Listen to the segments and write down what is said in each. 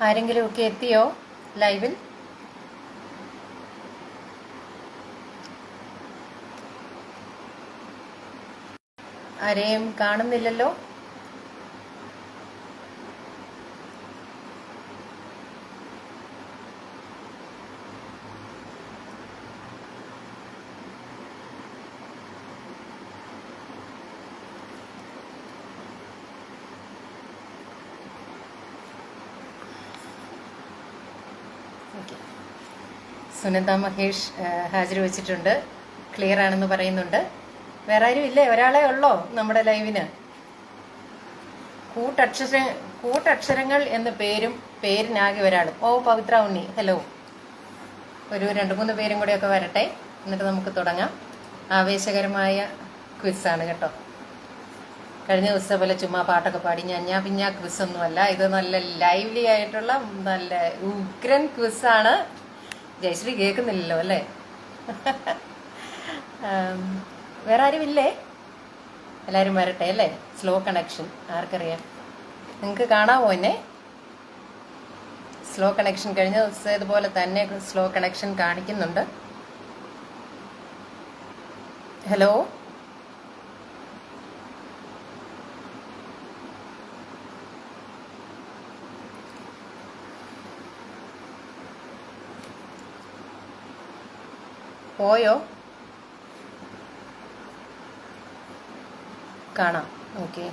ആരെങ്കിലും ഒക്കെ എത്തിയോ ലൈവിൽ? ആരെയും കാണുന്നില്ലല്ലോ. സുനന്ദ മഹേഷ് ഹാജർ വെച്ചിട്ടുണ്ട്, ക്ലിയർ ആണെന്ന് പറയുന്നുണ്ട്. വേറെ ആരും ഇല്ലേ? ഒരാളെ ഉള്ളോ നമ്മുടെ ലൈവിന്? കൂട്ടക്ഷരങ്ങൾ എന്ന പേരിനാകെ ഒരാളും. ഓ, പവിത്ര ഉണ്ണി, ഹലോ. ഒരു 2-3 പേരും കൂടെയൊക്കെ വരട്ടെ, എന്നിട്ട് നമുക്ക് തുടങ്ങാം. ആവേശകരമായ ക്വിസാണ് കേട്ടോ. കഴിഞ്ഞ ദിവസം പോലെ ചുമ്മാ പാട്ടൊക്കെ പാടി ഞാൻ പിന്നെ ക്വിസ് ഒന്നുമല്ല ഇത്. നല്ല ലൈവ്ലി ആയിട്ടുള്ള നല്ല ഉഗ്രൻ ക്വിസാണ്. ജയശ്രീ കേൾക്കുന്നില്ലല്ലോ അല്ലേ? വേറെ ആരും ഇല്ലേ? എല്ലാവരും വരട്ടെ അല്ലേ? സ്ലോ കണക്ഷൻ ആർക്കറിയാം? നിങ്ങൾക്ക് കാണാമോ എന്നെ? സ്ലോ കണക്ഷൻ കഴിഞ്ഞ ദിവസം ഇതുപോലെ തന്നെ സ്ലോ കണക്ഷൻ കാണിക്കുന്നുണ്ട്. ഹലോ, പോയോ? കാണാം, ഓക്കെ.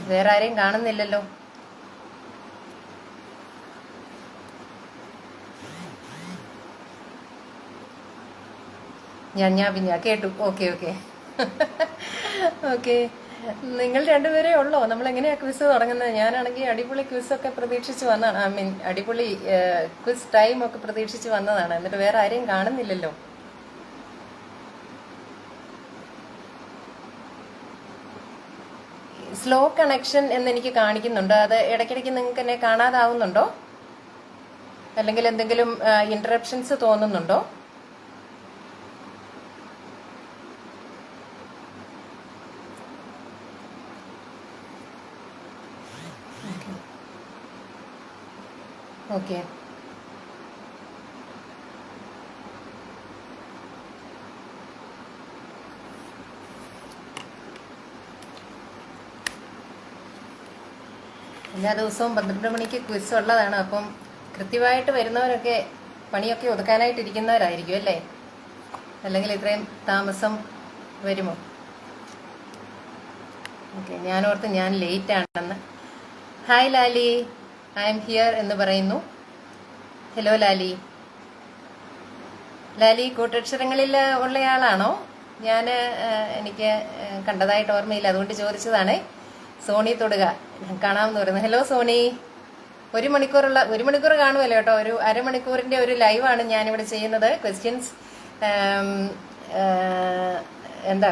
വേറെ ആരെയും കാണുന്നില്ലല്ലോ. ഞാൻ പിന്നെ കേട്ടു. Okay okay okay. നിങ്ങൾ രണ്ടുപേരേ ഉള്ളോ? നമ്മൾ എങ്ങനെയാ ക്വിസ് തുടങ്ങുന്നത്? ഞാനാണെങ്കിൽ അടിപൊളി ക്വിസൊക്കെ പ്രതീക്ഷിച്ച് വന്നതാണ്. ഐ മീൻ അടിപൊളി ക്വിസ് ടൈം ഒക്കെ പ്രതീക്ഷിച്ച് വന്നതാണ്. എന്നിട്ട് വേറെ ആരെയും കാണുന്നില്ലല്ലോ. സ്ലോ കണക്ഷൻ എന്ന് എനിക്ക് കാണിക്കുന്നുണ്ട്. അത് ഇടയ്ക്കിടയ്ക്ക് നിങ്ങൾക്ക് എന്നെ കാണാതാവുന്നുണ്ടോ? അല്ലെങ്കിൽ എന്തെങ്കിലും ഇന്ററപ്ഷൻസ് തോന്നുന്നുണ്ടോ? ഓക്കെ. എല്ലാ ദിവസവും 12 മണിക്ക് ക്വിസ് ഉള്ളതാണ്. അപ്പം കൃത്യമായിട്ട് വരുന്നവരൊക്കെ പണിയൊക്കെ ഒതുക്കാനായിട്ടിരിക്കുന്നവരായിരിക്കും അല്ലേ? അല്ലെങ്കിൽ ഇത്രയും താമസം വരുമോ? ഓക്കെ, ഞാനോർത്ത് ഞാൻ ലേറ്റ് ആണെന്ന്. Hi Lali, I am here എന്ന് പറയുന്നു. ഹലോ ലാലി. ലാലി കൂട്ടക്ഷരങ്ങളിൽ ഉള്ളയാളാണോ? എനിക്ക് കണ്ടതായിട്ട് ഓർമ്മയില്ല, അതുകൊണ്ട് ചോദിച്ചതാണ്. സോണി തൊടുക കാണാമെന്ന് പറയുന്നത്. Hello Sony. 1 മണിക്കൂർ കാണുമല്ലോ കേട്ടോ. ഒരു അരമണിക്കൂറിന്റെ ഒരു ലൈവാണ് ഞാനിവിടെ ചെയ്യുന്നത്. ക്വസ്റ്റ്യൻസ്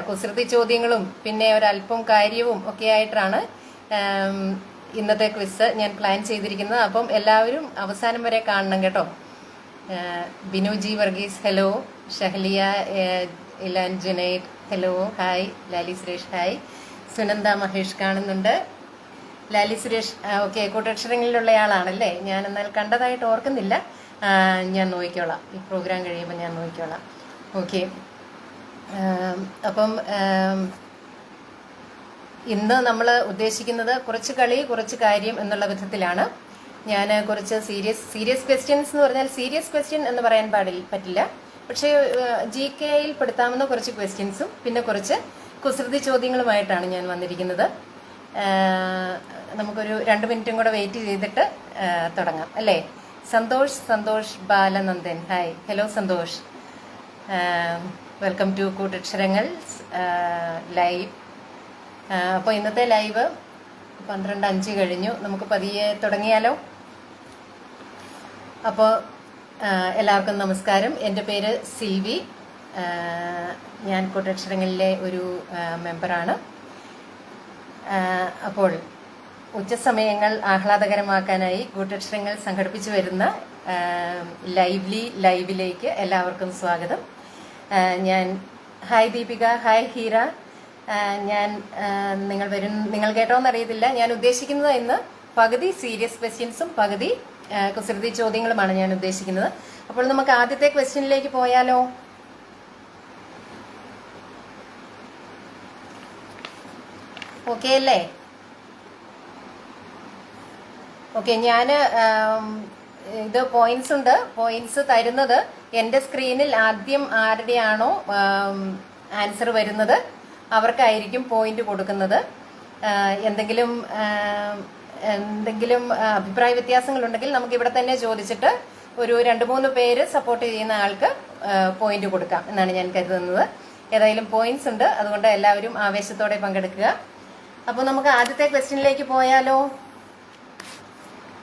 കുസൃതി ചോദ്യങ്ങളും പിന്നെ ഒരല്പം കാര്യവും ഒക്കെ ആയിട്ടാണ് ഇന്നത്തെ ക്വിസ് ഞാൻ പ്ലാൻ ചെയ്തിരിക്കുന്നത്. അപ്പം എല്ലാവരും അവസാനം വരെ കാണണം കേട്ടോ. Binu G Varghese, hello. Shahaliya Ilan Junaid, hello. Hi. Lali Suresh, hi. Sunanda Mahesh കാണുന്നുണ്ട്. ലാലി സുരേഷ്, ഓക്കെ. കൂട്ടക്ഷരങ്ങളിലുള്ളയാളാണല്ലേ? ഞാൻ എന്നാൽ കണ്ടതായിട്ട് ഓർക്കുന്നില്ല. ഞാൻ നോക്കിക്കോളാം, ഈ പ്രോഗ്രാം കഴിയുമ്പോൾ ഞാൻ നോക്കിക്കോളാം. ഓക്കെ. അപ്പം ഇന്ന് നമ്മൾ ഉദ്ദേശിക്കുന്നത് കുറച്ച് കളി കുറച്ച് കാര്യം എന്നുള്ള വിധത്തിലാണ്. ഞാൻ കുറച്ച് സീരിയസ് ക്വസ്റ്റ്യൻസ് എന്ന് പറഞ്ഞാൽ സീരിയസ് ക്വസ്റ്റ്യൻ എന്ന് പറയാൻ പറ്റില്ല. പക്ഷേ GK-യിൽ പെടുത്താവുന്ന കുറച്ച് ക്വസ്റ്റ്യൻസും പിന്നെ കുറച്ച് കുസൃതി ചോദ്യങ്ങളുമായിട്ടാണ് ഞാൻ വന്നിരിക്കുന്നത്. നമുക്കൊരു 2 മിനിറ്റും കൂടെ വെയിറ്റ് ചെയ്തിട്ട് തുടങ്ങാം അല്ലേ? Santhosh Balanandan, hi. Hello Santhosh, welcome to Koottaksharangal live. അപ്പോൾ ഇന്നത്തെ ലൈവ് 12:05 കഴിഞ്ഞു. നമുക്ക് പതിയെ തുടങ്ങിയാലോ? അപ്പോൾ എല്ലാവർക്കും നമസ്കാരം. എൻ്റെ പേര് സിൽവി. ഞാൻ കൂട്ടക്ഷരങ്ങളിലെ ഒരു മെമ്പറാണ്. അപ്പോൾ ഉച്ചസമയങ്ങൾ ആഹ്ലാദകരമാക്കാനായി കൂട്ടക്ഷരങ്ങൾ സംഘടിപ്പിച്ചു വരുന്ന ലൈവിലേക്ക് എല്ലാവർക്കും സ്വാഗതം. Hi Deepika, hi Heera. നിങ്ങൾ കേട്ടോന്നറിയത്തില്ല, ഞാൻ ഉദ്ദേശിക്കുന്നത് ഇന്ന് പകുതി സീരിയസ് ക്വസ്റ്റ്യൻസും പകുതി കുസൃതി ചോദ്യങ്ങളുമാണ് ഞാൻ ഉദ്ദേശിക്കുന്നത്. അപ്പോൾ നമുക്ക് ആദ്യത്തെ ക്വസ്റ്റ്യനിലേക്ക് പോയാലോ? ഓക്കെ അല്ലേ? ഓക്കെ, ഞാൻ ഇത് പോയിന്റ്സ് ഉണ്ട്. പോയിന്റ്സ് തരുന്നത് എൻ്റെ സ്ക്രീനിൽ ആദ്യം ആരുടെയാണോ ആൻസർ വരുന്നത് അവർക്കായിരിക്കും പോയിന്റ് കൊടുക്കുന്നത്. എന്തെങ്കിലും അഭിപ്രായ വ്യത്യാസങ്ങളുണ്ടെങ്കിൽ നമുക്ക് ഇവിടെ തന്നെ ചോദിച്ചിട്ട് ഒരു 2-3 പേര് സപ്പോർട്ട് ചെയ്യുന്ന ആൾക്ക് പോയിന്റ് കൊടുക്കാം എന്നാണ് ഞാൻ കരുതുന്നത്. ഏതായാലും പോയിന്റ്സ് ഉണ്ട്, അതുകൊണ്ട് എല്ലാവരും ആവേശത്തോടെ പങ്കെടുക്കുക. അപ്പോൾ നമുക്ക് ആദ്യത്തെ ക്വസ്റ്റ്യനിലേക്ക് പോയാലോ?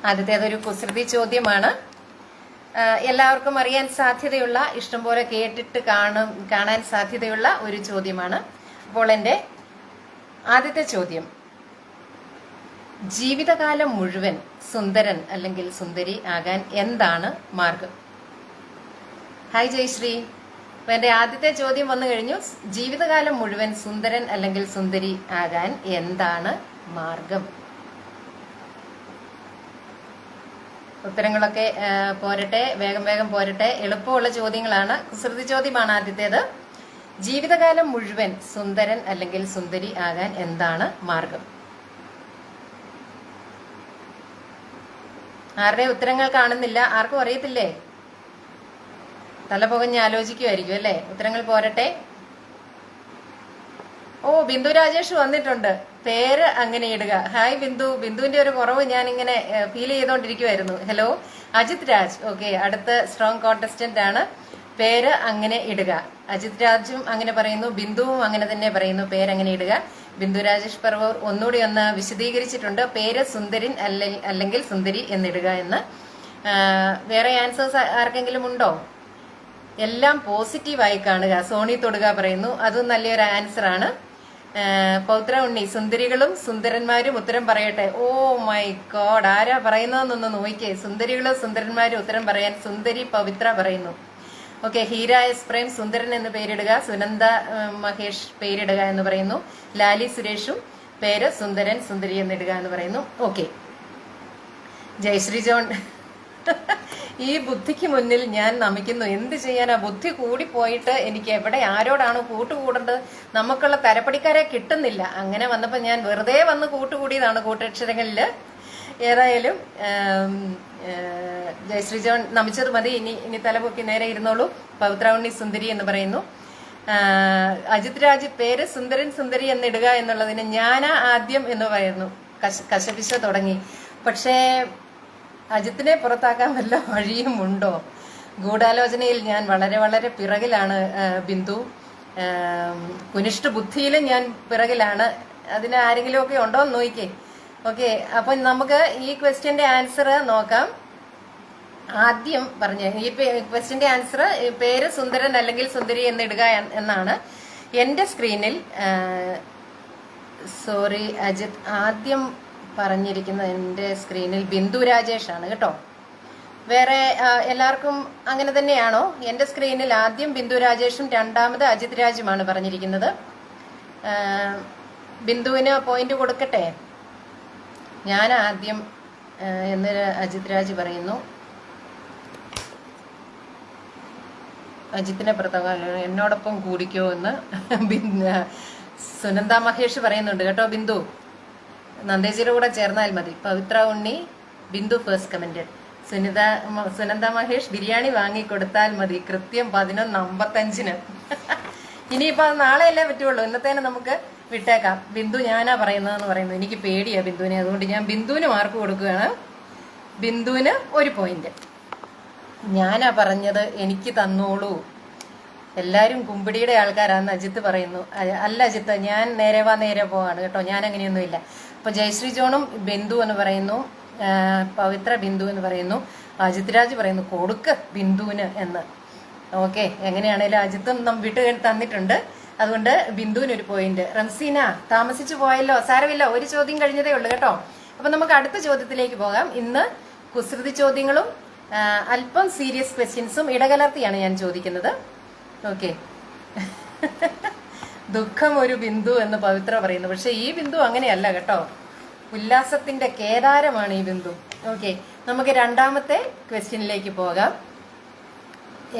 ആദ്യത്തേതൊരു കുസൃതി ചോദ്യമാണ്. എല്ലാവർക്കും അറിയാൻ സാധ്യതയുള്ള, ഇഷ്ടംപോലെ കേട്ടിട്ട് കാണാൻ സാധ്യതയുള്ള ഒരു ചോദ്യമാണ്. അപ്പോൾ എൻ്റെ ആദ്യത്തെ ചോദ്യം: ജീവിതകാലം മുഴുവൻ സുന്ദരൻ അല്ലെങ്കിൽ സുന്ദരി ആകാൻ എന്താണ് മാർഗം? ഹായ് ജയശ്രീ. അപ്പൊ എൻ്റെ ആദ്യത്തെ ചോദ്യം വന്നു കഴിഞ്ഞു. ജീവിതകാലം മുഴുവൻ സുന്ദരൻ അല്ലെങ്കിൽ സുന്ദരി ആകാൻ എന്താണ് മാർഗം? ഉത്തരങ്ങളൊക്കെ പോരട്ടെ, വേഗം വേഗം പോരട്ടെ. എളുപ്പമുള്ള ചോദ്യങ്ങളാണ്. കുസൃതി ചോദ്യമാണ് ആദ്യത്തേത്. ജീവിതകാലം മുഴുവൻ സുന്ദരൻ അല്ലെങ്കിൽ സുന്ദരി ആകാൻ എന്താണ് മാർഗം? ആരുടെ ഉത്തരങ്ങൾ കാണുന്നില്ല? ആർക്കും അറിയത്തില്ലേ? തല പുകഞ്ഞ് ആലോചിക്കുമായിരിക്കും അല്ലേ? ഉത്തരങ്ങൾ പോരട്ടെ. ഓ, ബിന്ദു രാജേഷ് വന്നിട്ടുണ്ട്. പേര് അങ്ങനെ ഇടുക. ഹായ് ബിന്ദു. ബിന്ദുവിന്റെ ഒരു കുറവ് ഞാൻ ഇങ്ങനെ ഫീൽ ചെയ്തോണ്ടിരിക്കുവായിരുന്നു. ഹലോ അജിത് രാജ്. ഓക്കെ, അടുത്ത സ്ട്രോങ് കോntestant ആണ്. പേര് അങ്ങനെ ഇടുക. അജിത് രാജും അങ്ങനെ പറയുന്നു, ബിന്ദുവും അങ്ങനെ തന്നെ പറയുന്നു, പേരങ്ങനെ ഇടുക. ബിന്ദു രാജേഷ് പറവൂർ ഒന്നുകൂടി ഒന്ന് വിശദീകരിച്ചിട്ടുണ്ട്, പേര് സുന്ദരൻ അല്ലെങ്കിൽ സുന്ദരി എന്നിടുക എന്ന്. വേറെ ആൻസേഴ്സ് ആർക്കെങ്കിലും ഉണ്ടോ? എല്ലാം പോസിറ്റീവായി കാണുക. സോണി തൊടുക പറയുന്നു, അതും നല്ലൊരു ആൻസർ ആണ്. പൗത്ര ഉണ്ണി: സുന്ദരികളും സുന്ദരന്മാരും ഉത്തരം പറയട്ടെ. ഓ മൈ ഗോഡ്, ആരാ പറയുന്നതെന്നൊന്ന് നോക്കിയേ. സുന്ദരികളും സുന്ദരന്മാരും ഉത്തരം പറയാൻ സുന്ദരി പവിത്ര പറയുന്നു. ഓക്കെ, ഹീര എസ് പ്രേം സുന്ദരൻ എന്ന് പേരിടുക. സുനന്ദ മഹേഷ് പേരിടുക എന്ന് പറയുന്നു. ലാലി സുരേഷും പേര് സുന്ദരൻ സുന്ദരി എന്നിടുക എന്ന് പറയുന്നു. ഓക്കെ, ജയശ്രീ ജോൺ: ഈ ബുദ്ധിക്ക് മുന്നിൽ ഞാൻ നമിക്കുന്നു. എന്ത് ചെയ്യാനാ, ബുദ്ധി കൂടിപ്പോയിട്ട് എനിക്ക് എവിടെ ആരോടാണോ കൂട്ടുകൂടേണ്ടത്, നമുക്കുള്ള തരപ്പടിക്കാരെ കിട്ടുന്നില്ല. അങ്ങനെ വന്നപ്പോൾ ഞാൻ വെറുതെ വന്ന് കൂട്ടുകൂടിയതാണ് കൂട്ടക്ഷരങ്ങളില്. ഏതായാലും ജയശ്രീ ജോൺ നമിച്ചത് മതി. ഇനി തലപൊക്കി നേരെ ഇരുന്നോളൂ. പവിത്ര ഉണ്ണി സുന്ദരി എന്ന് പറയുന്നു. അജിത് രാജ്: പേര് സുന്ദരൻ സുന്ദരി എന്നിടുക എന്നുള്ളതിന് ഞാനാ ആദ്യം എന്ന് പറയുന്നു. കശപിശ തുടങ്ങി. പക്ഷേ അജിത്തിനെ പുറത്താക്കാൻ വല്ല വഴിയും ഉണ്ടോ? ഗൂഢാലോചനയിൽ ഞാൻ വളരെ വളരെ പിറകിലാണ് ബിന്ദു. കുനിഷ്ഠ ബുദ്ധിയിലും ഞാൻ പിറകിലാണ്. അതിന് ആരെങ്കിലും ഒക്കെ ഉണ്ടോ എന്ന് നോക്കിക്കേ. ഓക്കെ, അപ്പൊ നമുക്ക് ഈ ക്വസ്റ്റ്യന്റെ ആൻസർ നോക്കാം. ആദ്യം പറഞ്ഞ ഈ ക്വസ്റ്റ്യന്റെ ആൻസർ പേര് സുന്ദരൻ അല്ലെങ്കിൽ സുന്ദരി എന്നിടുക എന്നാണ്. എന്റെ സ്ക്രീനിൽ സോറി അജിത്, ആദ്യം പറഞ്ഞിരിക്കുന്ന എൻ്റെ സ്ക്രീനിൽ ബിന്ദു രാജേഷ് ആണ് കേട്ടോ. വേറെ എല്ലാവർക്കും അങ്ങനെ തന്നെയാണോ? എൻ്റെ സ്ക്രീനിൽ ആദ്യം ബിന്ദു രാജേഷും രണ്ടാമത് അജിത് രാജുമാണ് പറഞ്ഞിരിക്കുന്നത്. ബിന്ദുവിന് പോയിന്റ് കൊടുക്കട്ടെ? ഞാൻ ആദ്യം എന്ന് അജിത് രാജ് പറയുന്നു. അജിത്തിനെ എന്നോടൊപ്പം കൂടിക്കോ എന്ന് സുനന്ദ മഹേഷ് പറയുന്നുണ്ട് കേട്ടോ. ബിന്ദു നന്ദേജിയുടെ കൂടെ ചേർന്നാൽ മതി. പവിത്ര ഉണ്ണി: ബിന്ദു ഫസ്റ്റ് കമന്റഡ്. സുനന്ദ മഹേഷ്: ബിരിയാണി വാങ്ങിക്കൊടുത്താൽ മതി കൃത്യം 11:55. ഇനിയിപ്പോൾ അത് നാളെയല്ലേ പറ്റുള്ളൂ, ഇന്നത്തേനെ നമുക്ക് വിട്ടേക്കാം. ബിന്ദു ഞാനാ പറയുന്നതെന്ന് പറയുന്നു. എനിക്ക് പേടിയാ ബിന്ദുവിനെ, അതുകൊണ്ട് ഞാൻ ബിന്ദുവിന് മാർക്ക് കൊടുക്കുകയാണ്. ബിന്ദുവിന് 1 പോയിന്റ്. ഞാനാ പറഞ്ഞത്, എനിക്ക് തന്നോളൂ. എല്ലാവരും കുമ്പിടിയുടെ ആൾക്കാരാന്ന് അജിത്ത് പറയുന്നു. അല്ല അജിത്ത്, ഞാൻ നേരെ പോവാണ് കേട്ടോ, ഞാൻ അങ്ങനെയൊന്നുമില്ല. അപ്പൊ ജയശ്രീ ജോണും ബിന്ദു എന്ന് പറയുന്നു, പവിത്ര ബിന്ദു എന്ന് പറയുന്നു, അജിത് രാജ് പറയുന്നു കൊടുക്ക് ബിന്ദുവിന് എന്ന്. ഓക്കെ, എങ്ങനെയാണേലും അജിത്തും വിട്ട് തന്നിട്ടുണ്ട്, അതുകൊണ്ട് ബിന്ദുവിന് 1 പോയിന്റ്. റംസീന: താമസിച്ചു പോയല്ലോ, സാരമില്ല, 1 ചോദ്യം കഴിഞ്ഞതേ ഉള്ളൂ കേട്ടോ. അപ്പൊ നമുക്ക് അടുത്ത ചോദ്യത്തിലേക്ക് പോകാം. ഇന്ന് കുസൃതി ചോദ്യങ്ങളും അല്പം സീരിയസ് ക്വസ്റ്റ്യൻസും ഇടകലർത്തിയാണ് ഞാൻ ചോദിക്കുന്നത്. ഓക്കെ, ദുഃഖം ഒരു ബിന്ദു എന്ന് പവിത്ര പറയുന്നു. പക്ഷെ ഈ ബിന്ദു അങ്ങനെയല്ല കേട്ടോ. ഉല്ലാസത്തിന്റെ കേദാരമാണ് ഈ ബിന്ദു. ഓക്കെ, നമുക്ക് രണ്ടാമത്തെ ക്വസ്റ്റ്യനിലേക്ക് പോകാം.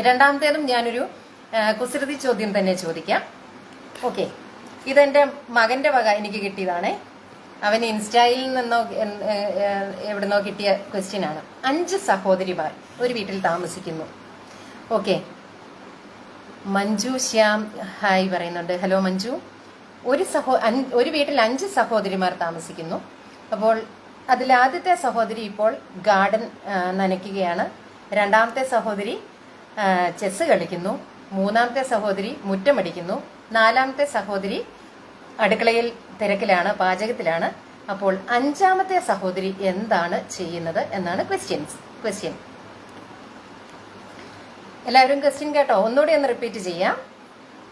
രണ്ടാമത്തേതും ഞാനൊരു കുസൃതി ചോദ്യം തന്നെ ചോദിക്കാം. ഓക്കെ, ഇതെന്റെ മകന്റെ വക എനിക്ക് കിട്ടിയതാണ്. അവന് ഇൻസ്റ്റയിൽ നിന്നോ എവിടുന്നോ കിട്ടിയ ക്വസ്റ്റ്യൻ ആണ്. 5 സഹോദരിമാർ ഒരു വീട്ടിൽ താമസിക്കുന്നു. ഓക്കെ, മഞ്ജു ശ്യാം ഹായ് പറയുന്നുണ്ട്. ഹലോ മഞ്ജു. ഒരു വീട്ടിൽ 5 സഹോദരിമാർ താമസിക്കുന്നു. അപ്പോൾ അതിലാദ്യത്തെ സഹോദരി ഇപ്പോൾ ഗാർഡൻ നനയ്ക്കുകയാണ്. രണ്ടാമത്തെ സഹോദരി ചെസ് കളിക്കുന്നു. മൂന്നാമത്തെ സഹോദരി മുറ്റമടിക്കുന്നു. നാലാമത്തെ സഹോദരി അടുക്കളയിൽ തിരക്കിലാണ്, പാചകത്തിലാണ്. അപ്പോൾ 5ാമത്തെ സഹോദരി എന്താണ് ചെയ്യുന്നത് എന്നാണ് ക്വസ്റ്റ്യൻ. എല്ലാവരും ക്വസ്റ്റ്യൻ കേട്ടോ? ഒന്നുകൂടി ഒന്ന് റിപ്പീറ്റ് ചെയ്യാം.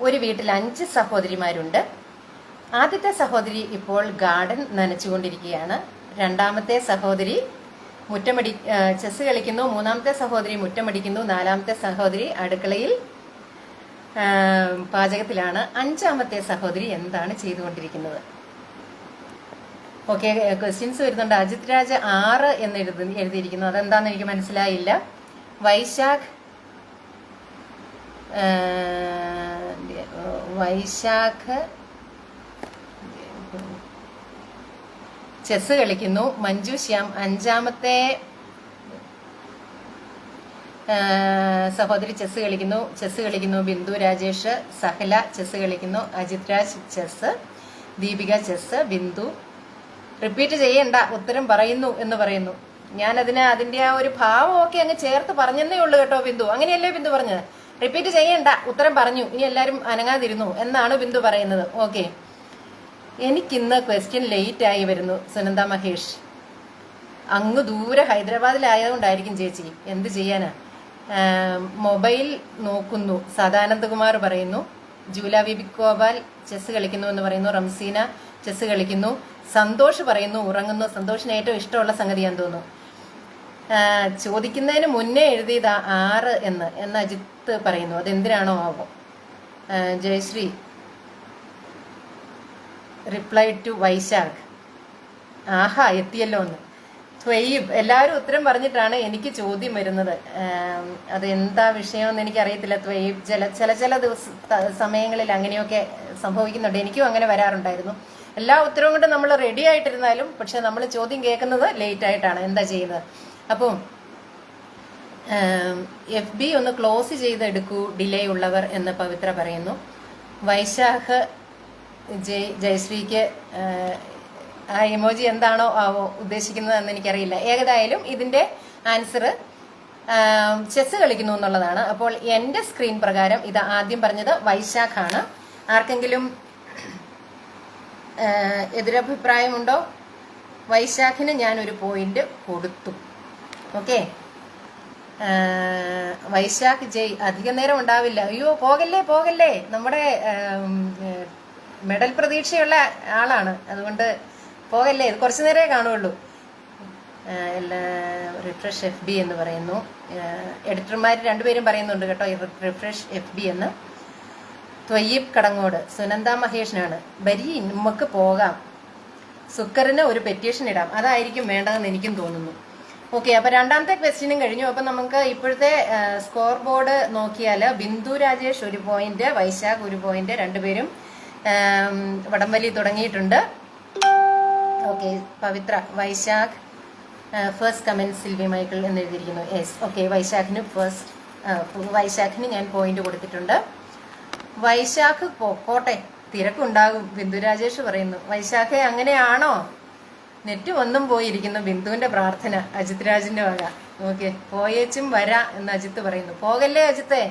ഒരു വീട്ടിൽ 5 സഹോദരിമാരുണ്ട്. ആദ്യത്തെ സഹോദരി ഇപ്പോൾ ഗാർഡൻ നനച്ചുകൊണ്ടിരിക്കുകയാണ്. രണ്ടാമത്തെ സഹോദരി ചെസ് കളിക്കുന്നു. മൂന്നാമത്തെ സഹോദരി മുറ്റമടിക്കുന്നു. നാലാമത്തെ സഹോദരി അടുക്കളയിൽ പാചകത്തിലാണ്. 5ാമത്തെ സഹോദരി എന്താണ് ചെയ്തുകൊണ്ടിരിക്കുന്നത്? ഓക്കെ, ക്വസ്റ്റ്യൻസ് വരുന്നുണ്ട്. അജിത് രാജ് 6 എന്ന് എഴുതിയിരിക്കുന്നു. അതെന്താന്ന് എനിക്ക് മനസ്സിലായില്ല. വൈശാഖ് ചെസ് കളിക്കുന്നു. മഞ്ജു ശ്യാം 5ാമത്തെ സഹോദരി ചെസ് കളിക്കുന്നു. ബിന്ദു രാജേഷ് സഹല ചെസ് കളിക്കുന്നു. Ajith Raj chess, Deepika chess, Bindu. Repeat ചെയ്യണ്ട, ഉത്തരം പറയുന്നു എന്ന് പറയുന്നു. ഞാൻ അതിന്റെ ആ ഒരു ഭാവമൊക്കെ അങ്ങ് ചേർത്ത് പറഞ്ഞതേ ഉള്ളൂ കേട്ടോ ബിന്ദു. അങ്ങനെയല്ലേ ബിന്ദു പറഞ്ഞത്? റിപ്പീറ്റ് ചെയ്യണ്ട, ഉത്തരം പറഞ്ഞു, ഇനി എല്ലാവരും അനങ്ങാതിരുന്നു എന്നാണ് ബിന്ദു പറയുന്നത്. ഓക്കെ, എനിക്കിന്ന് ക്വസ്റ്റ്യൻ ലേറ്റ് ആയി വരുന്നു. സുനന്ദ മഹേഷ് അങ്ങ് ദൂരെ ഹൈദരാബാദിലായതുകൊണ്ടായിരിക്കും ചേച്ചി, എന്ത് ചെയ്യാനാ. മൊബൈൽ നോക്കുന്നു സദാനന്ദകുമാർ പറയുന്നു. ജൂല വിബിക്കോപാൽ ചെസ് കളിക്കുന്നു എന്ന് പറയുന്നു. റംസീന ചെസ് കളിക്കുന്നു. സന്തോഷ് പറയുന്നു ഉറങ്ങുന്നു. സന്തോഷിന് ഏറ്റവും ഇഷ്ടമുള്ള സംഗതിയാന്ന് തോന്നുന്നു. ചോദിക്കുന്നതിന് മുന്നേ എഴുതിയത് 6 എന്ന് അജിത്ത് പറയുന്നു. അതെന്തിനാണോ ആവോ. Jayashree reply to Vaishakh. ആഹാ, എത്തിയല്ലോ ഒന്ന്. ത്വയ്യിബ് എല്ലാവരും ഉത്തരം പറഞ്ഞിട്ടാണ് എനിക്ക് ചോദ്യം വരുന്നത്. അത് എന്താ വിഷയമെന്ന് എനിക്കറിയത്തില്ല. ത്വയ്യിബ് ചില സമയങ്ങളിൽ അങ്ങനെയൊക്കെ സംഭവിക്കുന്നുണ്ട്. എനിക്കും അങ്ങനെ വരാറുണ്ടായിരുന്നു. എല്ലാ ഉത്തരവും കൊണ്ട് നമ്മൾ റെഡി ആയിട്ടിരുന്നാലും പക്ഷെ നമ്മൾ ചോദ്യം കേൾക്കുന്നത് ലേറ്റ് ആയിട്ടാണ്. എന്താ ചെയ്യുന്നത്? അപ്പോൾ FB ഒന്ന് ക്ലോസ് ചെയ്തെടുക്കൂ ഡിലേ ഉള്ളവർ എന്ന് പവിത്ര പറയുന്നു. വൈശാഖ് ജയശ്രീക്ക് ആ ഇമോജി എന്താണോ ഉദ്ദേശിക്കുന്നതെന്ന് എനിക്കറിയില്ല. ഏതായാലും ഇതിന്റെ ആൻസർ ചെസ് കളിക്കുന്നു എന്നുള്ളതാണ്. അപ്പോൾ എന്റെ സ്ക്രീൻ പ്രകാരം ഇത് ആദ്യം പറഞ്ഞത് വൈശാഖാണ്. ആർക്കെങ്കിലും എതിരഭിപ്രായമുണ്ടോ? വൈശാഖിന് ഞാൻ ഒരു പോയിന്റ് കൊടുത്തു. ഓക്കെ, വൈശാഖ് ജയ് അധിക നേരം ഉണ്ടാവില്ല. അയ്യോ, പോകല്ലേ. നമ്മുടെ മെഡൽ പ്രതീക്ഷയുള്ള ആളാണ്, അതുകൊണ്ട് പോകല്ലേ. ഇത് കുറച്ചു നേരമേ കാണുള്ളൂ. റിഫ്രഷ് FB എന്ന് പറയുന്നു. എഡിറ്റർമാർ രണ്ടുപേരും പറയുന്നുണ്ട് കേട്ടോ റിഫ്രഷ് FB എന്ന്. ത്വയ്യിബ് കടങ്ങോട് സുനന്ദ മഹേഷിനാണ്. ബരി നമുക്ക് പോകാം, സുക്കറിന് ഒരു പെറ്റീഷൻ ഇടാം, അതായിരിക്കും വേണ്ടതെന്ന് എനിക്കും തോന്നുന്നു. ഓക്കെ, അപ്പൊ രണ്ടാമത്തെ ക്വസ്റ്റ്യനും കഴിഞ്ഞു. അപ്പൊ നമുക്ക് ഇപ്പോഴത്തെ സ്കോർ ബോർഡ് നോക്കിയാൽ ബിന്ദു രാജേഷ് 1 പോയിന്റ്, വൈശാഖ് 1 പോയിന്റ്, രണ്ടുപേരും വടംവലി തുടങ്ങിയിട്ടുണ്ട്. Okay, Pavithra Vaishakh first comment Silvy Michael എന്ന് എഴുതിയിരിക്കുന്നു. യെസ്, ഓക്കെ, വൈശാഖിന് ഞാൻ പോയിന്റ് കൊടുത്തിട്ടുണ്ട്. വൈശാഖ് പോട്ടെ, തിരക്കുണ്ടാകും ബിന്ദു രാജേഷ് പറയുന്നു. വൈശാഖെ അങ്ങനെയാണോ? നെറ്റ് ഒന്നും പോയിരിക്കുന്നു. ബിന്ദുവിന്റെ പ്രാർത്ഥന അജിത് രാജിന്റെ വക. ഓക്കെ, പോയേച്ചും വരാ എന്ന് അജിത്ത് പറയുന്നു. പോകല്ലേ അജിത്തെ,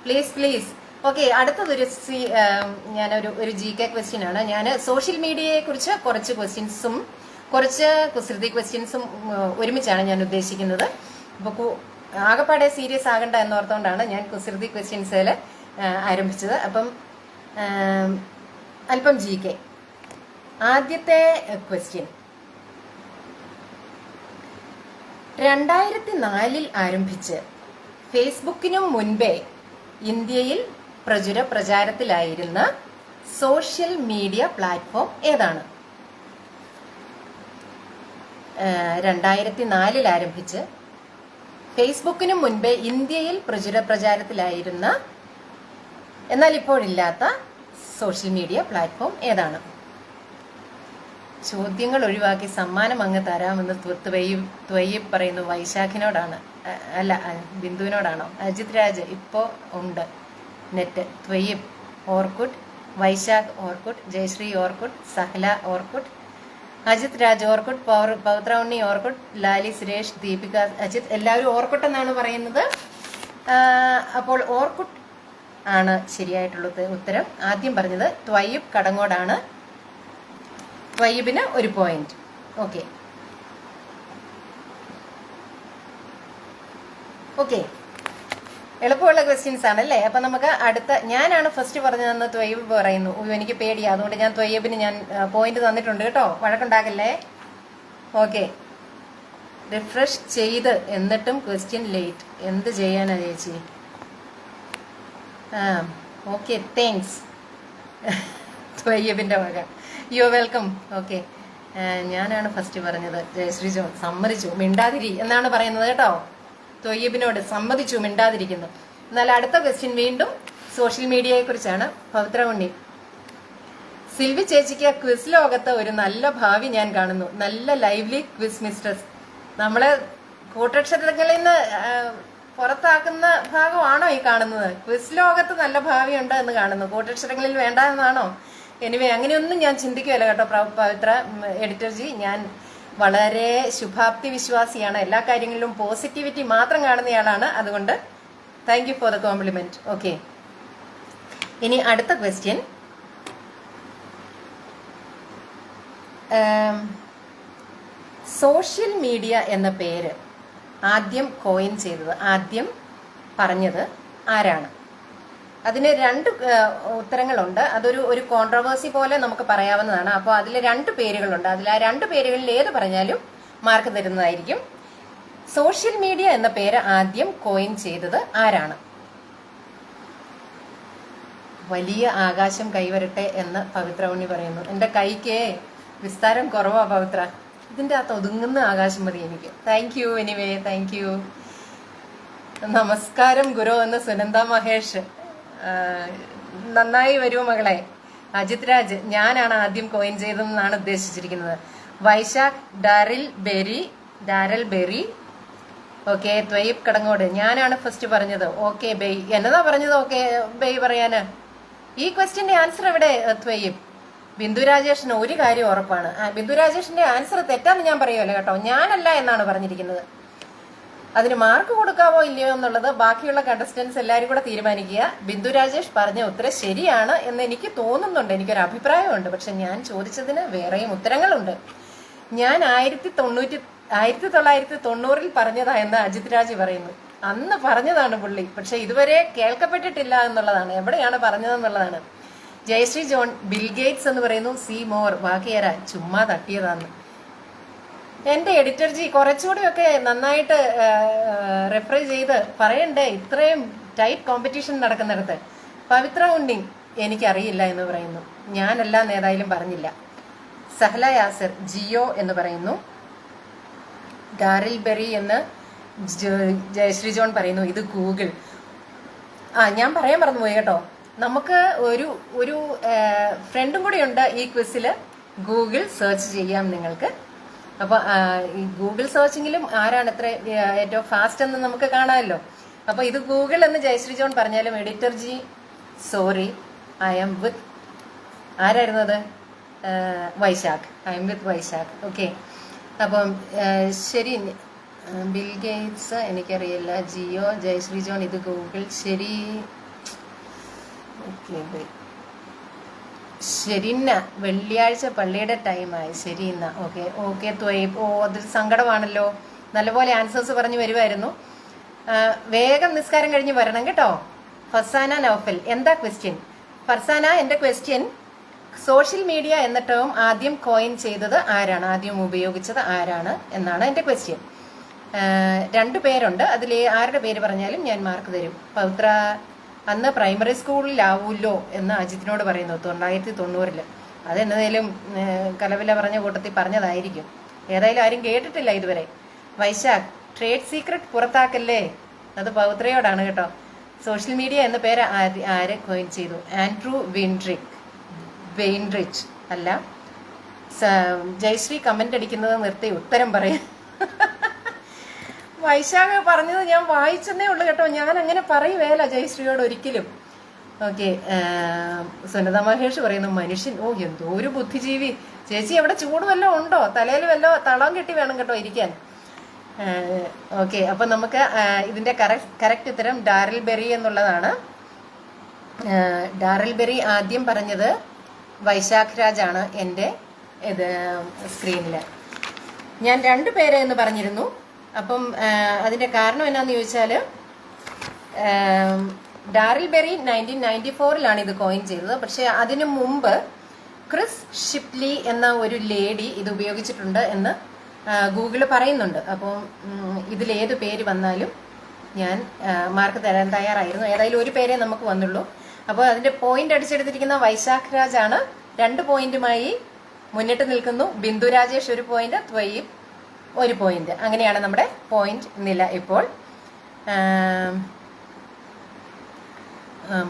പ്ലീസ്. ഓക്കെ, അടുത്തതൊരു ഞാനൊരു GK ക്വസ്റ്റ്യൻ ആണ്. ഞാൻ സോഷ്യൽ മീഡിയയെ കുറിച്ച് കുറച്ച് ക്വസ്റ്റ്യൻസും കുറച്ച് കുസൃതി ക്വസ്റ്റ്യൻസും ഒരുമിച്ചാണ് ഞാൻ ഉദ്ദേശിക്കുന്നത്. അപ്പോൾ ആകെപ്പാടെ സീരിയസ് ആകണ്ട എന്നോർത്തുകൊണ്ടാണ് ഞാൻ കുസൃതി ക്വസ്റ്റ്യൻസിൽ ആരംഭിച്ചത്. അപ്പം അല്പം GK. ആദ്യത്തെ ക്വസ്റ്റ്യൻ 2004 ആരംഭിച്ച് ഫേസ്ബുക്കിനും മുൻപേ ഇന്ത്യയിൽ പ്രചാരത്തിലായിരുന്ന സോഷ്യൽ മീഡിയ പ്ലാറ്റ്ഫോം ഏതാണ്? 2004 ആരംഭിച്ച് ഫേസ്ബുക്കിനും മുൻപേ ഇന്ത്യയിൽ പ്രചാരത്തിലായിരുന്ന എന്നാൽ ഇപ്പോഴില്ലാത്ത സോഷ്യൽ മീഡിയ പ്ലാറ്റ്ഫോം ഏതാണ്? ചോദ്യങ്ങൾ ഒഴിവാക്കി സമ്മാനം അങ്ങ് തരാമെന്ന് ത്വയ്യിബ് പറയുന്നു. വൈശാഖിനോടാണ്, അല്ല ബിന്ദുവിനോടാണോ? അജിത് രാജ് ഇപ്പോ ഉണ്ട് നെറ്റ്. ത്വയ്യിബ് ഓർക്കുഡ്, വൈശാഖ് ഓർക്കുഡ്, ജയശ്രീ ഓർക്കുഡ്, സഹല ഓർക്കുഡ്, അജിത് രാജ് ഓർക്കുഡ്, പൗത്ര ഉണ്ണി ഓർക്കുഡ്, ലാലി സുരേഷ്, ദീപിക അജിത്, എല്ലാവരും ഓർക്കുഡ് എന്നാണ് പറയുന്നത്. അപ്പോൾ ഓർക്കുഡ് ആണ് ശരിയായിട്ടുള്ള ഉത്തരം. ആദ്യം പറഞ്ഞത് ത്വയ്യിബ് കടങ്ങോടാണ്. ത്വയ്യിബിന് 1 പോയിന്റ്. ഓക്കെ ഓക്കെ, എളുപ്പമുള്ള ക്വസ്റ്റ്യൻസ് ആണല്ലേ. അപ്പൊ നമുക്ക് അടുത്ത, ഞാനാണ് ഫസ്റ്റ് പറഞ്ഞതെന്ന് ത്വയ്യിബ് പറയുന്നു. എനിക്ക് പേടിയാ, അതുകൊണ്ട് ഞാൻ ത്വയ്യിബിന് ഞാൻ പോയിന്റ് തന്നിട്ടുണ്ട് കേട്ടോ, വഴക്കുണ്ടാകല്ലേ. ഓക്കെ, റിഫ്രഷ് ചെയ്ത് എന്നിട്ടും ക്വസ്റ്റ്യൻ ലേറ്റ്. എന്ത് ചെയ്യാനാ ചേച്ചി? ഓക്കെ, താങ്ക്സ് ത്വയ്യിബിന്റെ വക. You welcome. ഓക്കെ, ഞാനാണ് ഫസ്റ്റ് പറഞ്ഞത്. ജയശ്രീ ജോൺ സമ്മതിച്ചു, മിണ്ടാതിരി എന്നാണ് പറയുന്നത് കേട്ടോ. ത്വയ്യിബിനോട് സമ്മതിച്ചു, മിണ്ടാതിരിക്കുന്നു. എന്നാൽ അടുത്ത ക്വസ്റ്റ്യൻ വീണ്ടും സോഷ്യൽ മീഡിയയെ കുറിച്ചാണ്. പവിത്ര ഉണ്ണി, സിൽവി ചേച്ചിക്ക് ക്വിസ് ലോകത്ത് ഒരു നല്ല ഭാവി ഞാൻ കാണുന്നു. നല്ല ലൈവ്ലി ക്വിസ് മിസ്ട്രസ്. നമ്മളെ കൂട്ടക്ഷരങ്ങളിൽ നിന്ന് പുറത്താക്കുന്ന ഭാഗമാണോ ഈ കാണുന്നത്? ക്വിസ് ലോകത്ത് നല്ല ഭാവിയുണ്ട് എന്ന് കാണുന്നു, കൂട്ടക്ഷരങ്ങളിൽ വേണ്ട എന്നാണോ? എനിവേ, അങ്ങനെയൊന്നും ഞാൻ ചിന്തിക്കുകയല്ല കേട്ടോ പവിത്ര എഡിറ്റർ ജി. ഞാൻ വളരെ ശുഭാപ്തി വിശ്വാസിയാണ്, എല്ലാ കാര്യങ്ങളിലും പോസിറ്റിവിറ്റി മാത്രം കാണുന്നയാളാണ്. അതുകൊണ്ട് thank you for the compliment. Okay, ഇനി അടുത്ത ക്വസ്റ്റ്യൻ. സോഷ്യൽ മീഡിയ എന്ന പേര് ആദ്യം കോയിൻ ചെയ്തത്, ആദ്യം പറഞ്ഞത് ആരാണ്? അതിന് 2 ഉത്തരങ്ങളുണ്ട്. അതൊരു കോൺട്രവേഴ്സി പോലെ നമുക്ക് പറയാവുന്നതാണ്. അപ്പോൾ അതിൽ 2 പേരുകളുണ്ട്. അതിൽ ആ 2 പേരുകളിൽ ഏത് പറഞ്ഞാലും മാർക്ക് തരുന്നതായിരിക്കും. സോഷ്യൽ മീഡിയ എന്ന പേര് ആദ്യം കോയിൻ ചെയ്തത് ആരാണ്? വലിയ ആകാശം കൈവരട്ടെ എന്ന് പവിത്ര ഉണ്ണി പറയുന്നു. എൻ്റെ കൈക്ക് വിസ്താരം കുറവാ പവിത്ര, ഇതിൻ്റെ അകത്ത് ഒതുങ്ങുന്ന ആകാശം മതി എനിക്ക്. Thank you. Anyway, thank you. നമസ്കാരം ഗുരു എന്ന് സുനന്ദ മഹേഷ്. നന്നായി വരൂ മകളെ. അജിത് രാജ്, ഞാനാണ് ആദ്യം കോയിൻ ചെയ്തതെന്നാണ് ഉദ്ദേശിച്ചിരിക്കുന്നത്. Vaishakh Darrel Berry. Okay, Thayyib Kadangod, ഞാനാണ് ഫസ്റ്റ് പറഞ്ഞത്. ഓക്കെ ബെയ്, എന്നതാ പറഞ്ഞത്? ഓക്കെ ബെയ് പറയാന്. ഈ ക്വസ്റ്റ്യന്റെ ആൻസർ എവിടെ ത്വയ്യിബ്? ബിന്ദു രാജേഷിന് ഒരു കാര്യം ഉറപ്പാണ്, ബിന്ദു രാജേഷിന്റെ ആൻസർ തെറ്റാന്ന് ഞാൻ പറയുമല്ലോ കേട്ടോ, ഞാനല്ല എന്നാണ് പറഞ്ഞിരിക്കുന്നത്. അതിന് മാർക്ക് കൊടുക്കാവോ ഇല്ലയോ എന്നുള്ളത് ബാക്കിയുള്ള കണ്ടസ്റ്റൻസ് എല്ലാവരും കൂടെ തീരുമാനിക്കുക. ബിന്ദു രാജേഷ് പറഞ്ഞ ഉത്തരം ശരിയാണ് എന്ന് എനിക്ക് തോന്നുന്നുണ്ട്, എനിക്കൊരു അഭിപ്രായമുണ്ട്. പക്ഷെ ഞാൻ ചോദിച്ചതിന് വേറെയും ഉത്തരങ്ങളുണ്ട്. ഞാൻ 1990 പറഞ്ഞതാ എന്ന് അജിത് രാജ് പറയുന്നു. അന്ന് പറഞ്ഞതാണ് പുള്ളി, പക്ഷെ ഇതുവരെ കേൾക്കപ്പെട്ടിട്ടില്ല എന്നുള്ളതാണ്, എവിടെയാണ് പറഞ്ഞതെന്നുള്ളതാണ്. ജയശ്രീ ജോൺ, ബിൽഗേറ്റ്സ് എന്ന് പറയുന്നു. സി മോർ, ബാക്കിയാരാ? ചുമ്മാ തട്ടിയതാന്ന്. എന്റെ എഡിറ്റർ ജി കുറച്ചുകൂടിയൊക്കെ നന്നായിട്ട് റെഫർ ചെയ്ത് പറയണ്ടേ, ഇത്രയും ടൈറ്റ് കോമ്പറ്റീഷൻ നടക്കുന്നിടത്ത്. പവിത്ര ഉണ്ണി, എനിക്കറിയില്ല എന്ന് പറയുന്നു. ഞാനെല്ലാം ഏതായാലും പറഞ്ഞില്ല. സഹല യാസർ, ജിയോ എന്ന് പറയുന്നു. ഡാരിൽ ബെറി എന്ന് ജയശ്രീ ജോൺ പറയുന്നു. ഇത് ഗൂഗിൾ. ഞാൻ പറയാൻ മറന്നുപോയി കേട്ടോ, നമുക്ക് ഒരു ഫ്രണ്ടും കൂടി ഉണ്ട് ഈ ക്വിസിൽ. ഗൂഗിൾ സെർച്ച് ചെയ്യാം നിങ്ങൾക്ക്. അപ്പൊ ഈ ഗൂഗിൾ സെർച്ചിങ്ങിലും ആരാണ് ഏറ്റവും ഫാസ്റ്റ് എന്ന് നമുക്ക് കാണാമല്ലോ. അപ്പൊ ഇത് ഗൂഗിൾ എന്ന് ജയശ്രീ ജോൺ പറഞ്ഞാലും editor ji sorry, I am with ആരായിരുന്നത്? Vaishakh. I am with Vaishakh. Okay, അപ്പം ശരി. ബിൽ ഗേറ്റ്സ് എനിക്കറിയില്ല. ജിയോ, ജയശ്രീ ജോൺ, ഇത് ഗൂഗിൾ. ശരി. ഓക്കെ, ശരിന്ന വെള്ളിയാഴ്ച പള്ളിയുടെ ടൈമായി. ശരിന്ന. ഓക്കെ ത്വയ്യിബ്. അതൊരു സങ്കടമാണല്ലോ, നല്ലപോലെ ആൻസേഴ്സ് പറഞ്ഞു വരുമായിരുന്നു. വേഗം നിസ്കാരം കഴിഞ്ഞ് വരണം കേട്ടോ. ഫർസാന നൗഫൽ, എന്താ ക്വസ്റ്റ്യൻ? ഫർസാന, എൻ്റെ ക്വസ്റ്റ്യൻ സോഷ്യൽ മീഡിയ എന്ന ടേം ആദ്യം കോയിൻ ചെയ്തത് ആരാണ്, ആദ്യം ഉപയോഗിച്ചത് ആരാണ് എന്നാണ് എൻ്റെ ക്വസ്റ്റ്യൻ. 2 പേരുണ്ട്, അതിൽ ആരുടെ പേര് പറഞ്ഞാലും ഞാൻ മാർക്ക് തരും. പവിത്ര, അന്ന് പ്രൈമറി സ്കൂളിലാവൂല്ലോ എന്ന് അജിത്തിനോട് പറയുന്നു. 1990. അതെന്നേലും കലവില പറഞ്ഞ കൂട്ടത്തിൽ പറഞ്ഞതായിരിക്കും. ഏതായാലും ആരും കേട്ടിട്ടില്ല ഇതുവരെ. വൈശാഖ്, ട്രേഡ് സീക്രട്ട് പുറത്താക്കല്ലേ, അത് പൗത്രയോടാണ് കേട്ടോ. സോഷ്യൽ മീഡിയ എന്ന പേര് ആര് കോയിൻ ചെയ്തു? ആൻഡ്രൂ വെയിൻറിച്ച് അല്ല. ജയശ്രീ കമന്റ് അടിക്കുന്നത് നിർത്തി ഉത്തരം പറയാം. വൈശാഖ് പറഞ്ഞത് ഞാൻ വായിച്ചെന്നേ ഉള്ളു കേട്ടോ, ഞാൻ അങ്ങനെ പറയുവേല ജയശ്രീയോട് ഒരിക്കലും. ഓക്കെ, സുനിത മഹേഷ് പറയുന്നു മനുഷ്യൻ, ഓ എന്തോ ഒരു ബുദ്ധിജീവി. ചേച്ചി എവിടെ ചൂട് വല്ലതും ഉണ്ടോ? തലയിൽ വല്ലോ തളം കെട്ടി വേണം കേട്ടോ ഇരിക്കാൻ. ഓക്കെ, അപ്പൊ നമുക്ക് ഇതിന്റെ കറക്റ്റ് ഉത്തരം ഡാറിൽ ബെറി എന്നുള്ളതാണ്. ഡാറിൽ ബെറി ആദ്യം പറഞ്ഞത് വൈശാഖ് രാജാണ് എൻ്റെ ഇത് സ്ക്രീനിൽ. ഞാൻ 2 പേര് എന്ന് പറഞ്ഞിരുന്നു. അപ്പം അതിന്റെ കാരണം എന്നാന്ന് ചോദിച്ചാൽ, ഡാറിൽ ബെറി 1994 ഇത് കോയിൻ ചെയ്തത്. പക്ഷെ അതിനു മുമ്പ് ക്രിസ് ഷിപ്ലി എന്ന ഒരു ലേഡി ഇത് ഉപയോഗിച്ചിട്ടുണ്ട് എന്ന് ഗൂഗിള് പറയുന്നുണ്ട്. അപ്പം ഇതിലേത് പേര് വന്നാലും ഞാൻ മാർക്ക് തരാൻ തയ്യാറായിരുന്നു. ഏതായാലും ഒരു പേരേ നമുക്ക് വന്നുള്ളൂ. അപ്പോൾ അതിന്റെ പോയിന്റ് അടിച്ചെടുത്തിരിക്കുന്ന വൈശാഖ് രാജാണ് 2 പോയിന്റുമായി മുന്നിട്ട് നിൽക്കുന്നു. Bindu Rajesh 1 point, Thayyib 1 point. അങ്ങനെയാണ് നമ്മുടെ പോയിന്റ് നില ഇപ്പോൾ.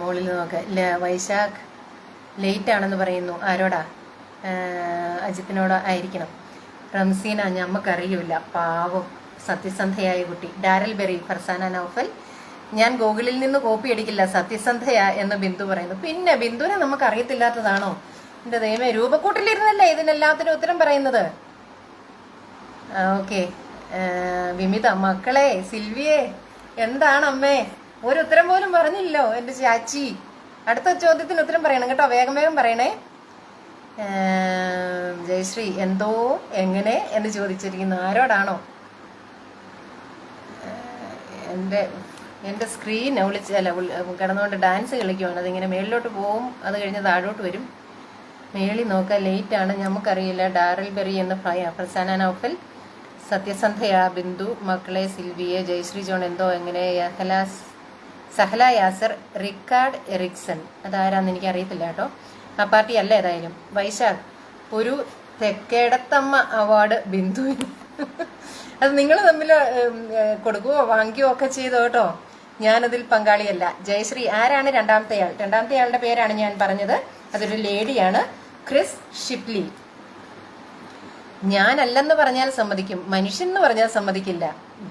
മുകളിൽ നോക്കാം. വൈശാഖ് ലേറ്റ് ആണെന്ന് പറയുന്നു. ആരോടാ? അജിത്തിനോട് ആയിരിക്കണം. റംസീന, ഞമ്മക്കറിയില്ല, പാവം സത്യസന്ധയായ കുട്ടി. ഡാരൽ ബെറി, ഫർസാന നൗഫൽ, ഞാൻ ഗൂഗിളിൽ നിന്ന് കോപ്പി അടിക്കില്ല, സത്യസന്ധയാ എന്ന് ബിന്ദു പറയുന്നു. പിന്നെ ബിന്ദുവിനെ നമുക്ക് അറിയത്തില്ലാത്തതാണോ? എന്റെ ദൈവമേ, രൂപക്കൂട്ടിലിരുന്നല്ലേ ഇതിനെല്ലാത്തിനും ഉത്തരം പറയുന്നത്. ഓക്കെ, വിമിത, മക്കളെ, സിൽവിയെ, എന്താണ് അമ്മേ ഒരു ഉത്തരം പോലും പറഞ്ഞില്ലോ എന്റെ ചാച്ചി. അടുത്ത ചോദ്യത്തിന് ഉത്തരം പറയണം കേട്ടോ, വേഗം വേഗം പറയണേ. ജയശ്രീ, എന്തോ എങ്ങനെ എന്ന് ചോദിച്ചിരിക്കുന്നു. ആരോടാണോ? എൻ്റെ സ്ക്രീൻ വിളിച്ചല്ല, കിടന്നുകൊണ്ട് ഡാൻസ് കളിക്കുവാണ്. അതിങ്ങനെ മേളിലോട്ട് പോവും, അത് കഴിഞ്ഞ് താഴോട്ട് വരും. മേളിൽ നോക്കാൻ ലേറ്റ് ആണ്, നമുക്കറിയില്ല. ഡാരൽ ബെറി എന്ന് ഫർസാന നൗഫൽ, സത്യസന്ധയാ ബിന്ദു, മക്കളെ, സിൽവിയെ, ജയശ്രീ ജോൺ, എന്തോ എങ്ങനെ, സഹല യാസർ, റിക്കാർഡ് എറിക്സൺ, അതാരാന്ന് എനിക്ക് അറിയത്തില്ല കേട്ടോ. ആ പാർട്ടി അല്ല ഏതായാലും. വൈശാഖ്, ഒരു തെക്കേടത്തമ്മ അവാർഡ് ബിന്ദുവിന്. അത് നിങ്ങൾ തമ്മിൽ കൊടുക്കുകയോ വാങ്ങിക്കുകയോ ഒക്കെ ചെയ്തോ കേട്ടോ, ഞാനതിൽ പങ്കാളിയല്ല. ജയശ്രീ, ആരാണ് രണ്ടാമത്തെയാൾ? രണ്ടാമത്തെയാളുടെ പേരാണ് ഞാൻ പറഞ്ഞത്, അതൊരു ലേഡിയാണ്, ക്രിസ് ഷിപ്ലി. ഞാനല്ലെന്ന് പറഞ്ഞാൽ സമ്മതിക്കും, മനുഷ്യൻ എന്ന് പറഞ്ഞാൽ സമ്മതിക്കില്ല.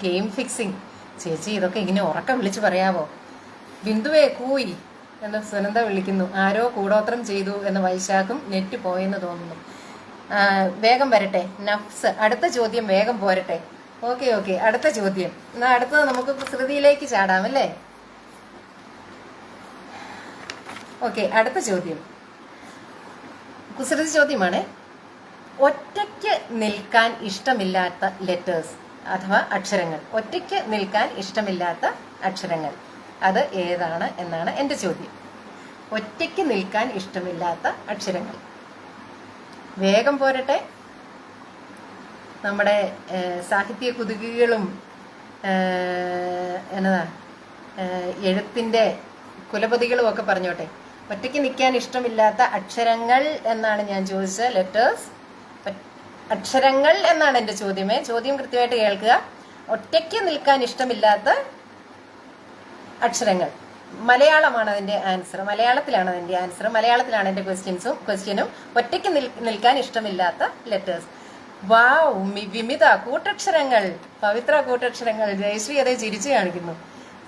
Game fixing. ചേച്ചി, ഇതൊക്കെ ഇങ്ങനെ ഉറക്കം വിളിച്ച് പറയാവോ? ബിന്ദുവേ കൂയി എന്ന് സുനന്ദ വിളിക്കുന്നു. ആരോ കൂടോത്രം ചെയ്തു എന്ന് വൈശാഖും. നെറ്റ് പോയെന്ന് തോന്നുന്നു. വേഗം വരട്ടെ നഫ്സ്, അടുത്ത ചോദ്യം വേഗം പോരട്ടെ. ഓക്കെ, അടുത്ത ചോദ്യം. എന്നാ അടുത്തത് നമുക്ക് കുസൃതിയിലേക്ക് ചാടാം അല്ലേ? ഓക്കെ, അടുത്ത ചോദ്യം കുസൃതി ചോദ്യമാണ്. ഒറ്റയ്ക്ക് നിൽക്കാൻ ഇഷ്ടമില്ലാത്ത ലെറ്റേഴ്സ് അഥവാ അക്ഷരങ്ങൾ. ഒറ്റയ്ക്ക് നിൽക്കാൻ ഇഷ്ടമില്ലാത്ത അക്ഷരങ്ങൾ അത് ഏതാണ് എന്നാണ് എൻ്റെ ചോദ്യം. ഒറ്റയ്ക്ക് നിൽക്കാൻ ഇഷ്ടമില്ലാത്ത അക്ഷരങ്ങൾ. വേഗം പോരട്ടെ. നമ്മുടെ സാഹിത്യ കുതുകികളും എന്നതാ എഴുത്തിൻ്റെ കുലപതികളും ഒക്കെ പറഞ്ഞോട്ടെ. ഒറ്റയ്ക്ക് നിൽക്കാൻ ഇഷ്ടമില്ലാത്ത അക്ഷരങ്ങൾ എന്നാണ് ഞാൻ ചോദിച്ചത്. ലെറ്റേഴ്സ്, അക്ഷരങ്ങൾ എന്നാണ് എൻ്റെ ചോദ്യമേ. ചോദ്യം കൃത്യമായിട്ട് കേൾക്കുക. ഒറ്റയ്ക്ക് നിൽക്കാൻ ഇഷ്ടമില്ലാത്ത അക്ഷരങ്ങൾ. മലയാളമാണ് അതിൻ്റെ ആൻസർ. മലയാളത്തിലാണ് അതിൻ്റെ ആൻസർ. മലയാളത്തിലാണ് എൻ്റെ ക്വസ്റ്റ്യനും. ഒറ്റയ്ക്ക് നിൽക്കാൻ ഇഷ്ടമില്ലാത്ത ലെറ്റേഴ്സ്. വാവ്, വിമിത, കൂട്ടക്ഷരങ്ങൾ. പവിത്ര, കൂട്ടക്ഷരങ്ങൾ. ജയശ്രീ അതേ ചിരിച്ചു കാണിക്കുന്നു.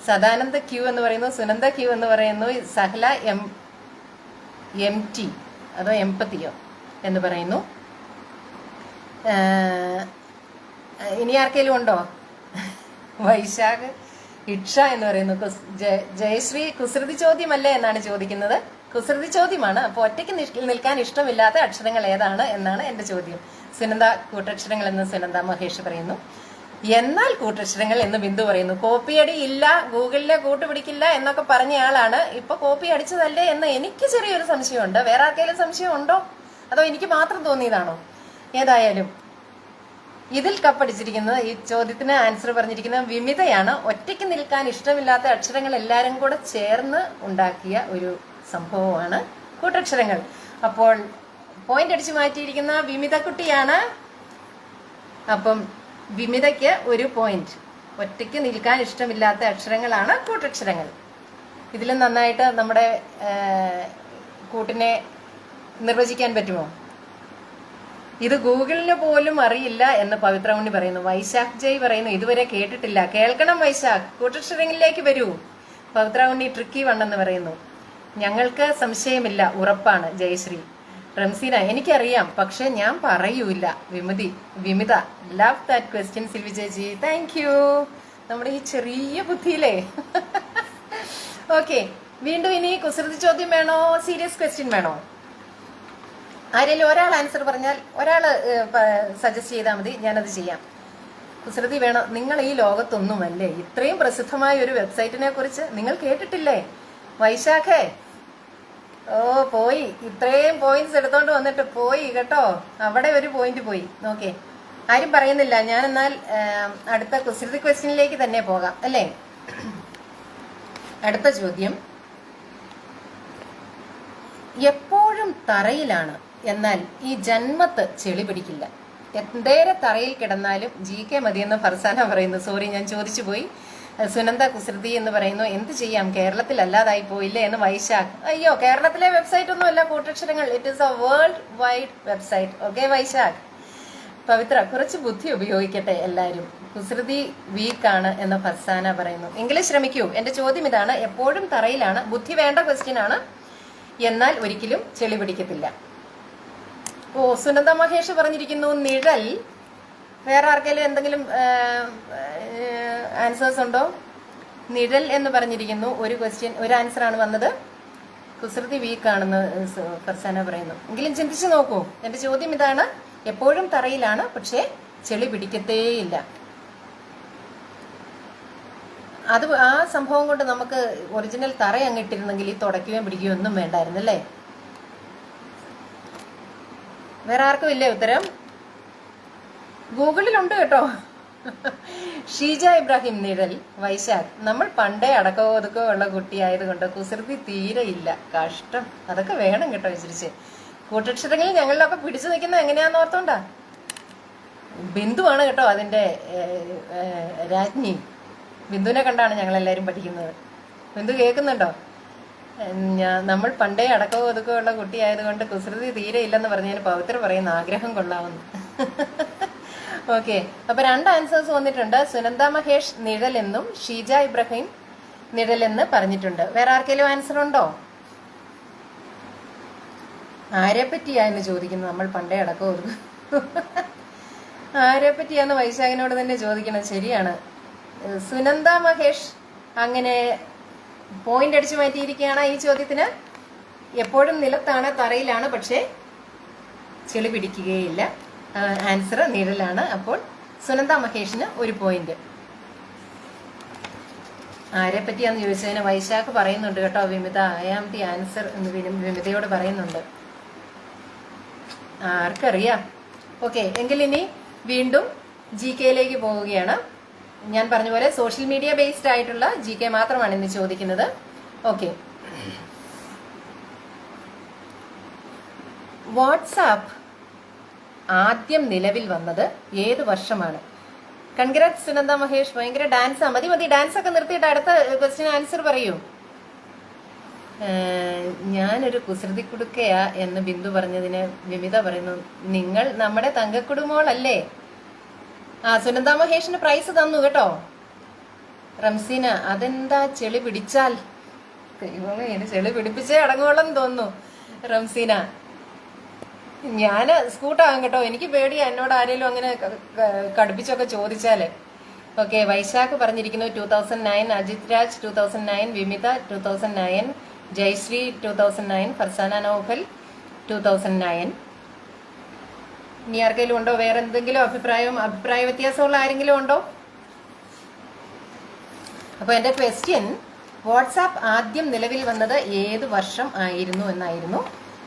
സദാനന്ദ ക്യൂ എന്ന് പറയുന്നു. സുനന്ദ ക്യൂ എന്ന് പറയുന്നു. സഹല എം ടി അതോ എംപത്തിയോ എന്ന് പറയുന്നു. ഇനി ആർക്കെങ്കിലും ഉണ്ടോ? വൈശാഖ്, ഇക്ഷ എന്ന് പറയുന്നു. ജയശ്രീ, കുസൃതി ചോദ്യമല്ലേ എന്നാണ് ചോദിക്കുന്നത്. കുസൃതി ചോദ്യമാണ്. അപ്പോൾ ഒറ്റയ്ക്ക് നിൽക്കാൻ ഇഷ്ടമില്ലാത്ത അക്ഷരങ്ങൾ ഏതാണ് എന്നാണ് എൻ്റെ ചോദ്യം. സുനന്ദ, കൂട്ടക്ഷരങ്ങൾ എന്ന് സുനന്ദ മഹേഷ് പറയുന്നു. എന്നാൽ കൂട്ടക്ഷരങ്ങൾ എന്ന് ബിന്ദു പറയുന്നു. കോപ്പിയടി ഇല്ല, ഗൂഗിളിലെ കൂട്ടുപിടിക്കില്ല എന്നൊക്കെ പറഞ്ഞ ആളാണ്. ഇപ്പൊ കോപ്പി അടിച്ചതല്ലേ എന്ന് എനിക്ക് ചെറിയൊരു സംശയമുണ്ട്. വേറെ ആർക്കെങ്കിലും സംശയം ഉണ്ടോ? അതോ എനിക്ക് മാത്രം തോന്നിയതാണോ? ഏതായാലും ഇതിൽ കപ്പടിച്ചിരിക്കുന്നത്, ഈ ചോദ്യത്തിന് ആൻസർ പറഞ്ഞിരിക്കുന്നത് വിമിതയാണ്. ഒറ്റയ്ക്ക് നിൽക്കാൻ ഇഷ്ടമില്ലാത്ത അക്ഷരങ്ങൾ എല്ലാവരും കൂടെ ചേർന്ന് ഉണ്ടാക്കിയ ഒരു സംഭവമാണ് കൂട്ടക്ഷരങ്ങൾ. അപ്പോൾ പോയിന്റ് അടിച്ചു മാറ്റിയിരിക്കുന്ന വിമിത കുട്ടിയാണ്. അപ്പം വിമിതയ്ക്ക് 1 പോയിന്റ്. ഒറ്റയ്ക്ക് നിൽക്കാൻ ഇഷ്ടമില്ലാത്ത അക്ഷരങ്ങളാണ് കൂട്ടക്ഷരങ്ങൾ. ഇതിൽ നന്നായിട്ട് നമ്മുടെ കൂട്ടിനെ നിർവചിക്കാൻ പറ്റുമോ? ഇത് ഗൂഗിളിന് പോലും അറിയില്ല എന്ന് പവിത്ര ഉണ്ണി പറയുന്നു. വൈശാഖ് ജയ് പറയുന്നു ഇതുവരെ കേട്ടിട്ടില്ല. കേൾക്കണം വൈശാഖ്, കൂട്ടക്ഷരങ്ങളിലേക്ക് വരൂ. പവിത്ര ഉണ്ണി ട്രിക്കി വണ്ണെന്ന് പറയുന്നു. ഞങ്ങൾക്ക് സംശയമില്ല, ഉറപ്പാണ്. ജയശ്രീ. റംസീന എനിക്കറിയാം, പക്ഷെ ഞാൻ പറയൂല. വിമിത ലവ് ദാറ്റ് ക്വസ്റ്റ്യൻ. സിൽവി ചേച്ചി താങ്ക് യു. നമ്മുടെ ഈ ചെറിയ ബുദ്ധിയിലേ. ഓക്കെ, വീണ്ടും ഇനി കുസൃതി ചോദ്യം വേണോ, സീരിയസ് ക്വസ്റ്റ്യൻ വേണോ? ആരെങ്കിലും ഒരാൾ ആൻസർ പറഞ്ഞാൽ, ഒരാൾ സജസ്റ്റ് ചെയ്താൽ മതി, ഞാനത് ചെയ്യാം. കുസൃതി വേണോ? നിങ്ങൾ ഈ ലോകത്തൊന്നുമല്ലേ? ഇത്രയും പ്രസിദ്ധമായ ഒരു വെബ്സൈറ്റിനെ കുറിച്ച് നിങ്ങൾ കേട്ടിട്ടില്ലേ? വൈശാഖേ, ഓ പോയി, ഇത്രയും പോയിന്റ്സ് എടുത്തോണ്ട് വന്നിട്ട് പോയി കേട്ടോ. അവിടെ ഒരു പോയിന്റ് പോയി. ഓക്കെ, ആരും പറയുന്നില്ല. ഞാൻ എന്നാൽ അടുത്ത കുസൃതി ക്വസ്റ്റ്യനിലേക്ക് തന്നെ പോകാം അല്ലേ? അടുത്ത ചോദ്യം, എപ്പോഴും തറയിലാണ്, എന്നാൽ ഈ ജന്മത്ത് ചെളി പിടിക്കില്ല. എന്തേരെ തറയിൽ കിടന്നാലും GK മതിയെന്ന് ഫർസാന പറയുന്നു. സോറി, ഞാൻ ചോദിച്ചു പോയി. സുനന്ദ കുസൃതി എന്ന് പറയുന്നു. എന്ത് ചെയ്യാം, കേരളത്തിൽ അല്ലാതായി പോയില്ലേ എന്ന് വൈശാഖ്. അയ്യോ, കേരളത്തിലെ വെബ്സൈറ്റ് ഒന്നും അല്ല കൂട്ടക്ഷരങ്ങൾ. It is a world wide website. Okay Vaishakh. Pavithra, കുറച്ച് ബുദ്ധി ഉപയോഗിക്കട്ടെ എല്ലാവരും. കുസൃതി വീക്കാണ് എന്ന് ഫർസാന പറയുന്നു. എങ്കിലും ശ്രമിക്കൂ. എന്റെ ചോദ്യം ഇതാണ്, എപ്പോഴും തറയിലാണ്, ബുദ്ധി വേണ്ട ക്വസ്റ്റ്യൻ ആണ്, എന്നാൽ ഒരിക്കലും ചെളി പിടിക്കത്തില്ല. ഓ, സുനന്ദ മഹേഷ് പറഞ്ഞിരിക്കുന്നു നിഴൽ. വേറെ ആർക്കെങ്കിലും എന്തെങ്കിലും ആൻസേഴ്സ് ഉണ്ടോ? നിഴൽ എന്ന് പറഞ്ഞിരിക്കുന്നു. ഒരു ക്വസ്റ്റ്യൻ, ഒരു ആൻസർ ആണ് വന്നത്. കുസൃതി വീക്കാണെന്ന് ഫർസാന പറയുന്നു. എങ്കിലും ചിന്തിച്ചു നോക്കൂ. എന്റെ ചോദ്യം ഇതാണ്, എപ്പോഴും തറയിലാണ്, പക്ഷേ ചെളി പിടിക്കത്തേയില്ല. അത് ആ സംഭവം കൊണ്ട് നമുക്ക് ഒറിജിനൽ തറ അങ്ങിട്ടിരുന്നെങ്കിൽ ഈ തുടയ്ക്കുകയും പിടിക്കുകയും ഒന്നും വേണ്ടായിരുന്നല്ലേ? വേറെ ആർക്കും ഇല്ലേ ഉത്തരം? ഗൂഗിളിലുണ്ട് കേട്ടോ. ഷീജ ഇബ്രാഹിം, നിഴൽ. വൈശാഖ്, നമ്മൾ പണ്ടേ അടക്കോ ഒതുക്കോ ഉള്ള കുട്ടിയായതുകൊണ്ട് കുസൃതി തീരെ ഇല്ല. കഷ്ടം. അതൊക്കെ വേണം കേട്ടോ വിചാരിച്ച്. കൂട്ടക്ഷരങ്ങളിൽ ഞങ്ങളിലൊക്കെ പിടിച്ചു നിൽക്കുന്നത് എങ്ങനെയാന്ന് ഓർത്തോണ്ടാ. ബിന്ദുവാണ് കേട്ടോ അതിന്റെ രാജ്ഞി. ബിന്ദുവിനെ കണ്ടാണ് ഞങ്ങളെല്ലാവരും പഠിക്കുന്നത്. ബിന്ദു കേൾക്കുന്നുണ്ടോ? നമ്മൾ പണ്ടേ അടക്കോ ഒതുക്കോ ഉള്ള കുട്ടിയായതുകൊണ്ട് കുസൃതി തീരെ ഇല്ലെന്ന് പറഞ്ഞതിന് പവിത്ര പറയുന്ന ആഗ്രഹം കൊള്ളാവുന്നു. ഓക്കെ, അപ്പൊ 2 ആൻസേഴ്സ് വന്നിട്ടുണ്ട്. സുനന്ദ മഹേഷ് നിഴൽ എന്നും ഷീജ ഇബ്രാഹിം നിഴൽ എന്ന് പറഞ്ഞിട്ടുണ്ട്. വേറെ ആർക്കെങ്കിലും ആൻസർ ഉണ്ടോ? ആരെ പറ്റിയാന്ന് ചോദിക്കുന്നത്? നമ്മൾ പണ്ടേ അടക്കോ ആരെ പറ്റിയാന്ന് വൈശാഖിനോട് തന്നെ ചോദിക്കണം. ശരിയാണ്. സുനന്ദ മഹേഷ് അങ്ങനെ പോയിന്റ് അടിച്ചു മാറ്റിയിരിക്കുകയാണ് ഈ ചോദ്യത്തിന്. എപ്പോഴും നിലത്താണ്, തറയിലാണ്, പക്ഷേ ചെളി പിടിക്കുകയില്ല. ആൻസർ നിഴലാണ്. അപ്പോൾ സുനന്ദ മഹേഷിന് 1 പോയിന്റ്. ആരെ പറ്റിയാന്ന് ചോദിച്ചതിന് വൈശാഖ് പറയുന്നുണ്ട് കേട്ടോ. വിമിത, ഐ ആം ദി ആൻസർ എന്ന് വിമിതയോട് പറയുന്നുണ്ട്. ആർക്കറിയാം. ഓക്കെ, എങ്കിൽ ഇനി വീണ്ടും GKയിലേക്ക് പോവുകയാണ്. ഞാൻ പറഞ്ഞ പോലെ സോഷ്യൽ മീഡിയ ബേസ്ഡ് ആയിട്ടുള്ള GK മാത്രമാണ് ഇന്ന് ചോദിക്കുന്നത്. ഓക്കെ, വാട്സാപ്പ് ആദ്യം നിലവിൽ വന്നത് ഏത് വർഷമാണ്? കൺഗ്രാറ്റ്സ് സുനന്ദ മഹേഷ്. ഭയങ്കര ഡാൻസാ. മതി ഡാൻസ് ഒക്കെ നിർത്തിയിട്ട് അടുത്ത ക്വസ്റ്റ്യൻ ആൻസർ പറയൂ. ഞാനൊരു കുസൃതി കുടുക്കയാ എന്ന് ബിന്ദു പറഞ്ഞതിന് വിമിത പറയുന്നു, നിങ്ങൾ നമ്മുടെ തങ്കക്കുടുമോളല്ലേ? സുനന്ദ മഹേഷിന് പ്രൈസ് തന്നു കേട്ടോ. റംസീന, അതെന്താ ചെളി പിടിച്ചാൽ? ചെളി പിടിപ്പിച്ചേ അടങ്ങുവോളെന്ന് തോന്നുന്നു റംസീന. ഞാൻ സ്കൂട്ടാകും കേട്ടോ. എനിക്ക് പേടിയാ എന്നോട് ആരെങ്കിലും അങ്ങനെ കടുപ്പിച്ചൊക്കെ ചോദിച്ചാല്. ഓക്കെ, വൈശാഖ് പറഞ്ഞിരിക്കുന്നു 2009, അജിത് രാജ് 2009, വിമിത 2009, ജയശ്രീ 2009, ഫർസാന നോഫൽ 2009. ഇനി ആർക്കെങ്കിലും ഉണ്ടോ വേറെ എന്തെങ്കിലും അഭിപ്രായ വ്യത്യാസമുള്ള ആരെങ്കിലും ഉണ്ടോ? അപ്പൊ എന്റെ ക്വസ്റ്റ്യൻ, വാട്സാപ്പ് ആദ്യം നിലവിൽ വന്നത് ഏത് വർഷം ആയിരുന്നു എന്നായിരുന്നു.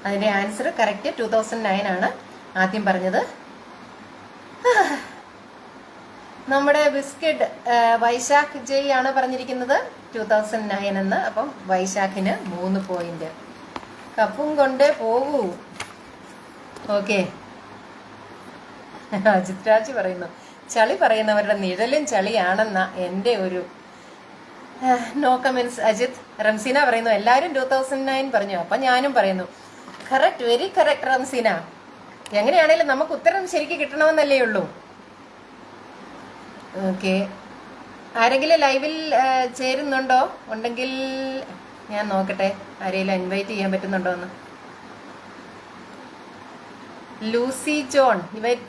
അതിന്റെ ആൻസർ കറക്റ്റ് 2009 ആണ് ആദ്യം പറഞ്ഞത്. നമ്മുടെ ബിസ്ക്കറ്റ് വൈശാഖ് ജയ് ആണ് പറഞ്ഞിരിക്കുന്നത് 2009 എന്ന്. അപ്പം വൈശാഖിന് 3 പോയിന്റ്. കപ്പും കൊണ്ടേ പോകൂ. ഓക്കെ, അജിത് രാജ് പറയുന്നു ചളി പറയുന്നവരുടെ നിഴലും ചളിയാണെന്ന എൻ്റെ ഒരു നോ കമന്റ്സ്. അജിത്. റംസീന പറയുന്നു എല്ലാവരും 2009 പറഞ്ഞു, അപ്പൊ ഞാനും പറയുന്നു. Correct, very correct Ramseena. എങ്ങനെയാണേലും നമുക്ക് ഉത്തരം ശരിക്കും കിട്ടണമെന്നല്ലേ ഉള്ളൂ. ഓക്കെ, ആരെങ്കിലും ലൈവിൽ ചേരുന്നുണ്ടോ? ഉണ്ടെങ്കിൽ ഞാൻ നോക്കട്ടെ ആരെങ്കിലും ഇൻവൈറ്റ് ചെയ്യാൻ പറ്റുന്നുണ്ടോ എന്ന്. ലൂസി ജോൺ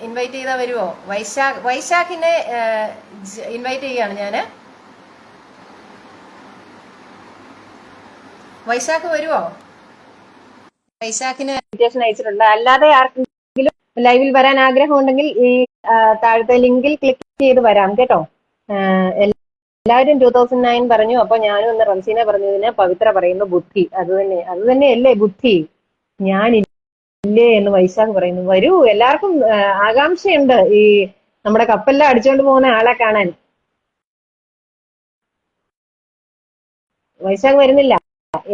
ഇൻവൈറ്റ് ചെയ്താൽ വരുമോ? വൈശാഖിനെ ഇൻവൈറ്റ് ചെയ്യാണ് ഞാൻ. വൈശാഖ് വരുമോ? വൈശാഖിന് ഇൻവിറ്റേഷൻ അയച്ചിട്ടുണ്ട്. അല്ലാതെ ആർക്കെങ്കിലും ലൈവിൽ വരാൻ ആഗ്രഹം ഉണ്ടെങ്കിൽ ഈ താഴത്തെ ലിങ്കിൽ ക്ലിക്ക് ചെയ്ത് വരാം കേട്ടോ. എല്ലാവരും 2009 പറഞ്ഞു, അപ്പൊ ഞാനും ഒന്ന് റംസീനെ പറഞ്ഞതിന് പവിത്ര പറയുന്നു ബുദ്ധി. അത് തന്നെയല്ലേ ബുദ്ധി. ഞാനില്ലേ എന്ന് വൈശാഖ് പറയുന്നു. വരൂ, എല്ലാവർക്കും ആകാംക്ഷയുണ്ട് ഈ നമ്മുടെ കപ്പെല്ലാം അടിച്ചോണ്ട് പോകുന്ന ആളെ കാണാൻ. വൈശാഖ് വരുന്നില്ല,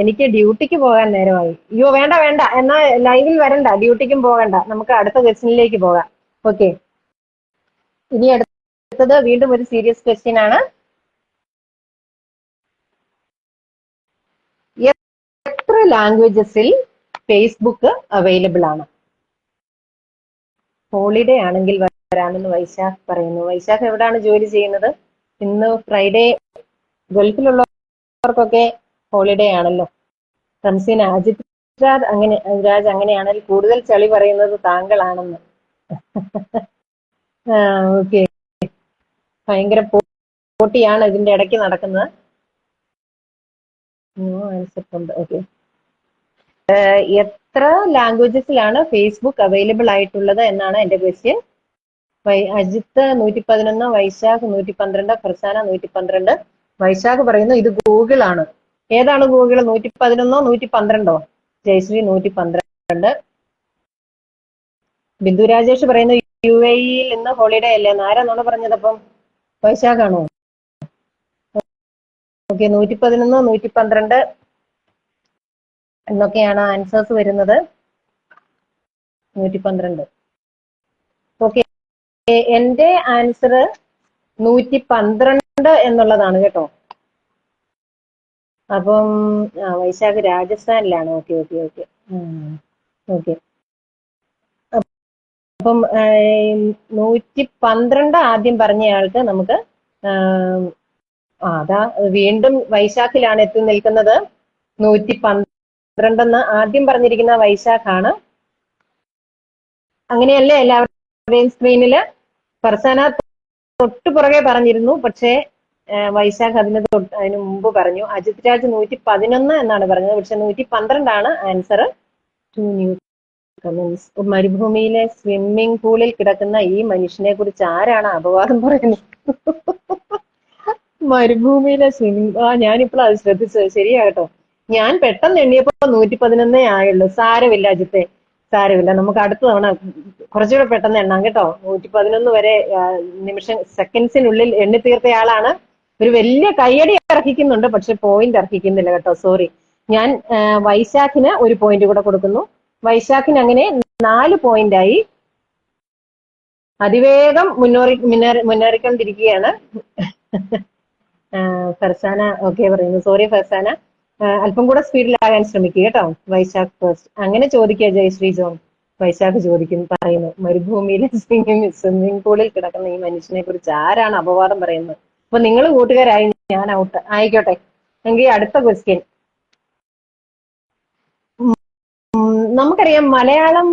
എനിക്ക് ഡ്യൂട്ടിക്ക് പോകാൻ നേരമായി. അയ്യോ വേണ്ട വേണ്ട, എന്നാ ലൈവിൽ വരണ്ട, ഡ്യൂട്ടിക്കും പോകണ്ട, നമുക്ക് അടുത്ത ക്വസ്റ്റ്യനിലേക്ക് പോകാം. ഓക്കെ, ഇനി അടുത്തത് വീണ്ടും ഒരു സീരിയസ് ക്വസ്റ്റ്യൻ ആണ്. എത്ര ലാംഗ്വേജസിൽ ഫേസ്ബുക്ക് അവൈലബിൾ ആണ്? ഹോളിഡേ ആണെങ്കിൽ വരാമെന്ന് വൈശാഖ് പറയുന്നു. വൈശാഖ് എവിടാണ് ജോലി ചെയ്യുന്നത്? ഇന്ന് ഫ്രൈഡേ, ഗൾഫിലുള്ളവർക്കൊക്കെ ഹോളിഡേ ആണല്ലോ. റംസീന, അജിത് രാജ് അങ്ങനെയാണെങ്കിൽ കൂടുതൽ ചളി പറയുന്നത് താങ്കളാണെന്ന്. ഓക്കെ, ഭയങ്കര പോട്ടിയാണ് ഇതിന്റെ ഇടയ്ക്ക് നടക്കുന്നത്. ഓക്കെ, എത്ര ലാംഗ്വേജസിലാണ് ഫേസ്ബുക്ക് അവൈലബിൾ ആയിട്ടുള്ളത് എന്നാണ് എന്റെ ക്വസ്റ്റ്യൻ. അജിത്ത് 111, വൈശാഖ് 112, ഫർസാന 112. വൈശാഖ് പറയുന്നു ഇത് ഗൂഗിൾ ആണ്. ഏതാണ് ഗൂഗിൾ? 111 112? ജയശ്രീ 112. ബിന്ദു രാജേഷ് പറയുന്നു UAE ഇന്ന് ഹോളിഡേ അല്ലേ? ആരാന്നാണ് പറഞ്ഞത്? വൈശാഖാണോ? ഓക്കെ, 111 112 എന്നൊക്കെയാണ് ആൻസേഴ്സ് വരുന്നത്. 112. ഓക്കെ, എന്റെ ആൻസർ 112 എന്നുള്ളതാണ് കേട്ടോ. അപ്പം വൈശാഖ് രാജസ്ഥാനിലാണ്. Okay okay okay okay. അപ്പം 112 ആദ്യം പറഞ്ഞയാൾക്ക് നമുക്ക് അതാ വീണ്ടും വൈശാഖിലാണ് എത്തി നിൽക്കുന്നത്. 112 ആദ്യം പറഞ്ഞിരിക്കുന്ന വൈശാഖാണ്. അങ്ങനെയല്ലേ എല്ലാവരുടെയും സ്ക്രീനില്? ഫർസാന തൊട്ടു പുറകെ പറഞ്ഞിരുന്നു, പക്ഷേ വൈശാഖ് അതിന് മുമ്പ് പറഞ്ഞു. അജിത് രാജ് 111 എന്നാണ് പറഞ്ഞത്, പക്ഷെ 112 ആണ് ആൻസർ. മരുഭൂമിയിലെ സ്വിമ്മിംഗ് പൂളിൽ കിടക്കുന്ന ഈ മനുഷ്യനെ കുറിച്ച് ആരാണ് അപവാദം പറയുന്നത്? മരുഭൂമിയിലെ സ്വിമ്മിംഗ്, ഞാനിപ്പോൾ അത് ശ്രദ്ധിച്ചത്. ശരിയാ കേട്ടോ, ഞാൻ പെട്ടെന്ന് എണ്ണിയപ്പോ 111 ആയുള്ളൂ. സാരമില്ല അജിത്തെ, സാരമില്ല, നമുക്ക് അടുത്ത തവണ കുറച്ചുകൂടെ പെട്ടെന്ന് എണ്ണാം കേട്ടോ. 111 വരെ സെക്കൻഡ്സിനുള്ളിൽ എണ്ണി തീർത്തയാളാണ്. ഒരു വലിയ കയ്യടി അർഹിക്കുന്നുണ്ട്, പക്ഷെ പോയിന്റ് അർഹിക്കുന്നില്ല കേട്ടോ, സോറി. ഞാൻ വൈശാഖിന് ഒരു പോയിന്റ് കൂടെ കൊടുക്കുന്നു. വൈശാഖിന് അങ്ങനെ 4 പോയിന്റായി. അതിവേഗം മുന്നേറിക്കൊണ്ടിരിക്കുകയാണ്. ഫർസാന ഓക്കെ പറയുന്നു. സോറി ഫർസാന, അല്പം കൂടെ സ്പീഡിലാകാൻ ശ്രമിക്കുക കേട്ടോ. വൈശാഖ് ഫസ്റ്റ് അങ്ങനെ ചോദിക്കുക. ജയശ്രീ ജോൺ, വൈശാഖ് പറയുന്നു മരുഭൂമിയിലെ സ്വിമ്മിംഗ് പൂളിൽ കിടക്കുന്ന ഈ മനുഷ്യനെ കുറിച്ച് ആരാണ് അപവാദം പറയുന്നത്? അപ്പൊ നിങ്ങൾ കൂട്ടുകാരായി, ഞാൻ ഔട്ട്. ആയിക്കോട്ടെ, എങ്കിൽ അടുത്ത ക്വസ്റ്റ്യൻ. നമുക്കറിയാം മലയാളം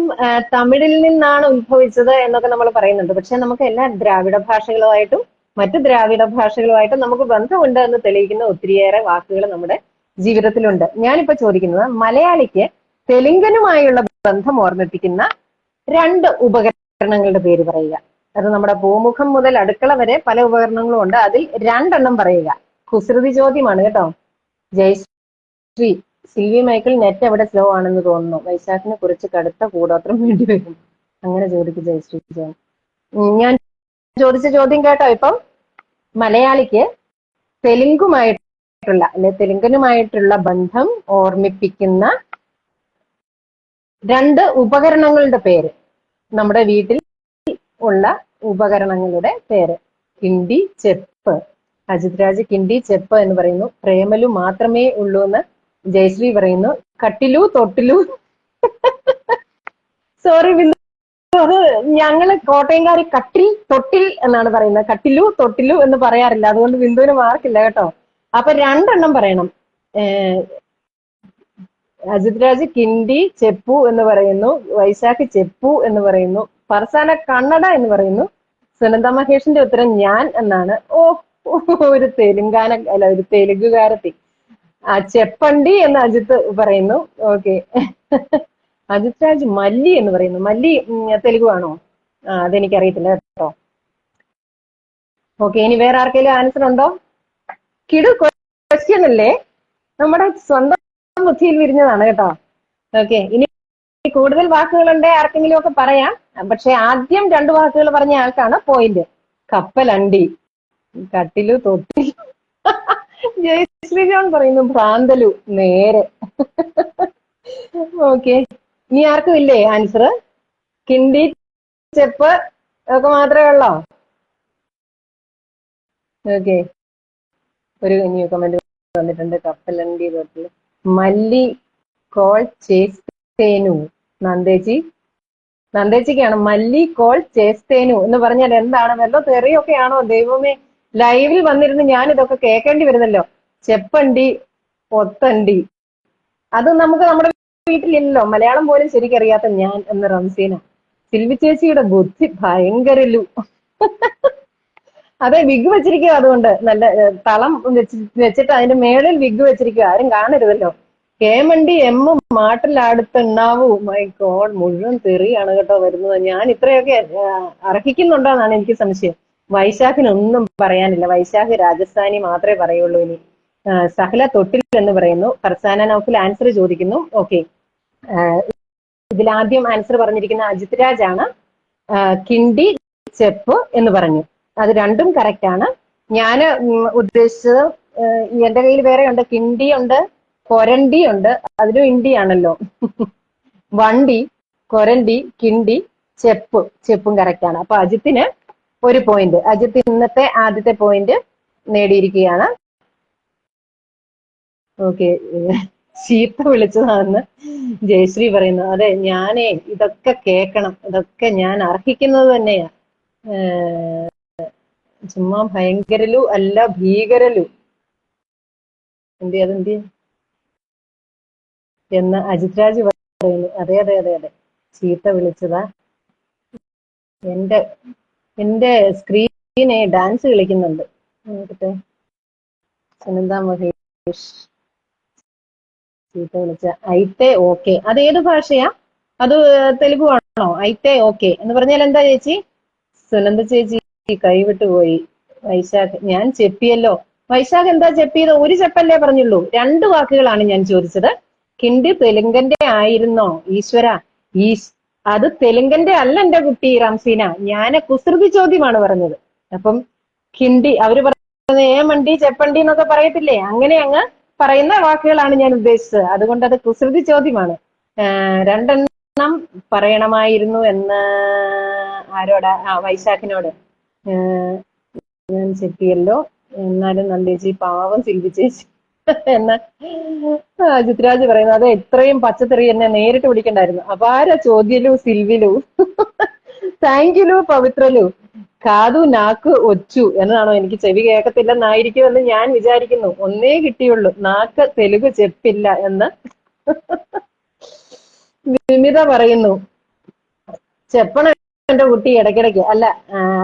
തമിഴിൽ നിന്നാണ് ഉത്ഭവിച്ചത് എന്നൊക്കെ നമ്മൾ പറയുന്നുണ്ട്. പക്ഷെ നമുക്ക് എല്ലാ ദ്രാവിഡ ഭാഷകളുമായിട്ടും മറ്റു ദ്രാവിഡ ഭാഷകളുമായിട്ടും നമുക്ക് ബന്ധമുണ്ട് എന്ന് തെളിയിക്കുന്ന ഒത്തിരിയേറെ വാക്കുകൾ നമ്മുടെ ജീവിതത്തിലുണ്ട്. ഞാനിപ്പോ ചോദിക്കുന്നത്, മലയാളിക്ക് തെലുങ്കനുമായുള്ള ബന്ധം ഓർമ്മിപ്പിക്കുന്ന 2 ഉപകരണങ്ങളുടെ പേര് പറയുക. അത് നമ്മുടെ പൂമുഖം മുതൽ അടുക്കള വരെ പല ഉപകരണങ്ങളും ഉണ്ട്, അതിൽ 2 എണ്ണം പറയുക. കുസൃതി ചോദ്യമാണ് കേട്ടോ. ജയശ്രീ, സിൽവി മൈക്കിൾ നെറ്റ് എവിടെ സ്ലോ ആണെന്ന് തോന്നുന്നു. വൈശാഖിനെ കുറിച്ച് കടുത്ത കൂടോത്രം വേണ്ടി വരും. അങ്ങനെ ചോദിക്കും ജയശ്രീ ജോൺ. ഞാൻ ചോദിച്ച ചോദ്യം കേട്ടോ. ഇപ്പം മലയാളിക്ക് തെലുങ്കനുമായിട്ടുള്ള ബന്ധം ഓർമ്മിപ്പിക്കുന്ന 2 ഉപകരണങ്ങളുടെ പേര്. നമ്മുടെ വീട്ടിൽ ഉള്ള ഉപകരണങ്ങളുടെ പേര്. കിണ്ടി, ചെപ്പ്. അജിത് രാജ് കിണ്ടി, ചെപ്പ് എന്ന് പറയുന്നു. പ്രേമലു മാത്രമേ ഉള്ളൂ എന്ന് ജയശ്രീ പറയുന്നു. കട്ടിലു, തൊട്ടിലു. സോറി ബിന്ദു, അത് ഞങ്ങള് കോട്ടയംകാര് കട്ടിൽ, തൊട്ടിൽ എന്നാണ് പറയുന്നത്. കട്ടിലു, തൊട്ടിലു എന്ന് പറയാറില്ല. അതുകൊണ്ട് ബിന്ദുവിന് മാർക്കില്ല കേട്ടോ. അപ്പൊ 2 പറയണം. അജിത് രാജ് കിണ്ടി, ചെപ്പു എന്ന് പറയുന്നു. വൈശാഖ് ചെപ്പു എന്ന് പറയുന്നു. ഫർസാന കണ്ണട എന്ന് പറയുന്നു. സുനന്ദ മഹേഷിന്റെ ഉത്തരം ഞാൻ എന്നാണ്. ഒരു ഒരു തെലുങ്കുകാരത്തി. ചെപ്പണ്ടി എന്ന് അജിത്ത് പറയുന്നു. ഓക്കെ. അജിത് രാജ് മല്ലി എന്ന് പറയുന്നു. മല്ലി തെലുഗു ആണോ? അതെനിക്കറിയത്തില്ല കേട്ടോ. ഓക്കെ, ഇനി വേറെ ആർക്കെങ്കിലും ആൻസർ ഉണ്ടോ? കിടു ക്വസ്റ്റ്യൻ അല്ലേ, നമ്മുടെ സ്വന്തം ബുദ്ധിയിൽ വിരിഞ്ഞതാണ് കേട്ടോ. ഓക്കെ, ഇനി കൂടുതൽ വാക്കുകളുണ്ട് ആർക്കെങ്കിലും ഒക്കെ പറയാം. പക്ഷെ ആദ്യം 2 വാക്കുകൾ പറഞ്ഞ ആൾക്കാണ് പോയിന്റ്. കപ്പലണ്ടി, കട്ടിലു, തൊട്ടി. ജയശ്രീ ജോൺ പറയുന്നു ഭ്രാന്തലു. നേരെ. ഓക്കെ, ഇനി ആർക്കും ഇല്ലേ ആൻസർ? കിണ്ടി, ചെപ്പ് ഒക്കെ മാത്രമേ ഉള്ളോ? ഓക്കെ, ഒരു ന്യൂ കമന്റ് വന്നിട്ടുണ്ട്. കപ്പലണ്ടി, തൊട്ടിൽ. മല്ലി കോൾ ചേസ്തേനു. നന്ദേച്ചിക്കാണ് മല്ലി കോൾ ചേസ്തേനു എന്ന് പറഞ്ഞാൽ എന്താണ്? വല്ലോ തെറിയൊക്കെ ആണോ? ദൈവമേ, ലൈവിൽ വന്നിരുന്ന് ഞാൻ ഇതൊക്കെ കേൾക്കേണ്ടി വരുന്നല്ലോ. ചെപ്പണ്ടി, ഒത്തണ്ടി. അത് നമുക്ക് നമ്മുടെ വീട്ടിലില്ലല്ലോ. മലയാളം പോലും ശരിക്കറിയാത്ത ഞാൻ എന്ന് റംസീന. സിൽവി ചേച്ചിയുടെ ബുദ്ധി ഭയങ്കരലു. അതെ, വിഗ് വെച്ചിരിക്കുക. അതുകൊണ്ട് നല്ല തളം വെച്ചിട്ട് അതിന്റെ മേളിൽ വിഗ് വെച്ചിരിക്കുക. ആരും കാണരുതല്ലോ. കേമണ്ടി, മാട്ടിലടുത്തുണ്ടാവൂ. മൈ ഗോഡ്, മുഴുവൻ തെറിയാണ് കേട്ടോ വരുന്നത്. ഞാൻ ഇത്രയൊക്കെ അർഹിക്കുന്നുണ്ടോ എന്നാണ് എനിക്ക് സംശയം. വൈശാഖിനൊന്നും പറയാനില്ല. വൈശാഖ് രാജസ്ഥാനി മാത്രമേ പറയുള്ളൂ. ഇനി സഹല തൊട്ടിൽ എന്ന് പറയുന്നു. ഫർസാന നൗഫിൽ ആൻസർ ചോദിക്കുന്നു. ഓക്കെ, ഇതിലാദ്യം ആൻസർ പറഞ്ഞിരിക്കുന്ന അജിത് രാജ് ആണ്. കിണ്ടി, ചെപ്പ് എന്ന് പറഞ്ഞു. അത് 2 കറക്റ്റ് ആണ്. ഞാൻ ഉദ്ദേശിച്ചത് എന്റെ കയ്യിൽ വേറെ ഉണ്ട്. കിണ്ടി ഉണ്ട്, കൊരണ്ടി ഉണ്ട്. അതിലും ഇണ്ടി ആണല്ലോ. വണ്ടി, കൊരണ്ടി, കിണ്ടി, ചെപ്പും കറക്റ്റ് ആണ്. അപ്പൊ അജിത്തിന് 1 പോയിന്റ്. അജിത്ത് ഇന്നത്തെ ആദ്യത്തെ പോയിന്റ് നേടിയിരിക്കുകയാണ്. ഓക്കെ, ചീത്ത വിളിച്ചതാണെന്ന് ജയശ്രീ പറയുന്നു. അതെ, ഞാനേ ഇതൊക്കെ കേൾക്കണം. ഇതൊക്കെ ഞാൻ അർഹിക്കുന്നത് തന്നെയാ. ചുമ്മാ ഭയങ്കരലു അല്ല, ഭീകരലു. അതെന്ത് എന്ന് അജിത് രാജ് പറയുന്നു. അതെ അതെ അതെ അതെ, ചീത്ത വിളിച്ചതാ. എന്റെ സ്ക്രീനെ ഡാൻസ് കളിക്കുന്നുണ്ട്. നോക്കട്ടെ. സുനന്ദ മഹേഷ് ചീത്ത വിളിച്ച ഐത്തെ ഓക്കെ. അത് ഏത് ഭാഷയാ? അത് തെലുഗു ആണോ? ഐത്തെ ഓക്കെ എന്ന് പറഞ്ഞാൽ എന്താ ചേച്ചി? സുനന്ദ ചേച്ചി കൈവിട്ടു പോയി. വൈശാഖ്, ഞാൻ ചെപ്പിയല്ലോ. വൈശാഖ് എന്താ ചെപ്പിയത്? 1 ചെപ്പല്ലേ പറഞ്ഞുള്ളൂ. 2 വാക്കുകളാണ് ഞാൻ ചോദിച്ചത്. കിണ്ടി തെലുങ്കന്റെ ആയിരുന്നോ? ഈശ്വര, അത് തെലുങ്കന്റെ അല്ല എന്റെ കുട്ടി റംസീന. ഞാൻ കുസൃതി ചോദ്യമാണ് പറഞ്ഞത്. അപ്പം കിണ്ടി, അവര് പറഞ്ഞത് ഏമണ്ടി, ചെപ്പണ്ടി എന്നൊക്കെ പറയത്തില്ലേ, അങ്ങനെ അങ്ങ് പറയുന്ന വാക്കുകളാണ് ഞാൻ ഉദ്ദേശിച്ചത്. അതുകൊണ്ട് അത് കുസൃതി ചോദ്യമാണ്. 2 പറയണമായിരുന്നു എന്ന് ആരോടാ? വൈശാഖിനോട്. ഞാൻ ചെപ്പിയല്ലോ. എന്നാലും നന്ദേച്ചി പാവം സിൽവി ചേച്ചി എന്ന് അജിത് രാജ് പറയുന്നു. അത് ഇത്രയും പച്ചത്തെറി എന്നെ നേരിട്ട് പിടിക്കണ്ടായിരുന്നു. അപാര ചോദ്യലു സിൽവിലു. Thank you പവിത്രലു. കാതു നാക്ക് ഒച്ചു എന്നതാണോ? എനിക്ക് ചെവി കേൾക്കത്തില്ലെന്നായിരിക്കുമെന്ന് ഞാൻ വിചാരിക്കുന്നു. ഒന്നേ കിട്ടിയുള്ളൂ. നാക്ക് തെലുഗു ചെപ്പില്ല എന്ന് വിമിത പറയുന്നു. ചെപ്പണ എന്റെ കുട്ടി ഇടയ്ക്കിടയ്ക്ക്. അല്ല,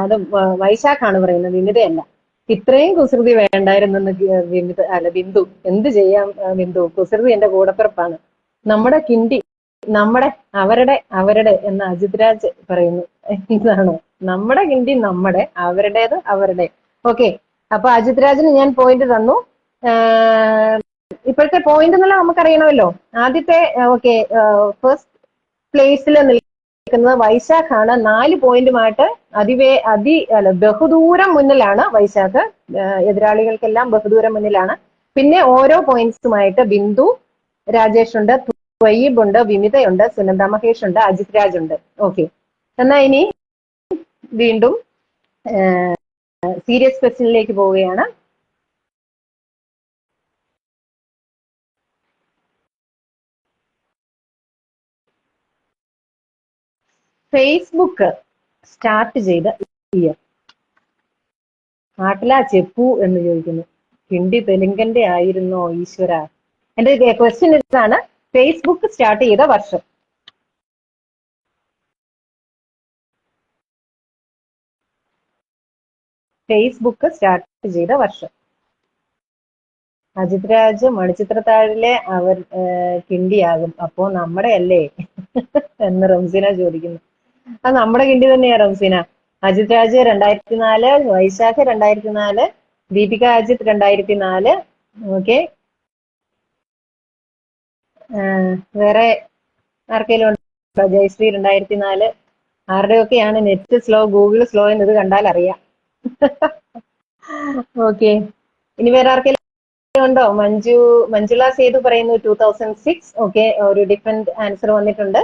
അത് വൈശാഖാണ് പറയുന്നത്, വിമിതയല്ല. ഇത്രയും കുസൃതി വേണ്ടായിരുന്നെന്ന് ബിന്ദു. എന്ത് ചെയ്യാം ബിന്ദു, കുസൃതി എന്റെ കൂടപ്പിറപ്പാണ്. നമ്മുടെ കിണ്ടി നമ്മുടെ, അവരുടെ എന്ന് അജിത് രാജ് പറയുന്നു. ഇതാണോ? നമ്മുടെ കിണ്ടി നമ്മുടെ, അവരുടേത് അവരുടെ. ഓക്കെ, അപ്പൊ അജിത് രാജിന് ഞാൻ പോയിന്റ് തന്നു. ഇപ്പോഴത്തെ പോയിന്റ് എന്നെല്ലാം നമുക്കറിയണമല്ലോ. ആദ്യത്തെ ഓക്കെ, ഫസ്റ്റ് പ്ലേസിൽ നിൽക്കുന്നത് വൈശാഖാണ്. 4 പോയിന്റുമായിട്ട് ബഹുദൂരം മുന്നിലാണ് വൈശാഖ്. എതിരാളികൾക്കെല്ലാം ബഹുദൂരം മുന്നിലാണ്. പിന്നെ ഓരോ പോയിന്റ്സുമായിട്ട് ബിന്ദു, രാജേഷ് ഉണ്ട്, ത്വയ്യിബ് ഉണ്ട്, വിമിതയുണ്ട്, സുനന്ദ മഹേഷ് ഉണ്ട്, അജിത് രാജ് ഉണ്ട്. ഓക്കെ, എന്നാ ഇനി വീണ്ടും സീരിയസ് ക്വസ്റ്റ്യനിലേക്ക് പോവുകയാണ്. ഫേസ്ബുക്ക് സ്റ്റാർട്ട് ചെയ്ത ഇയർ. നാട്ടിലാ ചെപ്പു എന്ന് ചോദിക്കുന്നു. ഹിന്ദി തെലുങ്കന്റെ ആയിരുന്നോ ഈശ്വര? എന്റെ ക്വസ്റ്റ്യൻ ഇതാണ്, ഫേസ്ബുക്ക് സ്റ്റാർട്ട് ചെയ്ത വർഷം. ഫേസ്ബുക്ക് സ്റ്റാർട്ട് ചെയ്ത വർഷം. അജിത് രാജ് മണിച്ചിത്രത്താഴിലെ അവർ കിണ്ടിയാകും, അപ്പോ നമ്മുടെ അല്ലേ എന്ന് റംസീന ചോദിക്കുന്നു. അത് നമ്മുടെ കിണ്ടി തന്നെയാ റംസീന. അജിത് രാജ് 2004, വൈശാഖ് 2004, ദീപിക അജിത് 2004. ഓക്കെ, വേറെ ആർക്കെങ്കിലും ഉണ്ടോ? ജയശ്രീ 2004. ആരുടെയൊക്കെയാണ് നെറ്റ് സ്ലോ, ഗൂഗിൾ സ്ലോ എന്ന് ഇത് കണ്ടാൽ അറിയാം. ഓക്കെ, ഇനി വേറെ ആർക്കെങ്കിലും ഉണ്ടോ? മഞ്ജുള സേതു പറയുന്നു 2006. ഓക്കെ, ഒരു ഡിഫറെന്റ് ആൻസർ വന്നിട്ടുണ്ട്.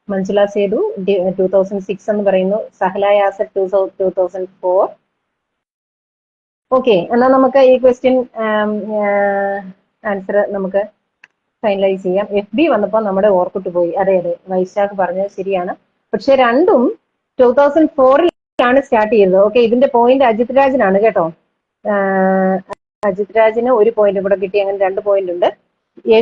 മഞ്ജുള സേതു 2006 എന്ന് പറയുന്നു. സഹല യാസർ 2004. ഓക്കെ, എന്നാൽ നമുക്ക് ഈ ക്വസ്റ്റ്യൻ ആൻസർ നമുക്ക് ഫൈനലൈസ് ചെയ്യാം. FB വന്നപ്പോൾ നമ്മുടെ ഓർക്കുട്ട് പോയി. അതെ അതെ, വൈശാഖ് പറഞ്ഞത് ശരിയാണ്. പക്ഷെ രണ്ടും 2004-ലാണ് സ്റ്റാർട്ട് ചെയ്തത്. ഓക്കെ, ഇതിന്റെ പോയിന്റ് അജിത് രാജിനാണ് കേട്ടോ. അജിത് രാജിന് ഒരു പോയിന്റ് കൂടെ കിട്ടി, അങ്ങനെ 2 പോയിന്റ് ഉണ്ട്.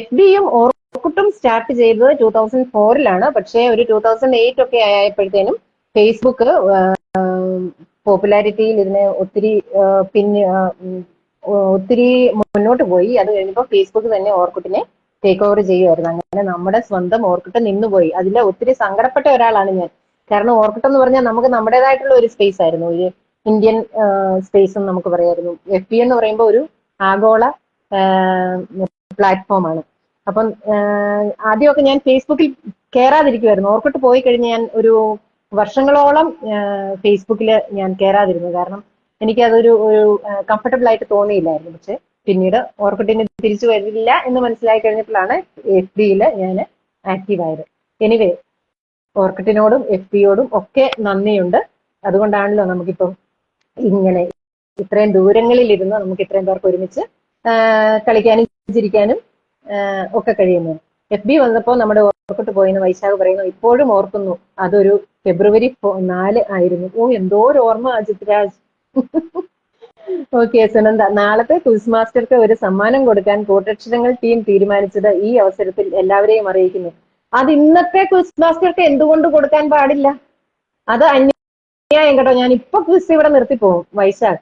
FBയും ഓർക്കുട്ടും സ്റ്റാർട്ട് ചെയ്തത് 2004-ലാണ്. പക്ഷേ ഒരു 2008 ഒക്കെ ആയപ്പോഴത്തേനും ഫേസ്ബുക്ക് പോപ്പുലാരിറ്റിയിൽ ഇതിനെ ഒത്തിരി മുന്നോട്ട് പോയി. അത് കഴിഞ്ഞപ്പോൾ ഫേസ്ബുക്ക് തന്നെ ഓർക്കുട്ടിനെ ടേക്ക് ഓവർ ചെയ്യുമായിരുന്നു. അങ്ങനെ നമ്മുടെ സ്വന്തം ഓർക്കുട്ട് നിന്നുപോയി. അതിൽ ഒത്തിരി സങ്കടപ്പെട്ട ഒരാളാണ് ഞാൻ. കാരണം ഓർക്കുട്ട് എന്ന് പറഞ്ഞാൽ നമുക്ക് നമ്മുടേതായിട്ടുള്ള ഒരു സ്പേസ് ആയിരുന്നു, ഒരു ഇന്ത്യൻ സ്പേസ് എന്ന് നമുക്ക് പറയായിരുന്നു. FB എന്ന് പറയുമ്പോൾ ഒരു ആഗോള പ്ലാറ്റ്ഫോമാണ്. അപ്പം ആദ്യമൊക്കെ ഞാൻ ഫേസ്ബുക്കിൽ കയറാതിരിക്കുമായിരുന്നു. ഓർക്കുട്ട് പോയി കഴിഞ്ഞ് ഞാൻ ഒരു വർഷങ്ങളോളം ഫേസ്ബുക്കിൽ ഞാൻ കയറാതിരുന്നു. കാരണം എനിക്ക് അതൊരു കംഫർട്ടബിൾ ആയിട്ട് തോന്നിയില്ലായിരുന്നു. പക്ഷെ പിന്നീട് ഓർക്കുട്ടിന് തിരിച്ചു വരില്ല എന്ന് മനസ്സിലായി കഴിഞ്ഞപ്പോഴാണ് FBയിൽ ഞാൻ ആക്റ്റീവായത്. എനിവേ, ഓർക്കുട്ടിനോടും FBയോടും ഒക്കെ നന്ദിയുണ്ട്. അതുകൊണ്ടാണല്ലോ നമുക്കിപ്പം ഇങ്ങനെ ഇത്രയും ദൂരങ്ങളിൽ ഇരുന്ന് നമുക്ക് ഇത്രയും പേർക്ക് ഒരുമിച്ച് കളിക്കാനും ചിരിക്കാനും ഒക്കെ കഴിയുന്നു. FB വന്നപ്പോൾ നമ്മുടെ ഓർക്കുട്ട് പോയെന്ന് വൈശാഖ് പറയുന്നു. ഇപ്പോഴും ഓർക്കുന്നു, അതൊരു ഫെബ്രുവരി 4 ആയിരുന്നു. ഓ, എന്തോ ഒരു ഓർമ്മ അജിത് രാജ്. ഓക്കെ, സുനന്ദ, നാളത്തെ ക്വിസ് മാസ്റ്റർക്ക് ഒരു സമ്മാനം കൊടുക്കാൻ കൂട്ടക്ഷരങ്ങൾ ടീം തീരുമാനിച്ചത് ഈ അവസരത്തിൽ എല്ലാവരെയും അറിയിക്കുന്നു. അത് ഇന്നത്തെ ക്വിസ് മാസ്റ്റർക്ക് എന്തുകൊണ്ട് കൊടുക്കാൻ പാടില്ല? അത് അന്യായം കേട്ടോ. ഞാൻ ഇപ്പൊ ക്വിസ് ഇവിടെ നിർത്തിപ്പോവും. വൈശാഖ്,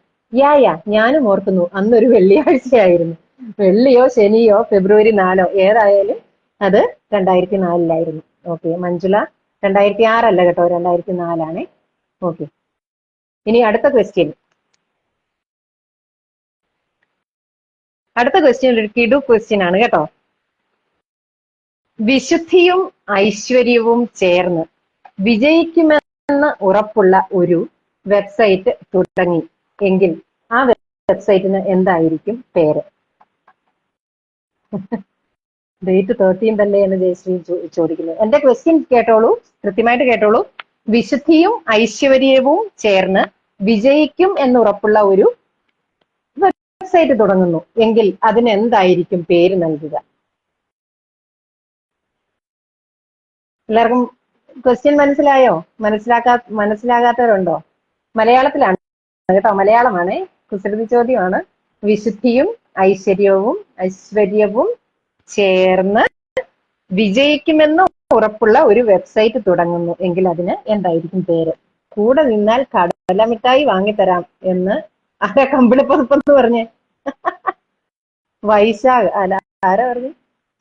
ഞാനും ഓർക്കുന്നു, അന്നൊരു വെള്ളിയാഴ്ചയായിരുന്നു. വെള്ളിയോ ശനിയോ ഫെബ്രുവരി 4 ഏതായാലും അത് 2004-ലായിരുന്നു. ഓക്കെ, മഞ്ജുള 2006 അല്ല കേട്ടോ, 2004 ഓക്കെ, ഇനി അടുത്ത ക്വസ്റ്റ്യൻ. ഒരു കിടു ക്വസ്റ്റ്യൻ ആണ് കേട്ടോ. വിശുദ്ധിയും ഐശ്വര്യവും ചേർന്ന് വിജയിക്കുമെന്ന് ഉറപ്പുള്ള ഒരു വെബ്സൈറ്റ് തുടങ്ങി എങ്കിൽ ആ വെബ്സൈറ്റിന് എന്തായിരിക്കും പേര്? ഡേറ്റ് 13 അല്ലേ എന്ന് ജയശ്രീ ചോദിക്കുന്നു. എന്റെ ക്വസ്റ്റ്യൻ കേട്ടോളൂ, കൃത്യമായിട്ട് കേട്ടോളൂ. വിശുദ്ധിയും ഐശ്വര്യവും ചേർന്ന് വിജയിക്കും എന്നുറപ്പുള്ള ഒരു വെബ്സൈറ്റ് തുടങ്ങുന്നു എങ്കിൽ അതിന് എന്തായിരിക്കും പേര് നൽകുക? എല്ലാവർക്കും ക്വസ്റ്റ്യൻ മനസ്സിലായോ? മനസ്സിലാകാത്തവരുണ്ടോ? മലയാളത്തിലാണ് കേട്ടോ, മലയാളമാണ്. കുസൃതി ചോദ്യമാണ്. വിശുദ്ധിയും ഐശ്വര്യവും ചേർന്ന് വിജയിക്കുമെന്ന് ഉറപ്പുള്ള ഒരു വെബ്സൈറ്റ് തുടങ്ങുന്നു എങ്കിൽ അതിന് എന്തായിരിക്കും പേര്? കൂടെ നിന്നാൽ കടലമിഠായി വാങ്ങിത്തരാം എന്ന് ആരാ കമ്പിളിപ്പുറപ്പെന്ന് പറഞ്ഞേ? വൈശാഖ് അല്ല, ആരാ പറഞ്ഞു?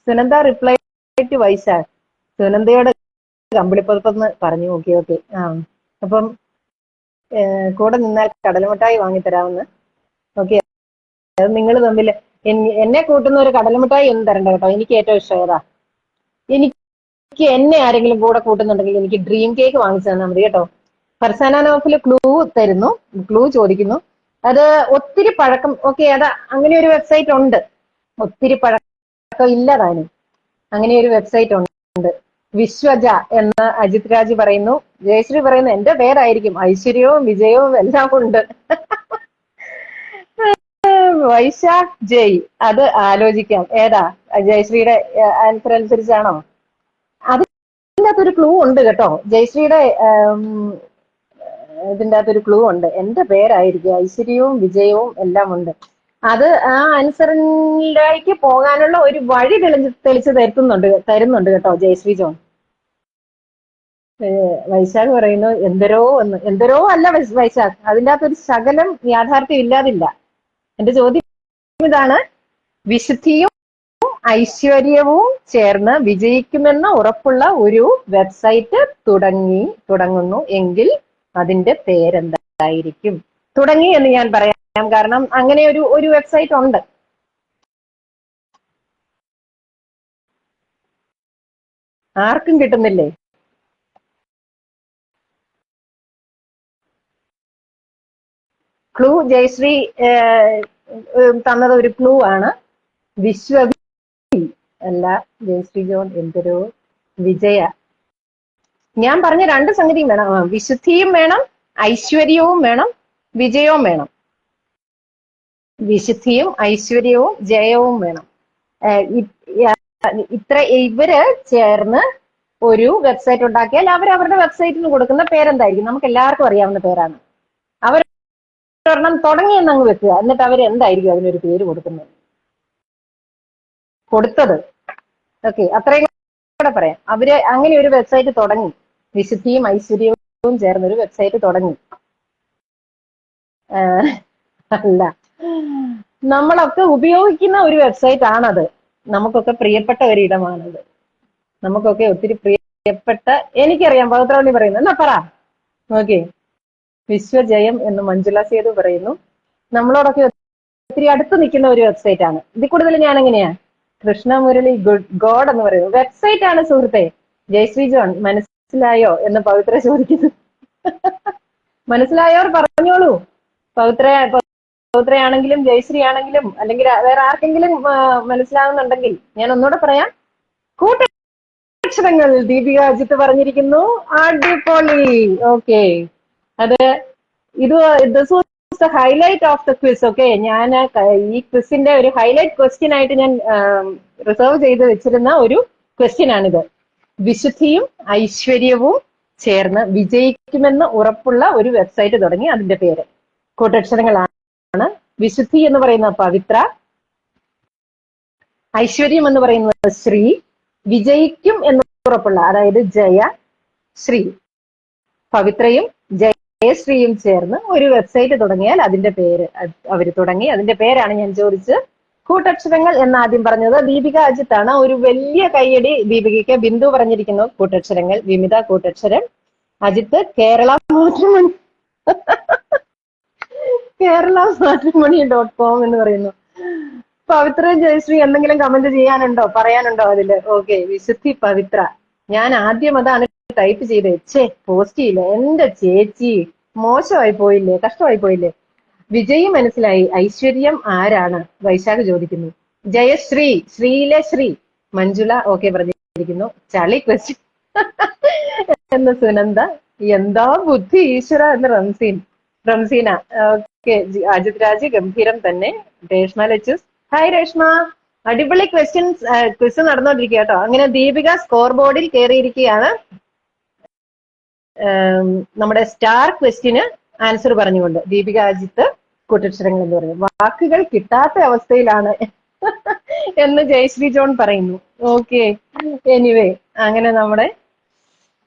Sunanda reply to Vaishakh. സുനന്ദയോട് കമ്പിളിപ്പുറപ്പെന്ന് പറഞ്ഞു. ഓക്കെ. അപ്പം കൂടെ നിന്നാൽ കടലമിഠായി വാങ്ങിത്തരാമെന്ന്. ഓക്കെ, അത് നിങ്ങൾ തമ്മിൽ എന്നെ കൂട്ടുന്ന ഒരു കടലമിഠായി ഒന്നും തരണ്ട കേട്ടോ. എനിക്ക് ഏറ്റവും ഇഷ്ടം ഏതാ? എനിക്ക് എന്നെ ആരെങ്കിലും കൂടെ കൂട്ടുന്നുണ്ടെങ്കിൽ എനിക്ക് ഡ്രീം കേക്ക് വാങ്ങിച്ചു തന്നാൽ മതി കേട്ടോ. ഫർസാന നോഫിൽ ക്ലൂ ചോദിക്കുന്നു. അത് ഒത്തിരി പഴക്കം. ഓക്കെ, അത് അങ്ങനെ ഒരു വെബ്സൈറ്റ് ഉണ്ട്. ഒത്തിരി പഴക്കം ഇല്ല താനും. അങ്ങനെ ഒരു വെബ്സൈറ്റ് ഉണ്ട്. വിശ്വജ എന്ന് അജിത് രാജ് പറയുന്നു. ജയശ്രീ പറയുന്നു എന്റെ പേരായിരിക്കും, ഐശ്വര്യവും വിജയവും എല്ലാം ഉണ്ട്. വൈശാഖ് ജയ്, അത് ആലോചിക്കാം. ഏതാ ജയശ്രീയുടെ ആൻസർ അനുസരിച്ചാണോ? അതിൻ്റെ അകത്തൊരു ക്ലൂ ഉണ്ട് കേട്ടോ. ജയശ്രീയുടെ ഇതിൻ്റെ അകത്തൊരു ക്ലൂ ഉണ്ട്. എന്റെ പേരായിരിക്കും, ഐശ്വര്യവും വിജയവും എല്ലാം ഉണ്ട്. അത് ആ ആൻസറിലേക്ക് പോകാനുള്ള ഒരു വഴി തെളിച്ച് തരുന്നുണ്ട് കേട്ടോ ജയശ്രീ ജോൺ. വൈശാഖ് പറയുന്നു എന്തരോ എന്ന്. എന്തരോ അല്ല വൈശാഖ്, അതിൻ്റെ അകത്തൊരു ശകലം യാഥാർത്ഥ്യം ഇല്ലാതില്ല. എന്റെ ചോദ്യം ഇതാണ്, വിശുദ്ധിയും ഐശ്വര്യവും ചേർന്ന് വിജയിക്കുമെന്ന് ഉറപ്പുള്ള ഒരു വെബ്സൈറ്റ് തുടങ്ങുന്നു എങ്കിൽ അതിന്റെ പേരെന്തായിരിക്കും? തുടങ്ങി എന്ന് ഞാൻ പറയാം, കാരണം അങ്ങനെ ഒരു വെബ്സൈറ്റ് ഉണ്ട്. ആർക്കും കിട്ടുന്നില്ലേ? ക്ലൂ ജയശ്രീ തന്നത് ഒരു ക്ലൂ ആണ്. വിശ്വവി അല്ല ജയശ്രീ ജോൺ, എന്തൊരു വിജയ. ഞാൻ പറഞ്ഞ രണ്ട് സംഗതിയും വേണം. വിശുദ്ധിയും വേണം, ഐശ്വര്യവും വേണം, വിജയവും വേണം. വിശുദ്ധിയും ഐശ്വര്യവും ജയവും വേണം. ഇവര് ചേർന്ന് ഒരു വെബ്സൈറ്റ് ഉണ്ടാക്കിയാൽ അവരവരുടെ വെബ്സൈറ്റിന് കൊടുക്കുന്ന പേരെന്തായിരിക്കും? നമുക്ക് എല്ലാവർക്കും അറിയാവുന്ന പേരാണ്. അവരൊരെണ്ണം തുടങ്ങിയെന്ന് അങ്ങ് വെക്കുക, എന്നിട്ട് അവരെന്തായിരിക്കും അതിനൊരു പേര് കൊടുത്തത്? ഓക്കെ, അത്രയും കൂടെ പറയാം. അവര് അങ്ങനെ ഒരു വെബ്സൈറ്റ് തുടങ്ങി, വിശുദ്ധിയും ഐശ്വര്യവും ചേർന്നൊരു വെബ്സൈറ്റ് തുടങ്ങി. അല്ല, നമ്മളൊക്കെ ഉപയോഗിക്കുന്ന ഒരു വെബ്സൈറ്റ് ആണത്. നമുക്കൊക്കെ പ്രിയപ്പെട്ട ഒരിടമാണത്. നമുക്കൊക്കെ ഒത്തിരി പ്രിയപ്പെട്ട, എനിക്കറിയാം പവിത്രവള്ളി പറയുന്നു, എന്നാ പറ. ഓക്കെ, വിശ്വജയം എന്ന് മഞ്ജുള സേതു പറയുന്നു. നമ്മളോടൊക്കെ ഒത്തിരി അടുത്ത് നിൽക്കുന്ന ഒരു വെബ്സൈറ്റ് ആണ്. ഇതിൽ കൂടുതൽ ഞാൻ എങ്ങനെയാ? കൃഷ്ണമുരളി ഗോഡ് എന്ന് പറയുന്നു. വെബ്സൈറ്റ് ആണ് സുഹൃത്തെ. ജയശ്രീ ജോൺ മനസ്സിലായോ എന്ന് പവിത്ര ചോദിക്കുന്നു. മനസ്സിലായവർ പറഞ്ഞോളൂ. പവിത്രയാണെങ്കിലും ജയശ്രീ ആണെങ്കിലും അല്ലെങ്കിൽ വേറെ ആർക്കെങ്കിലും മനസ്സിലാവുന്നുണ്ടെങ്കിൽ ഞാൻ ഒന്നുകൂടെ പറയാം. കൂട്ടക്ഷരങ്ങൾ ദീപിക അജിത്ത് പറഞ്ഞിരിക്കുന്നു. അടിപൊളി. ഓക്കെ, അത് this was the highlight of the quiz. Okay, ഞാൻ ഈ ക്വിസിന്റെ ഒരു ഹൈലൈറ്റ് ക്വസ്റ്റ്യൻ ആയിട്ട് ഞാൻ റിസർവ് ചെയ്ത് വെച്ചിരുന്ന ഒരു ക്വസ്റ്റ്യൻ ആണിത്. വിശുദ്ധിയും ഐശ്വര്യവും ചേർന്ന് വിജയിക്കുമെന്ന് ഉറപ്പുള്ള ഒരു വെബ്സൈറ്റ് തുടങ്ങി, അതിന്റെ പേര് കൂട്ടക്ഷരങ്ങളാണ്. വിശുദ്ധി എന്ന് പറയുന്ന പവിത്ര, ഐശ്വര്യം എന്ന് പറയുന്നത് ശ്രീ, വിജയിക്കും എന്ന് ഉറപ്പുള്ള അതായത് ജയ ശ്രീ. പവിത്രയും ജയശ്രീയും ചേർന്ന് ഒരു വെബ്സൈറ്റ് തുടങ്ങിയാൽ അതിന്റെ പേര് അവർ തുടങ്ങി. അതിന്റെ പേരാണ് ഞാൻ ചോദിച്ചത്. കൂട്ടക്ഷരങ്ങൾ എന്നാദ്യം പറഞ്ഞത് ദീപിക അജിത്താണ്. ഒരു വലിയ കയ്യടി ദീപികയ്ക്ക്. ബിന്ദു പറഞ്ഞിരിക്കുന്നു കൂട്ടക്ഷരങ്ങൾ, വിമിത കൂട്ടക്ഷരം, അജിത്ത് കേരള മാട്രിമോണി കേരളമാട്രിമോണി.com എന്ന് പറയുന്നു. പവിത്ര ജയശ്രീ എന്തെങ്കിലും കമന്റ് ചെയ്യാനുണ്ടോ, പറയാനുണ്ടോ അതില്? ഓക്കെ, വിശുദ്ധി പവിത്ര. ഞാൻ ആദ്യം അതാണ് ടൈപ്പ് ചെയ്തേ. പോസ്റ്റ് ചെയ്യില്ല. എന്റെ ചേച്ചി, മോശമായി പോയില്ലേ, കഷ്ടമായി പോയില്ലേ. വിജയ് മനസ്സിലായി. ഐശ്വര്യം ആരാണ്? വൈശാഖ് ചോദിക്കുന്നു. ജയശ്രീ, ശ്രീയിലെ ശ്രീ. മഞ്ജുള ഓക്കെ പറഞ്ഞിരിക്കുന്നു. ചളി ക്വസ്റ്റ്യൻ എന്ന് സുനന്ദ. എന്താ ബുദ്ധി ഈശ്വര എന്ന് റംസീന. ഓക്കെ, അജിത് രാജ് ഗംഭീരം തന്നെ. രേഷ്മ ലച്ചൂസ്, ഹായ് രേഷ്മ. അടിപൊളി ക്വസ്റ്റ്യൻ നടന്നുകൊണ്ടിരിക്കുക കേട്ടോ. അങ്ങനെ ദീപിക സ്കോർ ബോർഡിൽ കയറിയിരിക്കുകയാണ് നമ്മുടെ സ്റ്റാർ ക്വസ്റ്റ്യന് ആൻസർ പറഞ്ഞുകൊണ്ട്. ദീപിക അജിത്ത് കൂട്ടക്ഷരങ്ങൾ എന്ന് പറയുന്നു. വാക്കുകൾ കിട്ടാത്ത അവസ്ഥയിലാണ് എന്ന് ജയശ്രീ ജോൺ പറയുന്നു. ഓക്കെ, എനിവേ, അങ്ങനെ നമ്മുടെ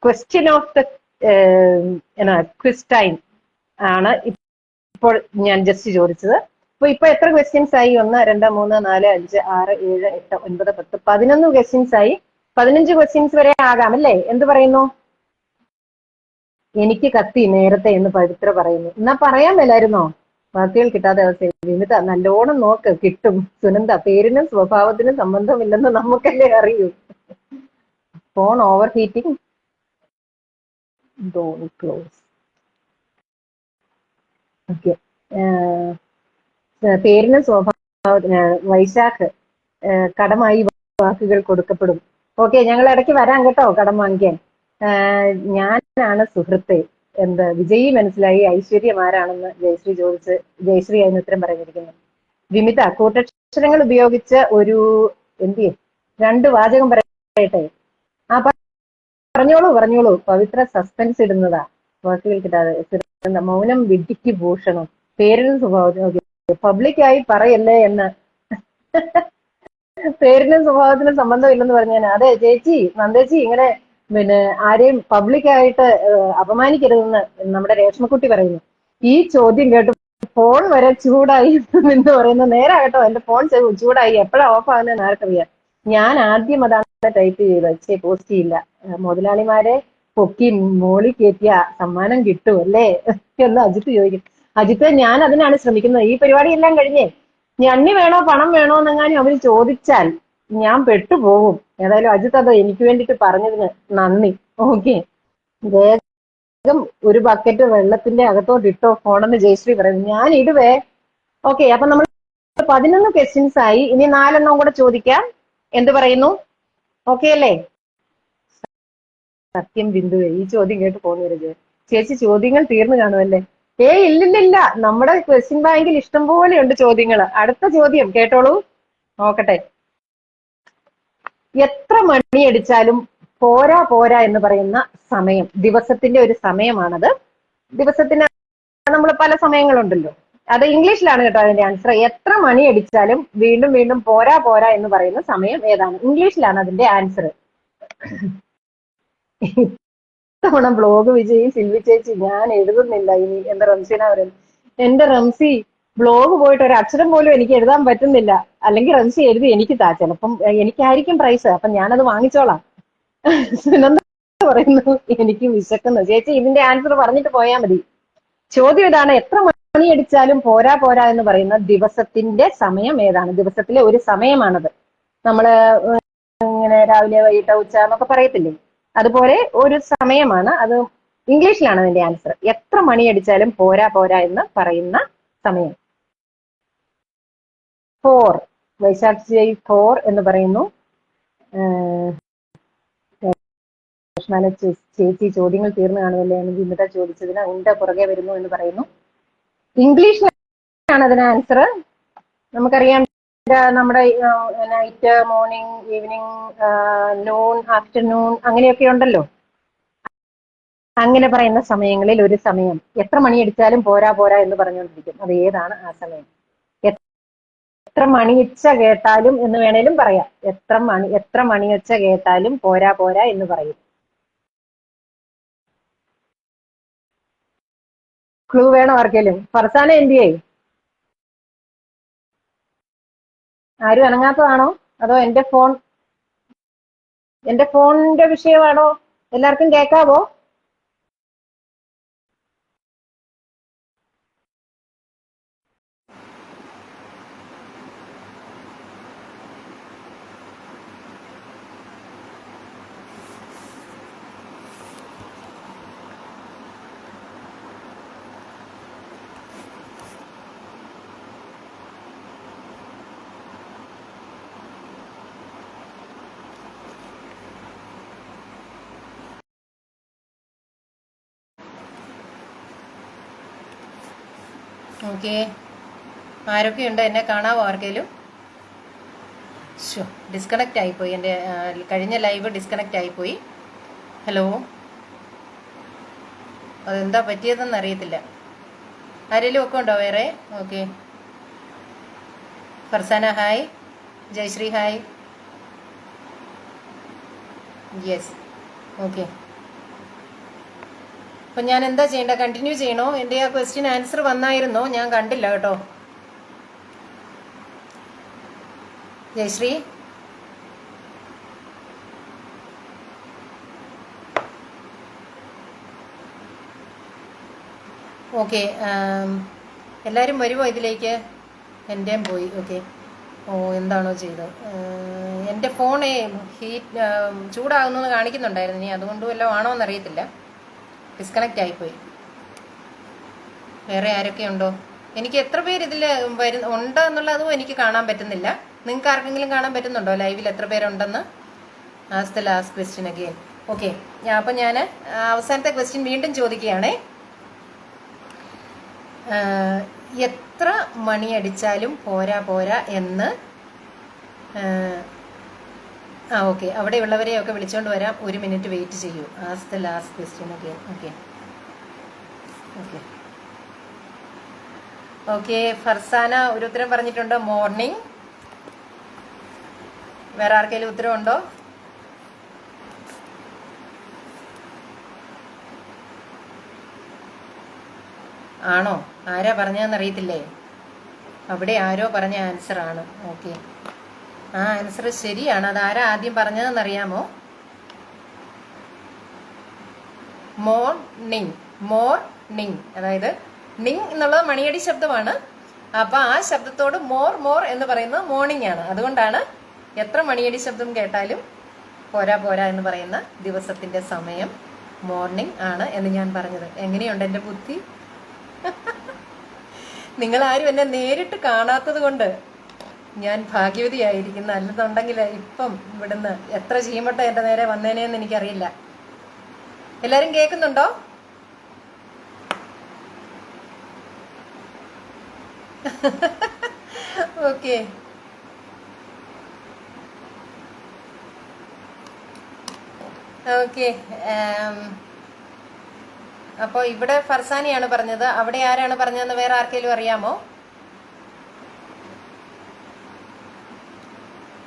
question of the quiz time ആണ് ഇപ്പോൾ ഞാൻ ജസ്റ്റ് ചോദിച്ചത്. ഇപ്പൊ എത്ര ക്വസ്റ്റ്യൻസ് ആയി? 1, 2, 3, 4, 5, 6, 7, 8, 9, 10, 11 ക്വസ്റ്റ്യൻസ് ആയി. 15 ക്വസ്റ്റ്യൻസ് വരെ ആകാം അല്ലേ? എന്ത് പറയുന്നു? എനിക്ക് കത്തി നേരത്തെ എന്ന് പവിത്ര പറയുന്നു. എന്നാ പറയാൻ മേലായിരുന്നോ? വാക്കുകൾ കിട്ടാതെ അവസ്ഥയിൽ. വിമിത നല്ലോണം നോക്ക്, കിട്ടും. സുനന്ദ, പേരിനും സ്വഭാവത്തിനും സംബന്ധമില്ലെന്ന് നമുക്കല്ലേ അറിയൂ. Phone over heating, don't close. Okay, പേരിനും സ്വഭാവത്തിന്. വൈശാഖ്, കടമായി വാക്കുകൾ കൊടുക്കപ്പെടും. ഓക്കെ, ഞങ്ങൾ ഇടയ്ക്ക് വരാം കേട്ടോ കടം വാങ്ങിക്കാൻ. ഞാനാണ് സുഹൃത്തെ. വിജയി മനസ്സിലായി, ഐശ്വര്യം ആരാണെന്ന് ജയശ്രീ ചോദിച്ച് ജയശ്രീ അതിന് ഉത്തരം പറഞ്ഞിരിക്കുന്നു. വിമിത, കൂട്ടക്ഷരങ്ങൾ ഉപയോഗിച്ച് ഒരു എന്ത് 2 വാചകം പറയട്ടെ? ആ പറഞ്ഞോളൂ. പവിത്ര സസ്പെൻസ് ഇടുന്നതാ, വാക്കുകൾ കിട്ടാതെ. മൗനം വിഡ്ഢിക്ക് ഭൂഷണം, പേരിന് സ്വഭാവം. പബ്ലിക്കായി പറയല്ലേ എന്ന്. പേരിനും സ്വഭാവത്തിനും സംബന്ധമില്ലെന്ന് പറഞ്ഞാൽ അതെ ചേച്ചി, നന്ദേച്ചി, ഇങ്ങനെ ആരെയും പബ്ലിക്കായിട്ട് അപമാനിക്കരുതെന്ന് നമ്മുടെ രേഷ്മക്കുട്ടി പറയുന്നു. ഈ ചോദ്യം കേട്ട് ഫോൺ വരെ ചൂടായി എന്ന് പറയുന്നത് നേരാകട്ടോ. എന്റെ ഫോൺ ചൂടായി, എപ്പോഴാ ഓഫ് ആകുന്നതെന്ന് ആർക്കറിയാം. ഞാൻ ആദ്യം അതാണ് ടൈപ്പ് ചെയ്തത്, പോസ്റ്റ് ചെയ്യില്ല. മുതലാളിമാരെ പൊക്കി മോളി കയറ്റിയ സമ്മാനം കിട്ടും അല്ലേ എന്ന് അജിത്ത് ചോദിക്കും. അജിത്ത്, ഞാൻ അതിനാണ് ശ്രമിക്കുന്നത്. ഈ പരിപാടിയെല്ലാം കഴിഞ്ഞേ ഞണ്ണി വേണോ പണം വേണോ എന്നെങ്ങാനും അവര് ചോദിച്ചാൽ ഞാൻ പെട്ടുപോകും. ഏതായാലും അജിത്ത് അത് എനിക്ക് വേണ്ടിട്ട് പറഞ്ഞതിന് നന്ദി. ഓക്കെ, വേഗം ഒരു ബക്കറ്റ് വെള്ളത്തിന്റെ അകത്തോട്ട് ഇട്ടോ ഫോണെന്ന് ജയശ്രീ പറയുന്നു. ഞാൻ ഇടുവേ. ഓക്കെ, അപ്പൊ നമ്മൾ 11 ക്വസ്റ്റ്യൻസ് ആയി. ഇനി 4 കൂടെ ചോദിക്കാം. എന്ത് പറയുന്നു? ഓക്കെ അല്ലേ? സത്യം ബിന്ദുവേ, ഈ ചോദ്യം കേട്ട് പോന്നരുത് ചേച്ചി. ചോദ്യങ്ങൾ തീർന്നു കാണുമല്ലേ? ഇല്ലില്ല, നമ്മുടെ ക്വസ്റ്റ്യൻ ബാങ്കിൽ ഇഷ്ടം പോലെ ഉണ്ട് ചോദ്യങ്ങൾ. അടുത്ത ചോദ്യം കേട്ടോളൂ, നോക്കട്ടെ. എത്ര മണിയടിച്ചാലും പോരാ എന്ന് പറയുന്ന സമയം, ദിവസത്തിന്റെ ഒരു സമയമാണത്. ദിവസത്തിന് നമ്മൾ പല സമയങ്ങളുണ്ടല്ലോ, അത് ഇംഗ്ലീഷിലാണ് കേട്ടോ അതിന്റെ ആൻസർ. എത്ര മണിയടിച്ചാലും വീണ്ടും പോരാ എന്ന് പറയുന്ന സമയം ഏതാണ്? ഇംഗ്ലീഷിലാണ് അതിന്റെ ആൻസർ. ഇത്തവണ ബ്ലോഗ് വിജയി സിൽവി ചേച്ചി ഞാൻ എഴുതുന്നില്ല ഇനി എന്ന് റംസീന പറയുന്നു. എന്റെ റംസി, ബ്ലോഗ് പോയിട്ട് ഒരു അക്ഷരം പോലും എനിക്ക് എഴുതാൻ പറ്റുന്നില്ല. അല്ലെങ്കിൽ റംസി എഴുതി എനിക്ക് താ, ചിലപ്പം എനിക്കായിരിക്കും പ്രൈസ്, അപ്പൊ ഞാനത് വാങ്ങിച്ചോളാം. സുനന്ദ പറയുന്നു എനിക്ക് വിശക്കുന്നു. ചേച്ചി ഇതിന്റെ ആൻസർ പറഞ്ഞിട്ട് പോയാൽ മതി. ചോദ്യം ഇതാണ്, എത്ര മണിയടിച്ചാലും പോരാ എന്ന് പറയുന്ന ദിവസത്തിന്റെ സമയം ഏതാണ്? ദിവസത്തിലെ ഒരു സമയമാണത്. നമ്മള് ഇങ്ങനെ രാവിലെ വൈകിട്ട് ഉച്ച എന്നൊക്കെ പറയത്തില്ലേ, അതുപോലെ ഒരു സമയമാണ് അത്. ഇംഗ്ലീഷിലാണ് അതിന്റെ ആൻസർ. എത്ര മണിയടിച്ചാലും പോരാ എന്ന് പറയുന്ന സമയം. 4. വൈശാഖ് 4 എന്ന് പറയുന്നു. ചേച്ചി ചോദ്യങ്ങൾ തീർന്നു കാണുമല്ലേ എന്ന് വിമിത ചോദിച്ചതിന് ഉണ്ട പുറകെ വരുന്നു എന്ന് പറയുന്നു. ഇംഗ്ലീഷിലാണ് അതിന് ആൻസർ. നമുക്കറിയാം, നമ്മുടെ night, morning, evening, noon, afternoon അങ്ങനെയൊക്കെ ഉണ്ടല്ലോ. അങ്ങനെ പറയുന്ന സമയങ്ങളിൽ ഒരു സമയം എത്ര മണിയടിച്ചാലും പോരാ എന്ന് പറഞ്ഞുകൊണ്ടിരിക്കും. അത് ഏതാണ് ആ സമയം? എത്ര മണിയച്ച കേട്ടാലും എന്ന് വേണേലും പറയാം. എത്ര മണിയച്ച കേട്ടാലും പോരാ എന്ന് പറയും. ക്ലൂ വേണോ ആർക്കേലും? ഫർസാന എന്തിയേ? ആരും അനങ്ങാത്തതാണോ അതോ എന്റെ ഫോണിന്റെ വിഷയമാണോ? എല്ലാവർക്കും കേൾക്കാവോ? ഓക്കെ, ആരൊക്കെയുണ്ട്? എന്നെ കാണാവോ ആർക്കെങ്കിലും? ഡിസ്കണക്റ്റ് ആയിപ്പോയി, എൻ്റെ കഴിഞ്ഞ ലൈവ് ഡിസ്കണക്റ്റ് ആയിപ്പോയി. ഹലോ, അതെന്താ പറ്റിയതെന്ന് അറിയത്തില്ല. ആരെങ്കിലും ഒക്കെ ഉണ്ടോ വേറെ? Okay, Farzana hi, Jayashree hi. Yes, okay. അപ്പം ഞാൻ എന്താ ചെയ്യേണ്ട? കണ്ടിന്യൂ ചെയ്യണോ? എൻ്റെ ആ ക്വസ്റ്റ്യൻ ആൻസർ വന്നായിരുന്നോ? ഞാൻ കണ്ടില്ല കേട്ടോ. ജയശ്രീ, ഓക്കെ. എല്ലാവരും വരുമോ ഇതിലേക്ക്? എൻ്റെയും പോയി. ഓക്കെ. എന്താണോ ചെയ്തത്? എൻ്റെ ഫോണേ ചൂടാകുന്നു എന്ന് കാണിക്കുന്നുണ്ടായിരുന്നു. ഇനി അതുകൊണ്ട് വല്ലതും ആണോ എന്നറിയത്തില്ല. ഡിസ്കണക്റ്റ് ആയിപ്പോയി. വേറെ ആരൊക്കെ ഉണ്ടോ? എനിക്ക് എത്ര പേര് ഇതിൽ ഉണ്ടോ എന്നുള്ളതും എനിക്ക് കാണാൻ പറ്റുന്നില്ല. നിങ്ങൾക്ക് ആർക്കെങ്കിലും കാണാൻ പറ്റുന്നുണ്ടോ ലൈവിൽ എത്ര പേരുണ്ടെന്ന്? As the last question again. Okay, അപ്പം ഞാൻ അവസാനത്തെ ക്വസ്റ്റ്യൻ വീണ്ടും ചോദിക്കുകയാണേ. എത്ര മണിയടിച്ചാലും പോരാ പോരാ എന്ന് ഓക്കെ, അവിടെയുള്ളവരെയൊക്കെ വിളിച്ചുകൊണ്ട് വരാം, 1 മിനിറ്റ് വെയിറ്റ് ചെയ്യൂ. As the last question again. Okay okay okay Farsana ഒരു ഉത്തരം പറഞ്ഞിട്ടുണ്ട്, മോർണിംഗ്. വേറെ ആർക്കെങ്കിലും ഉത്തരം ഉണ്ടോ? ആണോ? ആരാ പറഞ്ഞതെന്ന് അറിയത്തില്ലേ? അവിടെ ആരോ പറഞ്ഞ ആൻസർ ആണ്. ഓക്കെ, ആ ആൻസർ ശരിയാണ്. അതാരാ ആദ്യം പറഞ്ഞതെന്ന് അറിയാമോ? മോർണിംഗ്. മോർണിംഗ്, അതായത് നിങ് എന്നുള്ളത് മണിയടി ശബ്ദമാണ്. അപ്പൊ ആ ശബ്ദത്തോട് മോർ മോർ എന്ന് പറയുന്നത് മോർണിംഗ് ആണ്. അതുകൊണ്ടാണ് എത്ര മണിയടി ശബ്ദം കേട്ടാലും പോരാ പോരാ എന്ന് പറയുന്ന ദിവസത്തിന്റെ സമയം മോർണിംഗ് ആണ് എന്ന് ഞാൻ പറഞ്ഞത്. എങ്ങനെയുണ്ട് എൻ്റെ ബുദ്ധി? നിങ്ങളാരും എന്നെ നേരിട്ട് കാണാത്തത് കൊണ്ട് ഞാൻ ഭാഗ്യവതിയായിരിക്കുന്നു. അല്ലെന്നുണ്ടെങ്കിൽ ഇപ്പം ഇവിടുന്ന് എത്ര ചീമട്ട എൻ്റെ നേരെ വന്നേനെന്ന് എനിക്കറിയില്ല. എല്ലാരും കേൾക്കുന്നുണ്ടോ? Okay, okay. അപ്പോൾ ഇവിടെ ഫർസാനിയാണ് പറഞ്ഞത്. അവിടെ ആരാണ് പറഞ്ഞതെന്ന് വേറെ ആർക്കെങ്കിലും അറിയാമോ?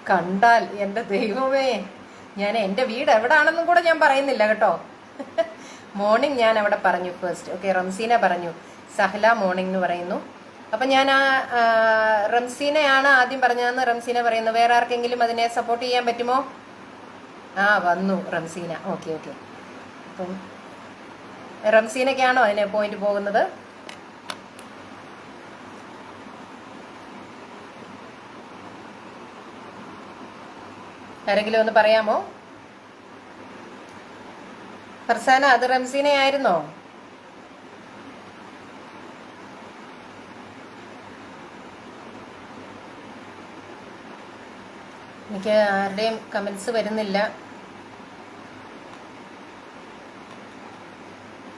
കണ്ടാൽ എൻ്റെ ദൈവമേ, ഞാൻ എൻ്റെ വീട് എവിടാണെന്നും കൂടെ ഞാൻ പറയുന്നില്ല കേട്ടോ. മോർണിംഗ് ഞാൻ അവിടെ പറഞ്ഞു ഫസ്റ്റ്. ഓക്കെ, റംസീന പറഞ്ഞു, സഹല മോർണിംഗ് എന്ന് പറയുന്നു. അപ്പം ഞാൻ ആ റംസീനയാണ് ആദ്യം പറഞ്ഞതെന്ന് റംസീന പറയുന്നു. വേറെ ആർക്കെങ്കിലും അതിനെ സപ്പോർട്ട് ചെയ്യാൻ പറ്റുമോ? വന്നു റംസീന. ഓക്കെ ഓക്കെ, അപ്പം റംസീനയ്ക്കാണോ അതിന് പോയിന്റ് പോകുന്നത്? ആരെങ്കിലും ഒന്ന് പറയാമോ? ഫർസാന, അത് റംസീനയായിരുന്നോ? എനിക്ക് ആരുടെയും കമന്റ്സ് വരുന്നില്ല.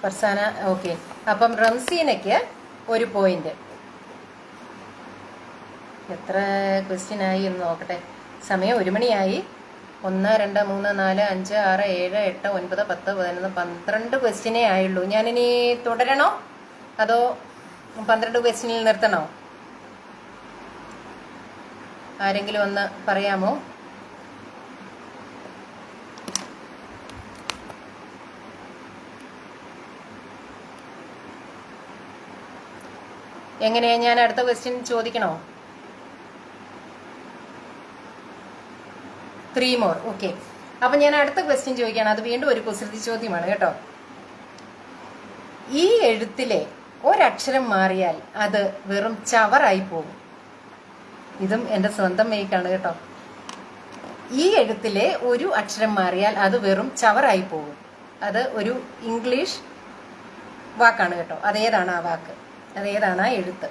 ഫർസാന, ഓക്കെ. അപ്പം റംസീനയ്ക്ക് 1 പോയിന്റ്. എത്ര ക്വസ്റ്റ്യൻ ആയി എന്ന് നോക്കട്ടെ. സമയം 1 മണിയായി. 1 2 3 4 5 6 7 8 9 10 11 12 ക്വസ്റ്റ്യനേ ആയുള്ളൂ. ഞാനിനി തുടരണോ അതോ 12 ക്വസ്റ്റ്യനിൽ നിർത്തണോ? ആരെങ്കിലും ഒന്ന് പറയാമോ? എങ്ങനെയാ, ഞാൻ അടുത്ത ക്വസ്റ്റ്യൻ ചോദിക്കണോ? 3 more. ഓക്കെ, അപ്പം ഞാൻ അടുത്ത ക്വസ്റ്റ്യൻ ചോദിക്കുകയാണ്. അത് വീണ്ടും ഒരു കുസൃതി ചോദ്യമാണ് കേട്ടോ. ഈ എഴുത്തിലെ ഒരക്ഷരം മാറിയാൽ അത് വെറും ചവറായി പോകും. ഇതും എൻ്റെ സ്വന്തം മേക്കാണ് കേട്ടോ. ഈ എഴുത്തിലെ ഒരു അക്ഷരം മാറിയാൽ അത് വെറും ചവറായി പോകും. അത് ഒരു ഇംഗ്ലീഷ് വാക്കാണ് കേട്ടോ. അതേതാണ് ആ വാക്ക്? അതേതാണ് ആ എഴുത്ത്?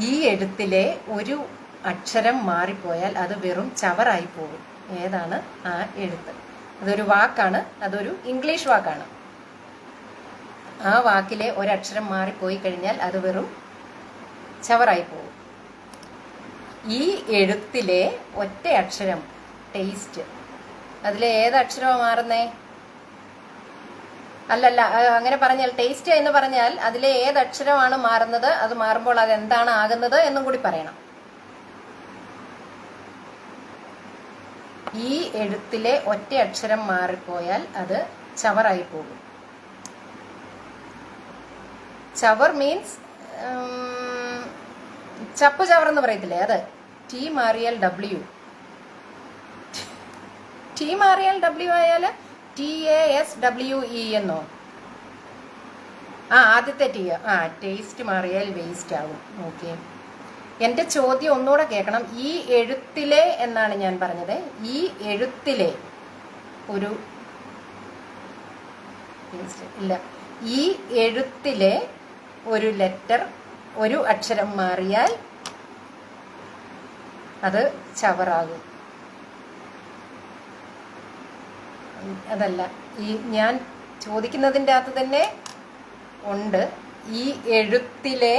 ഈ എഴുത്തിലെ ഒരു അക്ഷരം മാറിപ്പോയാൽ അത് വെറും ചവറായി പോകും. ഏതാണ് ആ എഴുത്ത്? അതൊരു വാക്കാണ്, അതൊരു ഇംഗ്ലീഷ് വാക്കാണ്. ആ വാക്കിലെ ഒരക്ഷരം മാറിപ്പോയി കഴിഞ്ഞാൽ അത് വെറും ചവറായി പോകും. ഈ എഴുത്തിലെ ഒറ്റ അക്ഷരം ടേസ്റ്റ്, അതിലെ ഏതക്ഷരമാണ് മാറുന്നേ? അല്ലല്ല, അങ്ങനെ പറഞ്ഞാൽ ടേസ്റ്റ് എന്ന് പറഞ്ഞാൽ അതിലെ ഏതക്ഷരമാണ് മാറുന്നത്, അത് മാറുമ്പോൾ അത് എന്താണ് ആകുന്നത് എന്നും കൂടി പറയണം. ഈ എഴുത്തിലെ ഒറ്റ അക്ഷരം മാറിപ്പോയാൽ അത് ചവറായി പോകും. ചവർ മീൻസ് ചപ്പ് ചവറെന്ന് പറയത്തില്ലേ, അത്. ടി മാറിയാൽ ഡബ്ല്യു, ടി മാറിയാൽ ഡബ്ല്യു ആയാൽ TASWE എന്നോ? ആദ്യത്തെ ടി. ടേസ്റ്റ് മാറിയാൽ വേസ്റ്റ് ആകും. ഓക്കെ, എൻ്റെ ചോദ്യം ഒന്നുകൂടെ കേൾക്കണം. ഈ എഴുത്തിലെ എന്നാണ് ഞാൻ പറഞ്ഞത്. ഈ എഴുത്തിലെ ഒരു ഇല്ല, ഈ എഴുത്തിലെ ഒരു ലെറ്റർ, ഒരു അക്ഷരം മാറിയാൽ അത് ചവറാകും. അതല്ല, ഈ ഞാൻ ചോദിക്കുന്നതിൻ്റെ അകത്ത് തന്നെ ഉണ്ട്. ഈ എഴുത്തിലെ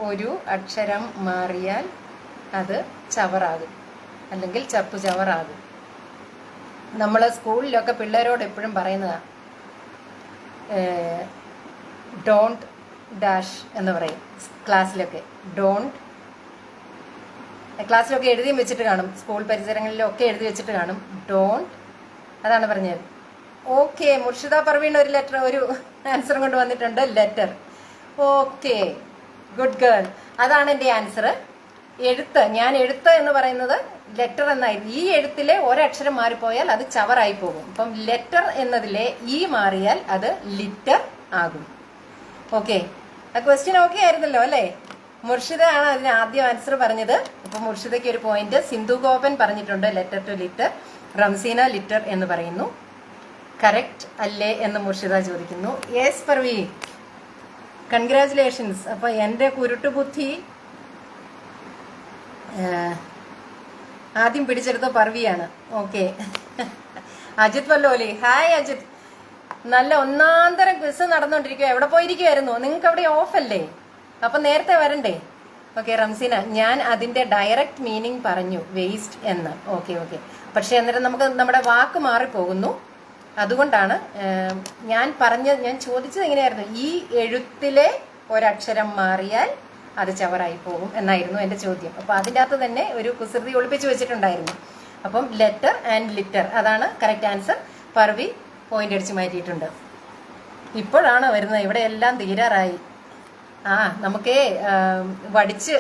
ഒരു അക്ഷരം മാറിയാൽ അത് ചവറാകും, അല്ലെങ്കിൽ ചപ്പു ചവറാകും. നമ്മൾ സ്കൂളിലൊക്കെ പിള്ളേരോട് എപ്പോഴും പറയുന്നതാണ്, ഡോണ്ട് ഡാഷ് എന്ന് പറയും. ക്ലാസ്സിലൊക്കെ എഴുതിയും വെച്ചിട്ട് കാണും, സ്കൂൾ പരിസരങ്ങളിലൊക്കെ എഴുതി വെച്ചിട്ട് കാണും ഡോണ്ട്. അതാണ് പറഞ്ഞത്. ഓക്കെ, മുർഷിദ പർവീൺ ഒരു ആൻസർ കൊണ്ട് വന്നിട്ടുണ്ട്, ലെറ്റർ. Okay, good girl. അതാണ് എൻ്റെ ആൻസർ. ഞാൻ എഴുത്ത് എന്ന് പറയുന്നത് ലെറ്റർ എന്നായിരുന്നു. ഈ എഴുത്തിലെ ഒരക്ഷരം മാറിപ്പോയാൽ അത് ചവറായി പോകും. അപ്പം ലെറ്റർ എന്നതിലെ ഈ മാറിയാൽ അത് ലിറ്റർ ആകും. ഓക്കെ, ആ ക്വസ്റ്റ്യൻ ഓക്കെ ആയിരുന്നല്ലോ അല്ലേ? മുർഷിദ ആണ് അതിന് ആദ്യം ആൻസർ പറഞ്ഞത്. അപ്പൊ മുർഷിദയ്ക്ക് ഒരു പോയിന്റ്. സിന്ധു ഗോപൻ പറഞ്ഞിട്ടുണ്ട് letter to litre. Ramseena litre എന്ന് പറയുന്നു. കറക്റ്റ് അല്ലേ എന്ന് മുർഷിദ ചോദിക്കുന്നു. Yes Parvi, congratulations. അപ്പൊ എൻ്റെ കുരുട്ടുബുദ്ധി ആദ്യം പിടിച്ചെടുത്ത പർവിയാണ്. Okay, Ajith Valloli, hi Ajith. നല്ല ഒന്നാന്തരം ക്വിസ് നടന്നുകൊണ്ടിരിക്കുക. എവിടെ പോയിരിക്കുമായിരുന്നു? നിങ്ങൾക്ക് അവിടെ ഓഫ് അല്ലേ? അപ്പൊ നേരത്തെ വരണ്ടേ? ഓക്കെ റംസീന, ഞാൻ അതിന്റെ ഡയറക്റ്റ് മീനിങ് പറഞ്ഞു, വേസ്റ്റ് എന്ന്. ഓക്കെ, പക്ഷെ അന്നേരം നമുക്ക് നമ്മുടെ വാക്ക് മാറിപ്പോകുന്നു. അതുകൊണ്ടാണ് ഞാൻ ചോദിച്ചത് എങ്ങനെയായിരുന്നു, ഈ എഴുത്തിലെ ഒരക്ഷരം മാറിയാൽ അത് ചവറായി പോകും എന്നായിരുന്നു എൻ്റെ ചോദ്യം. അപ്പൊ അതിൻ്റെ അകത്ത് തന്നെ ഒരു കുസൃതി ഒളിപ്പിച്ചു വെച്ചിട്ടുണ്ടായിരുന്നു. അപ്പം ലെറ്റർ ആൻഡ് ലിറ്റർ, അതാണ് കറക്റ്റ് ആൻസർ. പർവി പോയിന്റ് അടിച്ച് മാറ്റിയിട്ടുണ്ട്. ഇപ്പോഴാണ് വരുന്നത്, ഇവിടെ എല്ലാം തീരാറായി. നമുക്കേ വടിച്ച്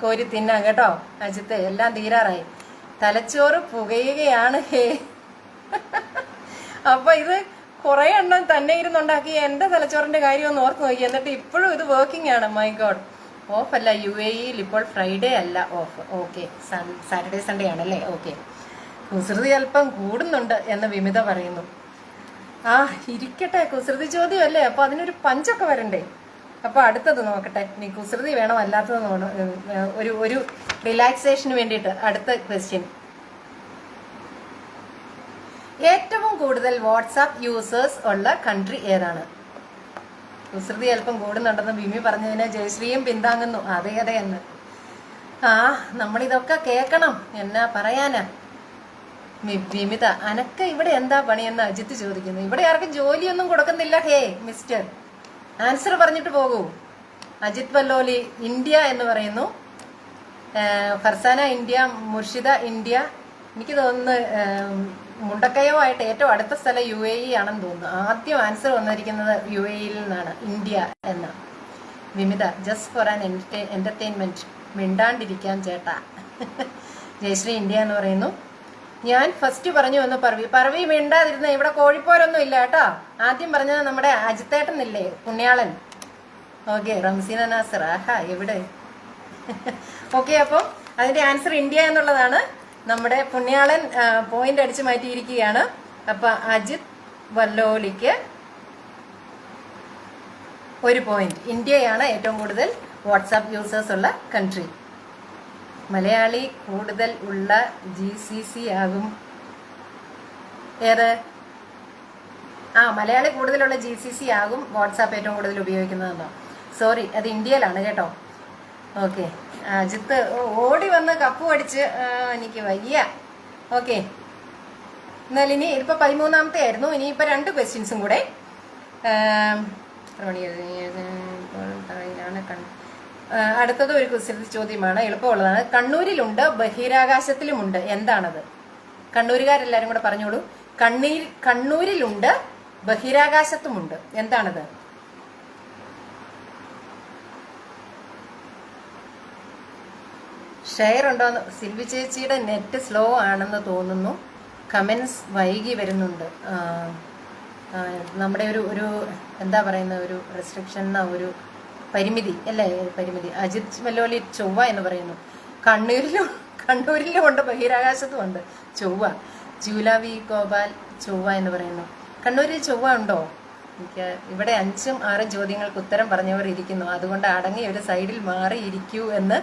കോരി തിന്നാം കേട്ടോ അജിത്ത്, എല്ലാം തീരാറായി. തലച്ചോറ് പുകയുകയാണ് ഹേ. അപ്പൊ ഇത് കുറെ എണ്ണം തന്നെ ഇരുന്നുണ്ടാക്കി എൻ്റെ തലച്ചോറിന്റെ കാര്യം ഒന്ന് ഓർത്ത് നോക്കി. എന്നിട്ട് ഇപ്പോഴും ഇത് വർക്കിംഗ് ആണ്. My God. ഓഫ് അല്ല, UAE-യിൽ ഇപ്പോൾ ഫ്രൈഡേ അല്ല ഓഫ്. ഓക്കെ, സാറ്റർഡേ സൺഡേ ആണല്ലേ? ഓക്കെ, കുസൃതി അല്പം കൂടുന്നുണ്ട് എന്ന് വിമിത പറയുന്നു. ഇരിക്കട്ടെ, കുസൃതി ചോദ്യം അല്ലേ, അപ്പൊ അതിനൊരു പഞ്ചൊക്കെ വരണ്ടേ? അപ്പൊ അടുത്തത് നോക്കട്ടെ. നീ കുസൃതി വേണം, അല്ലാത്തത് ഒരു റിലാക്സേഷന് വേണ്ടിയിട്ട് അടുത്ത ക്വസ്റ്റ്യൻ. ഏറ്റവും കൂടുതൽ വാട്സാപ്പ് യൂസേഴ്സ് ഉള്ള കൺട്രി ഏതാണ്? കുസൃതി അല്പം കൂടുന്നുണ്ടെന്ന് വിമി പറഞ്ഞതിന് ജയശ്രീയും പിന്താങ്ങുന്നു. അതെ എന്ന്. നമ്മളിതൊക്കെ കേൾക്കണം, എന്നാ പറയാനാ. വിമിത, അനക്ക് ഇവിടെ എന്താ പണിയെന്ന് അജിത്ത് ചോദിക്കുന്നു. ഇവിടെ ആർക്കും ജോലിയൊന്നും കൊടുക്കുന്നില്ല ഹേ മിസ്റ്റർ. ആൻസർ പറഞ്ഞിട്ട് പോകൂ. അജിത് വല്ലോലി ഇന്ത്യ എന്ന് പറയുന്നു. Farsana India, Murshida India. എനിക്ക് തോന്നുന്നു മുണ്ടക്കയോ ആയിട്ട് ഏറ്റവും അടുത്ത സ്ഥലം UAE ആണെന്ന് തോന്നുന്നു. ആദ്യം ആൻസർ വന്നിരിക്കുന്നത് UAE-യിൽ നിന്നാണ്, ഇന്ത്യ എന്ന. വിമിത, ജസ്റ്റ് ഫോർ ആൻ എന്റർടൈൻമെന്റ്, മിണ്ടാണ്ടിരിക്കാം ചേട്ടാ. ജയശ്രീ ഇന്ത്യ എന്ന് പറയുന്നു. ഞാൻ ഫസ്റ്റ് പറഞ്ഞു എന്ന് പർവി മിണ്ടാതിരുന്ന. ഇവിടെ കോഴിപ്പോരൊന്നും ഇല്ല കേട്ടോ. ആദ്യം പറഞ്ഞത് നമ്മുടെ അജിത്തേട്ടനില്ലേ, പുണ്യാളൻ. ഓക്കെ, റംസീന നാസർ, എവിടെ? ഓക്കെ, അപ്പം അതിന്റെ ആൻസർ ഇന്ത്യ എന്നുള്ളതാണ്. നമ്മുടെ പുണ്യാളൻ പോയിന്റ് അടിച്ചു മാറ്റിയിരിക്കുകയാണ്. അപ്പൊ അജിത് വല്ലോലിക്ക് ഒരു പോയിന്റ്. ഇന്ത്യയാണ് ഏറ്റവും കൂടുതൽ വാട്സാപ്പ് യൂസേഴ്സ് ഉള്ള കൺട്രി. മലയാളി കൂടുതൽ ഉള്ള GCC ആകും ഏത്? മലയാളി കൂടുതലുള്ള GCC ആകും വാട്സാപ്പ് ഏറ്റവും കൂടുതൽ ഉപയോഗിക്കുന്നതെന്നോ? സോറി, അത് ഇന്ത്യയിലാണ് കേട്ടോ. ഓക്കെ, അജിത്ത് ഓടി വന്ന് കപ്പ് അടിച്ച് എനിക്ക് വയ്യ. ഓക്കെ, എന്നാൽ ഇനി ഇതിപ്പോൾ 13ാമത്തെ ആയിരുന്നു. ഇനിയിപ്പോൾ 2 ക്വസ്റ്റ്യൻസും കൂടെ. അടുത്തത് ഒരു കുസൃതി ചോദ്യമാണ്, എളുപ്പമുള്ളതാണ്. കണ്ണൂരിലുണ്ട്, ബഹിരാകാശത്തിലുമുണ്ട്, എന്താണത്? കണ്ണൂരുകാരെല്ലാരും കൂടെ പറഞ്ഞോളൂ. കണ്ണൂരിലുണ്ട്, ബഹിരാകാശത്തുമുണ്ട്, എന്താണത്? ഷെയർ ഉണ്ടോന്ന്? സിൽവി ചേച്ചിയുടെ നെറ്റ് സ്ലോ ആണെന്ന് തോന്നുന്നു. കമന്റ്സ് വൈകി വരുന്നുണ്ട്. നമ്മുടെ ഒരു എന്താ പറയുന്ന ഒരു റെസ്ട്രിക്ഷൻ, ഒരു പരിമിതി അല്ലേ? പരിമിതി. അജിത് വല്ലോലി ചൊവ്വ എന്ന് പറയുന്നു. കണ്ണൂരിലും ഉണ്ട്, ബഹിരാകാശത്തും ഉണ്ട് ചൊവ്വ. ജൂല വി ഗോപാൽ ചൊവ്വ എന്ന് പറയുന്നു. കണ്ണൂരിൽ ചൊവ്വ ഉണ്ടോ? എനിക്ക് ഇവിടെ 5ഉം 6ഉം ചോദ്യങ്ങൾക്ക് ഉത്തരം പറഞ്ഞവർ ഇരിക്കുന്നു. അതുകൊണ്ട് അടങ്ങി ഒരു സൈഡിൽ മാറി ഇരിക്കൂ എന്ന്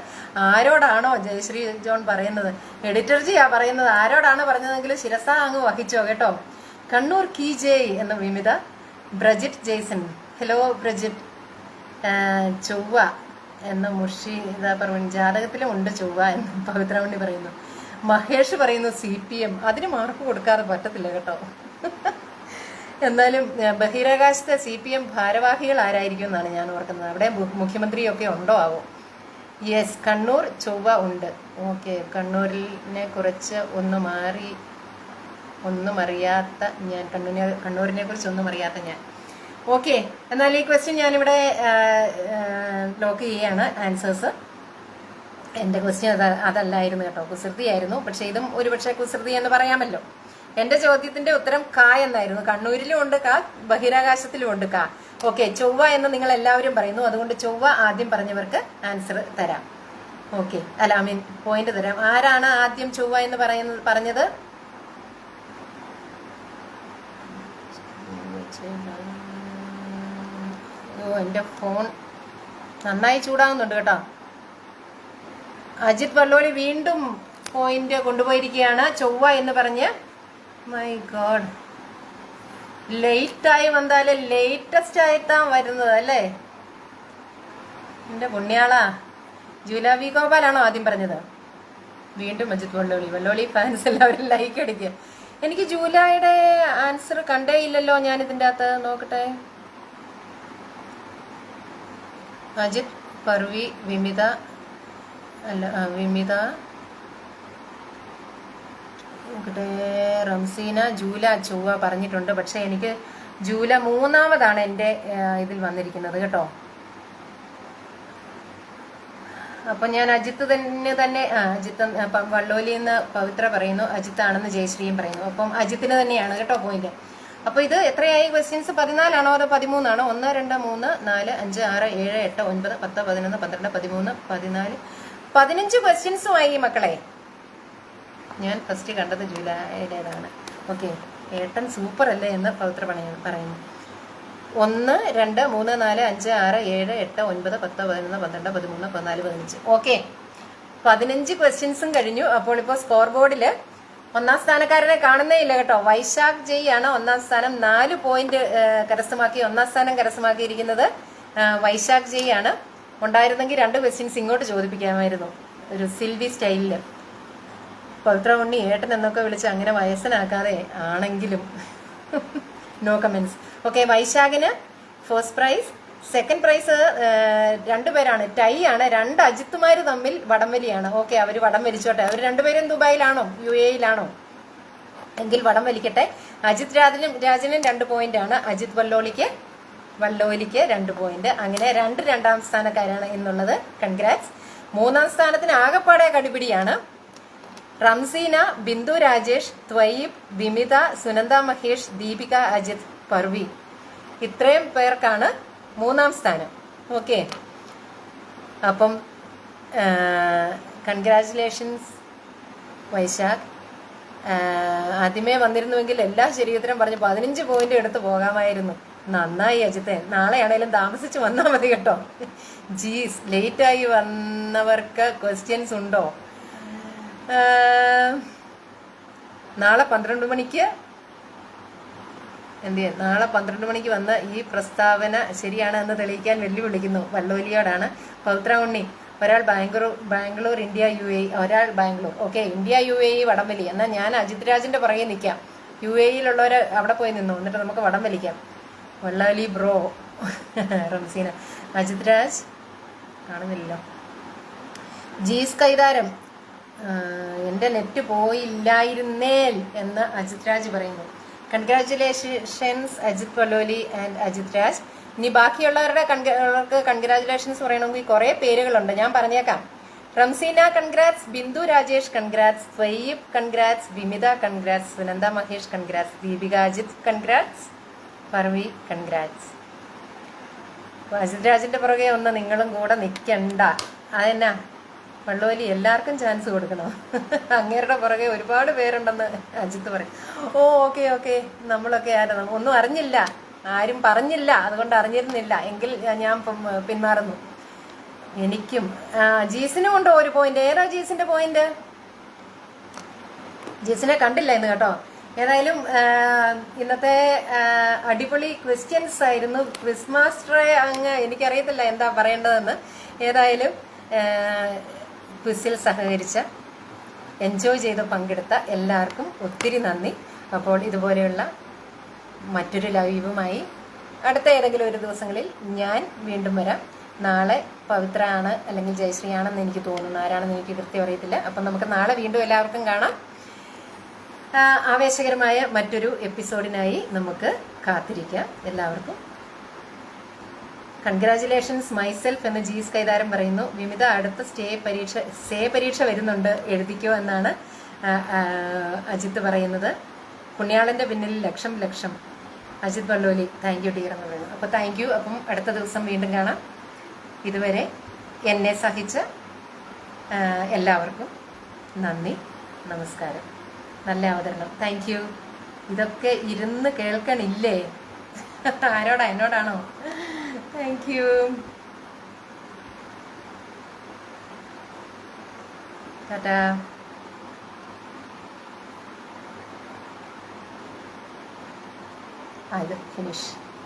ആരോടാണോ ജയശ്രീ ജോൺ പറയുന്നത്? എഡിറ്റർജിയാ പറയുന്നത്. ആരോടാണ് പറഞ്ഞതെങ്കിലും ശിരസ അങ്ങ് വഹിച്ചോ കേട്ടോ. കണ്ണൂർ കി ജയ് എന്ന വിമിത. ബ്രജിറ്റ് ജെയ്സൺ, ഹലോ ബ്രജിറ്റ്. ചൊവ്വ എന്ന മുർഷിദ പറഞ്ഞു, ജാതകത്തിലും ഉണ്ട് ചൊവ്വ എന്ന് പവിത്രമണി പറയുന്നു. മഹേഷ് പറയുന്നു CPM. അതിന് മാർക്ക് കൊടുക്കാതെ പറ്റത്തില്ല കേട്ടോ. എന്നാലും ബഹിരാകാശത്തെ CPM ഭാരവാഹികൾ ആരായിരിക്കും എന്നാണ് ഞാൻ ഓർക്കുന്നത്. അവിടെ മുഖ്യമന്ത്രിയൊക്കെ ഉണ്ടോ ആവോ? യെസ്, കണ്ണൂർ ചൊവ്വ ഉണ്ട്. ഓക്കെ, കണ്ണൂരിനെ കുറിച്ച് ഒന്നും അറിയാത്ത ഞാൻ, കണ്ണൂരിനെ കുറിച്ച് ഒന്നും അറിയാത്ത ഞാൻ. ഓക്കെ, എന്നാൽ ഈ ക്വസ്റ്റ്യൻ ഞാനിവിടെ ലോക്ക് ചെയ്യാണ് ആൻസേഴ്സ്. എൻ്റെ ക്വസ്റ്റ്യൻ അതല്ലായിരുന്നു കേട്ടോ, കുസൃതിയായിരുന്നു. പക്ഷെ ഇതും ഒരുപക്ഷെ കുസൃതി എന്ന് പറയാമല്ലോ. എന്റെ ചോദ്യത്തിന്റെ ഉത്തരം ക എന്നായിരുന്നു. കണ്ണൂരിലും ഉണ്ട് ക, ബഹിരാകാശത്തിലും ഉണ്ട് ക. ഓക്കെ, ചൊവ്വ എന്ന് നിങ്ങൾ എല്ലാവരും പറയുന്നു. അതുകൊണ്ട് ചൊവ്വ ആദ്യം പറഞ്ഞവർക്ക് ആൻസർ തരാം. ഓക്കെ, അല്ല ഐ മീൻ പോയിന്റ് തരാം. ആരാണ് ആദ്യം ചൊവ്വ എന്ന് പറഞ്ഞത്? എന്റെ ഫോൺ നന്നായി ചൂടാവുന്നുണ്ട് കേട്ടോ. അജിത് വല്ലോലി വീണ്ടും പോയിന്റ് കൊണ്ടുപോയിരിക്കുകയാണ്. ചൊവ്വ എന്ന് പറഞ്ഞ്, മൈ ഗോഡ്, ലേറ്റായി വന്നാല് ലേറ്റസ്റ്റ് ആയിട്ടാണ് വരുന്നത് അല്ലേ? എന്റെ പുണ്യാളാ, ജൂല വി ഗോപാലാണോ ആദ്യം പറഞ്ഞത്? വീണ്ടും അജിത് വല്ലോലി ഫാൻസ് എല്ലാവരും ലൈക്ക് അടിക്കുക. എനിക്ക് ജൂലൈയുടെ ആൻസർ കണ്ടേ ഇല്ലല്ലോ ഞാൻ ഇതിൻ്റെ അകത്ത്. നോക്കട്ടെ. അജിത്, പർവി, വിമിത, നോക്കട്ടെ, റംസീന, ജൂല, ചൊവ്വ പറഞ്ഞിട്ടുണ്ട്. പക്ഷെ എനിക്ക് ജൂല മൂന്നാമതാണ് എൻ്റെ ഇതിൽ വന്നിരിക്കുന്നത് കേട്ടോ. അപ്പൊ ഞാൻ അജിത്ത് തന്നെ അജിത്ത് വള്ളോലി എന്ന് പവിത്ര പറയുന്നു, അജിത്താണെന്ന് ജയശ്രീയും പറയുന്നു. അപ്പം അജിത്തിന് തന്നെയാണ് കേട്ടോ പോയിന്റ്. അപ്പൊ ഇത് എത്രയായി ക്വസ്റ്റ്യൻസ്? 14 അതോ 13 1 2 3 4 5 6 7 8 9 10 11 12 13 14 15 ക്വസ്റ്റ്യൻസുമായി മക്കളെ. ഞാൻ ഫസ്റ്റ് കണ്ടത് ജൂലൈയുടേതാണ്. ഓക്കെ, ഏട്ടൻ സൂപ്പർ അല്ലേ എന്ന് പവിത്ര പറയുന്നു. 1 2 3 4 5 6 7 8 9 10 11 12 13 14 15. ഓക്കെ, 15 ക്വസ്റ്റ്യൻസും കഴിഞ്ഞു. അപ്പോൾ ഇപ്പോൾ സ്കോർ ബോർഡിൽ ഒന്നാം സ്ഥാനക്കാരനെ കാണുന്നേ ഇല്ല കേട്ടോ. വൈശാഖ് ജയ് ആണ് ഒന്നാം സ്ഥാനം. 4 പോയിന്റ് കരസ്ഥമാക്കി ഒന്നാം സ്ഥാനം കരസ്ഥമാക്കിയിരിക്കുന്നത് വൈശാഖ് ജയ് ആണ്. ഉണ്ടായിരുന്നെങ്കിൽ 2 ക്വസ്റ്റ്യൻസ് ഇങ്ങോട്ട് ചോദിപ്പിക്കാമായിരുന്നു, ഒരു സിൽവി സ്റ്റൈലില്. പവിത്ര ഉണ്ണി ഏട്ടൻ എന്നൊക്കെ വിളിച്ച് അങ്ങനെ വയസ്സനാക്കാതെ ആണെങ്കിലും നോ കമന്റ്സ്. ഓക്കെ, വൈശാഖിന് ഫസ്റ്റ് പ്രൈസ്. സെക്കൻഡ് പ്രൈസ് 2 പേരാണ്, ടൈ ആണ്. 2 അജിത്തുമാര് തമ്മിൽ വടംവലിയാണ്. ഓക്കെ, അവര് വടം വലിച്ചോട്ടെ. അവർ 2 പേരും ദുബായിലാണോ UAE-യിലാണോ? എങ്കിൽ വടം വലിക്കട്ടെ. അജിത് രാജനും 2 പോയിന്റ് ആണ്. അജിത് വല്ലോലിക്ക് 2 പോയിന്റ്. അങ്ങനെ 2 രണ്ടാം സ്ഥാനക്കാരാണ് എന്നുള്ളത്. കൺഗ്രാറ്റ്സ്. മൂന്നാം സ്ഥാനത്തിന് ആകെപ്പാടെ കടിപിടിയാണ്. റംസീന, ബിന്ദു രാജേഷ്, ത്വയീബ്, വിമിത, സുനന്ദ മഹേഷ്, ദീപിക, അജിത്, പർവി, ഇത്രയും പേർക്കാണ് മൂന്നാം സ്ഥാനം. ഓക്കെ, അപ്പം കൺഗ്രാറ്റുലേഷൻസ് വൈശാഖ്. ആദ്യമേ വന്നിരുന്നുവെങ്കിൽ എല്ലാ ശരീരത്തിനും പറഞ്ഞ് 15 പോയിന്റ് എടുത്ത് പോകാമായിരുന്നു. നന്നായി അജിത്തെ. നാളെയാണേലും താമസിച്ച് വന്നാൽ മതി കേട്ടോ. ജീസ്, ലേറ്റായി വന്നവർക്ക് ക്വസ്റ്റ്യൻസ് ഉണ്ടോ? നാളെ 12 മണിക്ക് നാളെ 12 മണിക്ക് വന്ന് ഈ പ്രസ്താവന ശരിയാണ് എന്ന് തെളിയിക്കാൻ വെല്ലുവിളിക്കുന്നു. വല്ലോലിയോടാണ്. പവിത്ര ഉണ്ണി, ഒരാൾ ബാംഗ്ലൂർ ഇന്ത്യ UAE, ഒരാൾ ബാംഗ്ലൂർ. ഓക്കെ, ഇന്ത്യ UAE വടംവലി. എന്നാൽ ഞാൻ അജിത് രാജിന്റെ പുറകെ നിൽക്കാം. UAE-യിലുള്ളവർ അവിടെ പോയി നിന്നു, എന്നിട്ട് നമുക്ക് വടം വലിക്കാം. വള്ളാലി ബ്രോ. റംസീന, അജിത് രാജ് കാണുന്നില്ലല്ലോ. ജീസ് കൈതാരം, എൻ്റെ നെറ്റ് പോയില്ലായിരുന്നേൽ എന്ന് അജിത് രാജ് പറയുന്നു. Congratulations Ajith Valloli and Ajith Raj. ഇനി ബാക്കിയുള്ളവർക്ക് കൺഗ്രാറ്റുലേഷൻസ് പറയണമെങ്കിൽ കുറേ പേരുകളുണ്ട്, ഞാൻ പറഞ്ഞേക്കാം. Ramseena congrats, Bindu Rajesh congrats, Thwayyib congrats, Vimitha congrats, Sunanda Mahesh congrats, Deepika Ajith congrats, Parvi congrats. Ajith രാജിന്റെ പുറകെ ഒന്ന് നിങ്ങളും കൂടെ നിൽക്കണ്ട. അതെന്നാ വള്ളോലി, എല്ലാവർക്കും ചാൻസ് കൊടുക്കണം. അങ്ങേരുടെ പുറകെ ഒരുപാട് പേരുണ്ടെന്ന് അജിത്ത് പറയും. ഓക്കെ, നമ്മളൊക്കെ ഒന്നും അറിഞ്ഞില്ല, ആരും പറഞ്ഞില്ല, അതുകൊണ്ട് അറിഞ്ഞിരുന്നില്ല. എങ്കിൽ ഞാൻ പിന്മാറുന്നു. എനിക്കും ജീസിനും ഉണ്ടോ 1 പോയിന്റ്? ഏതാ ജീസിന്റെ പോയിന്റ്? ജീസിനെ കണ്ടില്ല ഇന്ന് കേട്ടോ. ഏതായാലും ഇന്നത്തെ അടിപൊളി ക്വസ്റ്റ്യൻസ് ആയിരുന്നു. ക്വിസ് മാസ്റ്ററെ അങ്ങ് എനിക്കറിയത്തില്ല എന്താ പറയേണ്ടതെന്ന്. ഏതായാലും ക്വിസിൽ സഹകരിച്ച, എൻജോയ് ചെയ്ത് പങ്കെടുത്ത എല്ലാവർക്കും ഒത്തിരി നന്ദി. അപ്പോൾ ഇതുപോലെയുള്ള മറ്റൊരു ലൈവുമായി അടുത്ത ഏതെങ്കിലും ഒരു ദിവസങ്ങളിൽ ഞാൻ വീണ്ടും വരാം. നാളെ പവിത്ര ആണ് അല്ലെങ്കിൽ ജയശ്രീ ആണെന്ന് എനിക്ക് തോന്നുന്നു, ആരാണെന്ന് എനിക്ക് കൃത്യം അറിയത്തില്ല. അപ്പം നമുക്ക് നാളെ വീണ്ടും എല്ലാവർക്കും കാണാം. ആവേശകരമായ മറ്റൊരു എപ്പിസോഡിനായി നമുക്ക് കാത്തിരിക്കാം. എല്ലാവർക്കും കൺഗ്രാജുലേഷൻസ് മൈസെൽഫ് എന്ന് ജീസ് കൈതാരം പറയുന്നു. വിമിത അടുത്ത സ്റ്റേ പരീക്ഷ വരുന്നുണ്ട്, എഴുതിക്കോ എന്നാണ് അജിത്ത് പറയുന്നത്. പുണ്യാളന്റെ പിന്നിൽ ലക്ഷം ലക്ഷം അജിത് പള്ളോലി താങ്ക് യു ഡിയർ എന്ന് പറയുന്നു. അപ്പോൾ താങ്ക് യു. അപ്പം അടുത്ത ദിവസം വീണ്ടും കാണാം. ഇതുവരെ എന്നെ സഹിച്ച എല്ലാവർക്കും നന്ദി, നമസ്കാരം. നല്ല അവതരണം, താങ്ക് യു. ഇതൊക്കെ ഇരുന്ന് കേൾക്കണില്ലേ? ആരോടാ, എന്നോടാണോ? Thank you. ടാറ്റാ. ഇത് ഫിനിഷ്.